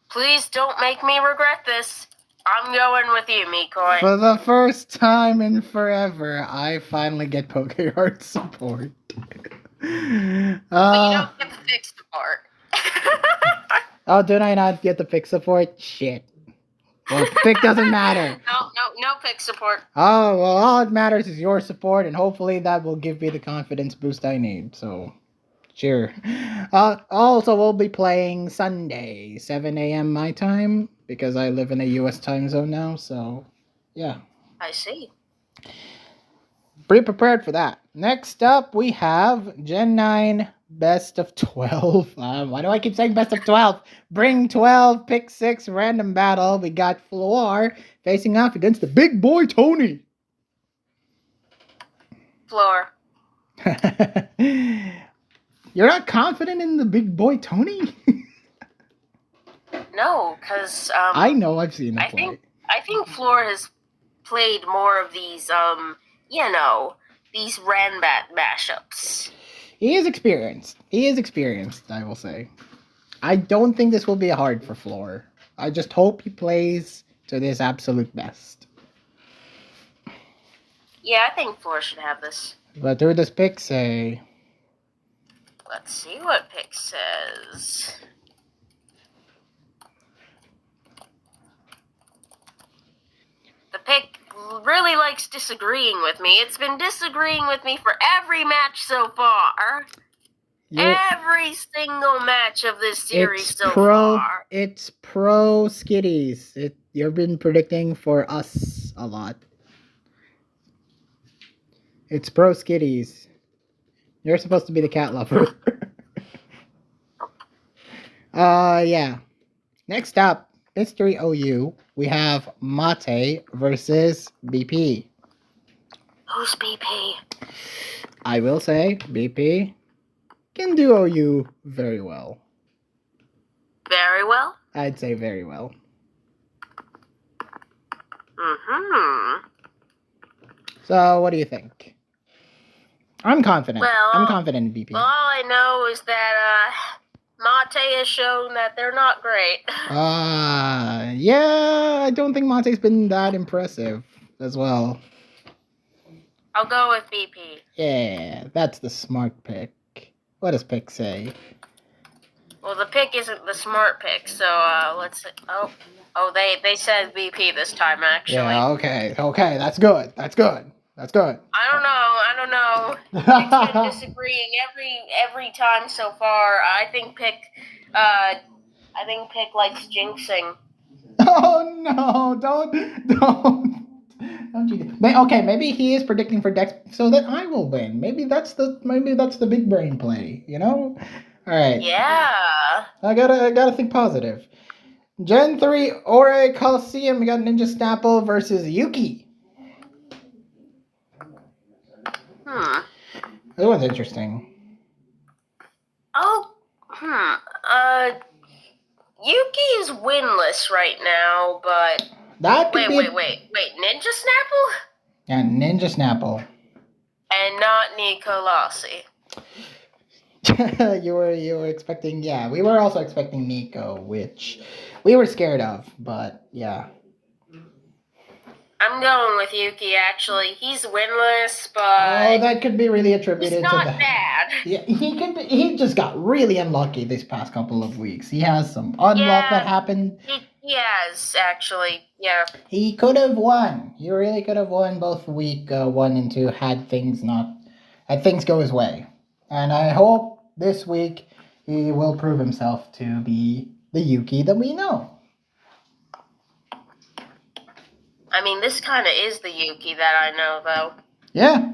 please don't make me regret this. I'm going with you, Mikoi. For the first time in forever, I finally get PokeHeart support. But you don't get the fixed support. Oh, did I not get the pick support? Shit. Well, pick doesn't matter. No pick support. Oh, well, all that matters is your support, and hopefully that will give me the confidence boost I need, so sure. Also, we'll be playing Sunday, 7 a.m. my time, because I live in a U.S. time zone now, so yeah. I see. Be prepared for that. Next up, we have Gen 9 Best of 12. Why do I keep saying Best of 12? Bring 12, pick 6, random battle. We got Floor facing off against the big boy Tony. Floor. You're not confident in the big boy Tony? No, because I know I've seen him play. I think Floor has played more of these these Ranbat mashups. He is experienced. I will say. I don't think this will be hard for Floor. I just hope he plays to his absolute best. Yeah, I think 4 should have this. What do this pick say? Let's see what pick says. The pick really likes disagreeing with me. It's been disagreeing with me for every match so far. Every single match of this series far. It's pro Skitties. You've been predicting for us a lot. It's pro Skitties. You're supposed to be the cat lover. Yeah. Next up, Mystery OU. We have Mate versus BP. Who's BP? I will say BP can do OU very well. Very well? I'd say very well. Mm-hmm. So, what do you think? I'm confident. Well, I'm confident in BP. All I know is that Mate has shown that they're not great. Yeah, I don't think Mate's been that impressive as well. I'll go with BP. Yeah, that's the smart pick. What does pick say? Well, the pick isn't the smart pick, so let's see. Oh, they said BP this time, actually. Yeah, okay, that's good. That's good. That's good. I don't know. Pick's been disagreeing every time so far. I think pick likes jinxing. Oh no! Don't you? Okay, maybe he is predicting for Dex, so that I will win. Maybe that's the big brain play. You know? All right. Yeah. I gotta think positive. Gen 3 Ore Coliseum. We got Ninja Snapple versus Yuki. That one's interesting. Oh. Yuki is winless right now, but wait. Ninja Snapple? Yeah, Ninja Snapple. And not Nico Lassi. you were expecting, yeah. We were also expecting Nico, which we were scared of, but yeah. I'm going with Yuki, actually. He's winless, but that could be really attributed he's not to that. bad. Yeah, he just got really unlucky this past couple of weeks. He has some unluck that happened. He has, actually, yeah. He could have won. He really could have won both week 1 and 2 had things go his way. And I hope this week he will prove himself to be the Yuki that we know. I mean, this kind of is the Yuki that I know, though. Yeah.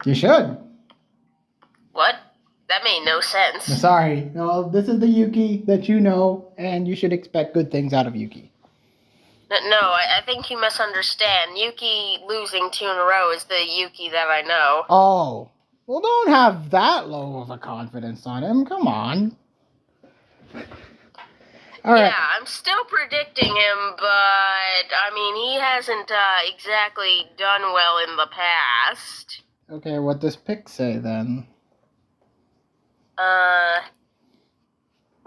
You should. What? That made no sense. Sorry. No, this is the Yuki that you know, and you should expect good things out of Yuki. No, I think you misunderstand. Yuki losing 2 in a row is the Yuki that I know. Oh. Well, don't have that low of a confidence on him. Come on. All right. Yeah, I'm still predicting him, but, I mean, he hasn't exactly done well in the past. Okay, what does pick say, then?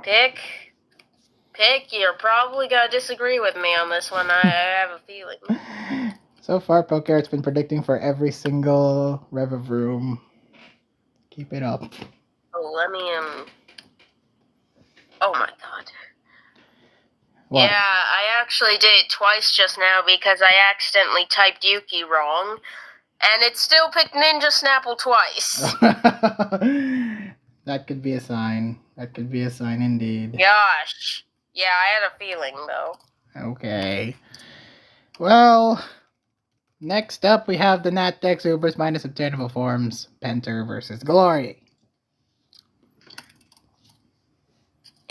Pick, you're probably gonna disagree with me on this one. I have a feeling. So far, Poker's been predicting for every single Rev of Room. Keep it up. Oh, let me, oh my god. What? Yeah, I actually did it twice just now because I accidentally typed Yuki wrong, and it still picked Ninja Snapple twice. That could be a sign. That could be a sign indeed. Gosh. Yeah, I had a feeling, though. Okay. Well, next up we have the Nat Dex Ubers minus obtainable forms, Penter versus Glory.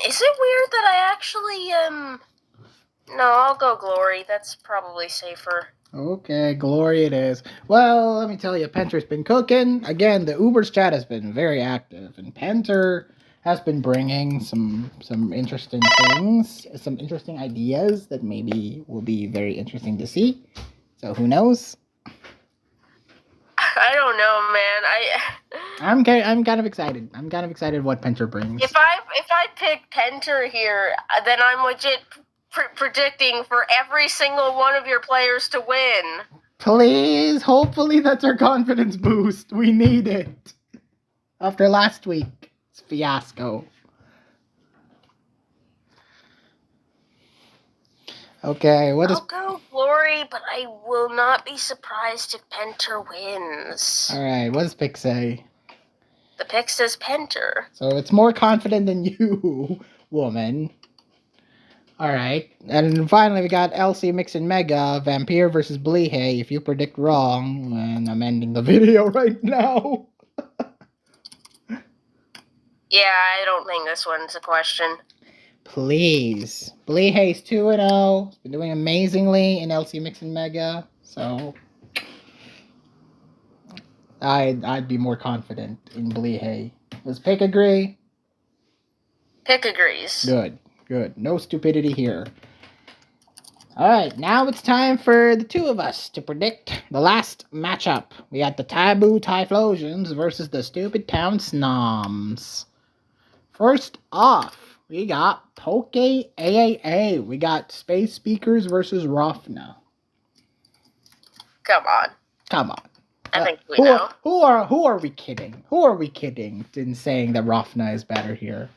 Is it weird that I actually, No, I'll go Glory. That's probably safer. Okay, Glory it is. Well, let me tell you, Penter's been cooking. Again, the Ubers chat has been very active, and Penter has been bringing some interesting things, some interesting ideas that maybe will be very interesting to see. So who knows? I don't know, man. I'm kind of excited. I'm kind of excited what Penter brings. If I pick Penter here, then I'm legit predicting for every single one of your players to win. Please, hopefully that's our confidence boost. We need it. After last week's fiasco. Okay, what is... I'll go Glory, but I will not be surprised if Penter wins. Alright, what does Pick say? The pick says Penter. So it's more confident than you, woman. Alright, and finally we got LC Mix and Mega, Vampire versus Bleehay. If you predict wrong, and I'm ending the video right now. Yeah, I don't think this one's a question. Please. Bleehay's 2-0. He's been doing amazingly in LC Mix and Mega, so I'd be more confident in Bleehay. Does Pick agree? Pick agrees. Good, good. No stupidity here. Alright, now it's time for the two of us to predict the last matchup. We got the Taboo Typhlosions versus the Stupid Town Snoms. First off, we got Poke AAA. We got Space Speakers versus Rofna. Come on. Come on. I think we know. Who are we kidding? Who are we kidding in saying that Rofna is better here?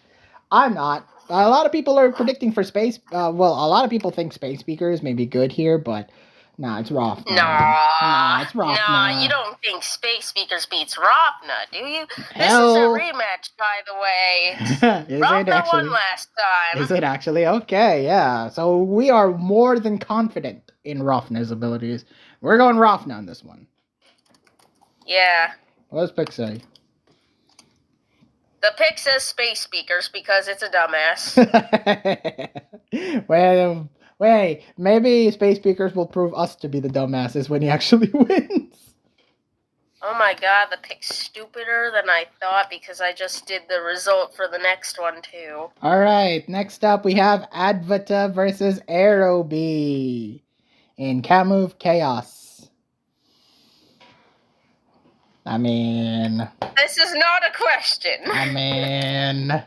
I'm not. A lot of people are predicting for Space. A lot of people think Space Speakers may be good here, but nah, it's Rofna. Nah, it's Rofna. Nah, you don't think Space Speakers beats Rofna, do you? Hell. This is a rematch, by the way. Is Rofna it actually? won last time. Is it actually? Okay, yeah. So we are more than confident in Rofna's abilities. We're going Rofna on this one. Yeah. What does Pick say? The pick says Space Speakers because it's a dumbass. Well, wait, maybe Space Speakers will prove us to be the dumbasses when he actually wins. Oh my god, the pick's stupider than I thought because I just did the result for the next one too. Alright, next up we have Advata versus Aerobee in Kamove Chaos. I mean... This is not a question. I mean...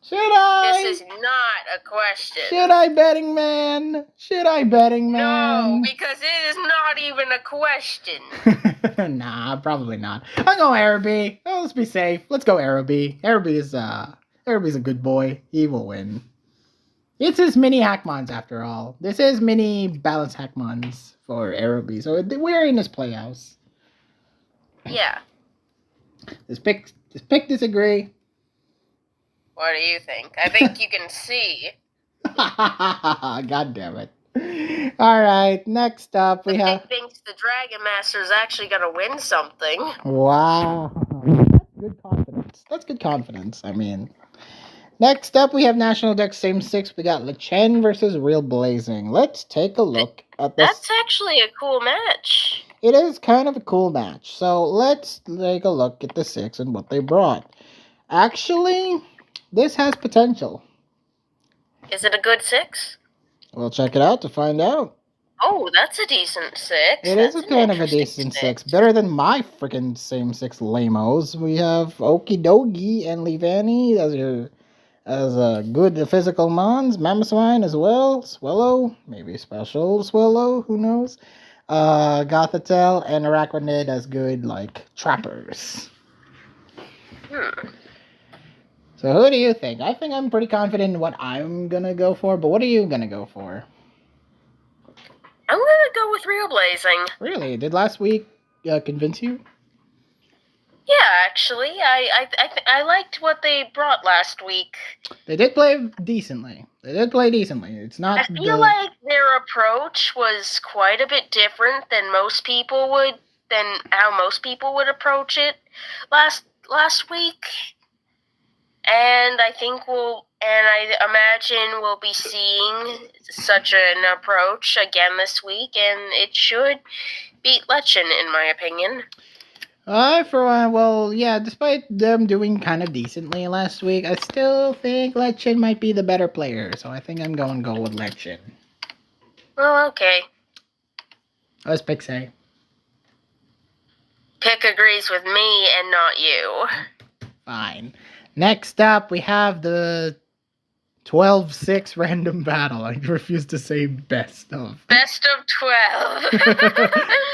Should I? This is not a question. Should I, betting man? Should I, betting man? No, because it is not even a question. Nah, probably not. I'll go Aerobee. Oh, let's be safe. Let's go Aerobee. Aerobee's a good boy. He will win. It's his mini Hackmons after all. This is mini balance Hackmons for Aerobee. So we're in his playhouse. Yeah. Does Pick disagree? What do you think? I think you can see. God damn it. Alright, next up we have... Pick thinks the Dragon Master is actually going to win something. Wow. That's good confidence. That's good confidence, I mean. Next up we have National Dex Same 6. We got Lechen versus Real Blazing. Let's take a look at this. That's actually a cool match. It is kind of a cool match. So let's take a look at the 6 and what they brought. Actually, this has potential. Is it a good 6? We'll check it out to find out. Oh, that's a decent 6. It is a kind of a decent 6. Better than my freaking Same 6 lamos. We have Okidogi and Livani as a good physical mons. Mamoswine as well. Swallow. Maybe special Swallow. Who knows? Gothitelle and Araquanid as good, like, trappers. So who do you think? I think I'm pretty confident in what I'm gonna go for, but what are you gonna go for? I'm gonna go with Real Blazing. Really? Did last week convince you? Yeah, actually, I liked what they brought last week. They did play decently. It's not. I feel like their approach was quite a bit different than how most people would approach it last week. And I imagine we'll be seeing such an approach again this week, and it should beat Lechen, in my opinion. Despite them doing kind of decently last week, I still think Lechen might be the better player, so I think I'm going to go with Lechen. Well, okay. What does Pick say? Pick agrees with me and not you. Fine. Next up, we have the 12-6 random battle. I refuse to say best of. Best of 12.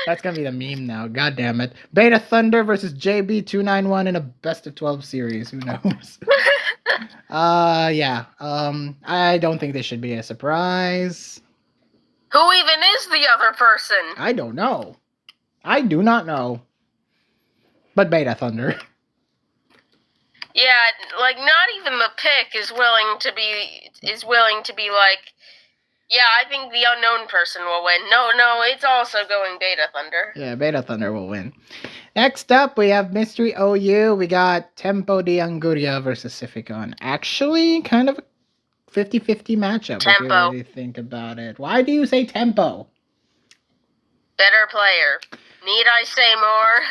That's gonna be the meme now. God damn it. Beta Thunder versus JB291 in a best of 12 series. Who knows? Yeah. I don't think this should be a surprise. Who even is the other person? I don't know. I do not know. But Beta Thunder. Yeah, like not even the pick is willing to be like, yeah, I think the unknown person will win. No, it's also going Beta Thunder. Yeah, Beta Thunder will win. Next up, we have Mystery OU. We got Tempo de Anguria versus Sificon. Actually, kind of a 50-50 matchup if you Tempo. really think about it. Why do you say Tempo? Better player. Need I say more?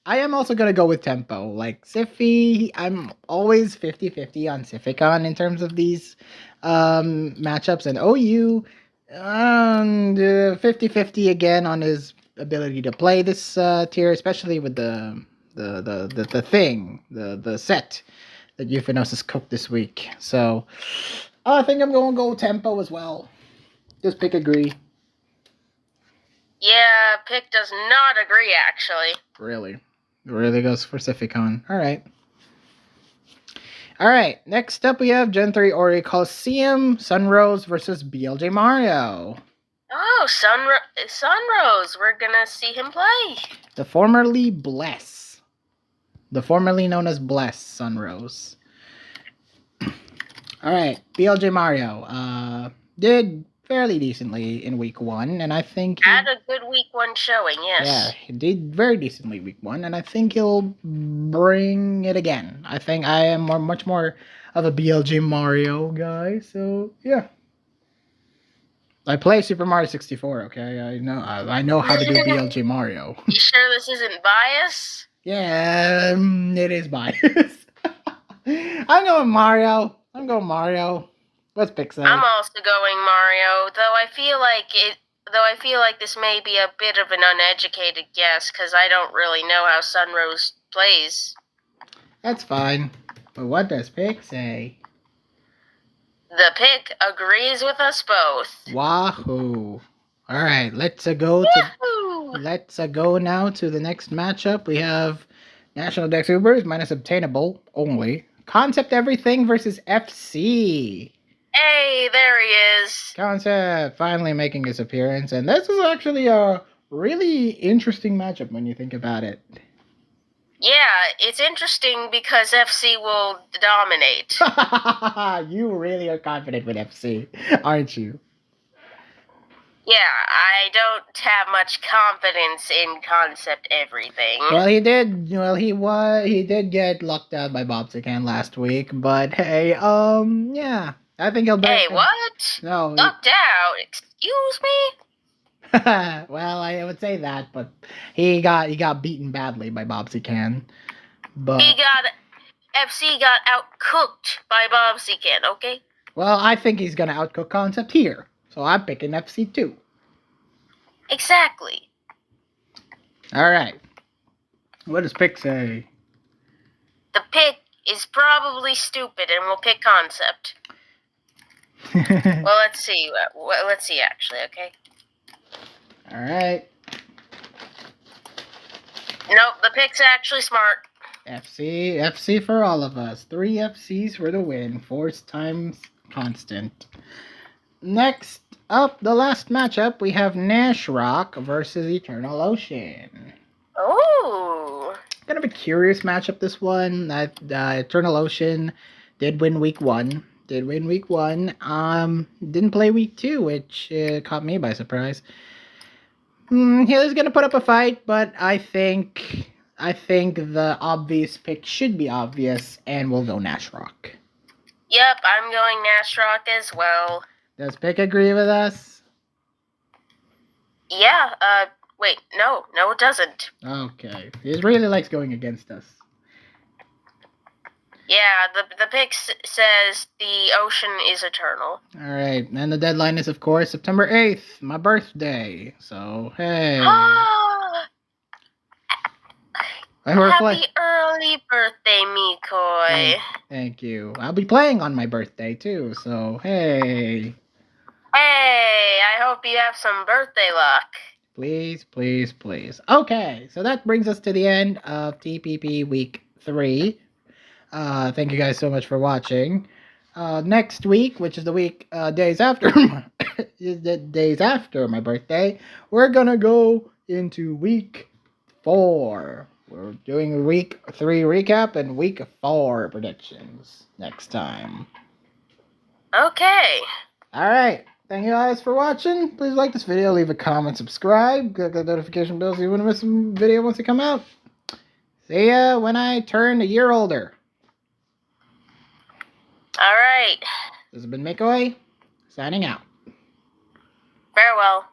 I am also going to go with Tempo. Like, Siffy, I'm always 50-50 on Sificon in terms of these matchups. And OU, 50-50 again on his ability to play this tier, especially with the set that Euphanos has cooked this week. So, I think I'm going to go Tempo as well. Just pick agree. Yeah, pick does not agree, actually. Really goes for Sificon. Alright, next up we have Gen 3 Ori Coliseum, Sunrose versus BLJ Mario. Oh, Sunrose. We're gonna see him play. The formerly known as Bless Sunrose. Alright, BLJ Mario did fairly decently in week 1, and I think had a good week 1 showing, yes. Yeah, he did very decently week 1, and I think he'll bring it again. I think I am much more of a BLJ Mario guy, so yeah. I play Super Mario 64, okay? I know how to do BLJ Mario. You sure this isn't bias? Yeah, it is bias. I'm going Mario. What's Pixel? I'm also going Mario, though I feel like this may be a bit of an uneducated guess, because I don't really know how Sunrose plays. That's fine. But what does Pick say? The pick agrees with us both. Wahoo! All right, let's go now to the next matchup. We have National Dex Ubers minus obtainable only. Concept Everything versus FC. Hey, there he is. Concept finally making his appearance, and this is actually a really interesting matchup when you think about it. Yeah, it's interesting because FC will dominate. You really are confident with FC, aren't you? Yeah, I don't have much confidence in Concept Everything. Well, he did. Well, he did get locked out by Bobsican last week, but hey, yeah, I think he'll. Hey, what? No, locked out? Excuse me? Well, I would say that, but he got beaten badly by Bobsican. But FC got outcooked by Bobsican. Okay. Well, I think he's gonna outcook Concept here, so I'm picking FC too. Exactly. All right. What does Pick say? The pick is probably stupid, and we'll pick Concept. Well, let's see. Let's see, actually. Okay. All right. Nope, the pick's actually smart. FC for all of us. 3 FCs for the win. 4 times constant. Next up, the last matchup, we have Nash Rock versus Eternal Ocean. Oh. Kind of a curious matchup, this one. Eternal Ocean did win week 1. Didn't play week 2, which caught me by surprise. He was gonna put up a fight, but I think the obvious pick should be obvious, and we'll go Nash Rock. Yep, I'm going Nash Rock as well. Does Pick agree with us? Yeah, wait, no, it doesn't. Okay. He really likes going against us. Yeah, the pick says the ocean is eternal. Alright, and the deadline is, of course, September 8th, my birthday. So, hey. Happy early Happy birthday, Mikoi. Thank you. I'll be playing on my birthday too, so hey. Hey, I hope you have some birthday luck. Please, please, please. Okay, so that brings us to the end of TPP Week 3. Thank you guys so much for watching. Next week, which is the week days after days after my birthday, we're gonna go into week 4. We're doing week 3 recap and week 4 predictions next time. Okay. Alright, thank you guys for watching. Please like this video, leave a comment, subscribe, click the notification bell so you wouldn't miss a video once it come out. See ya when I turn a year older. Alright. This has been Mikoi, signing out. Farewell.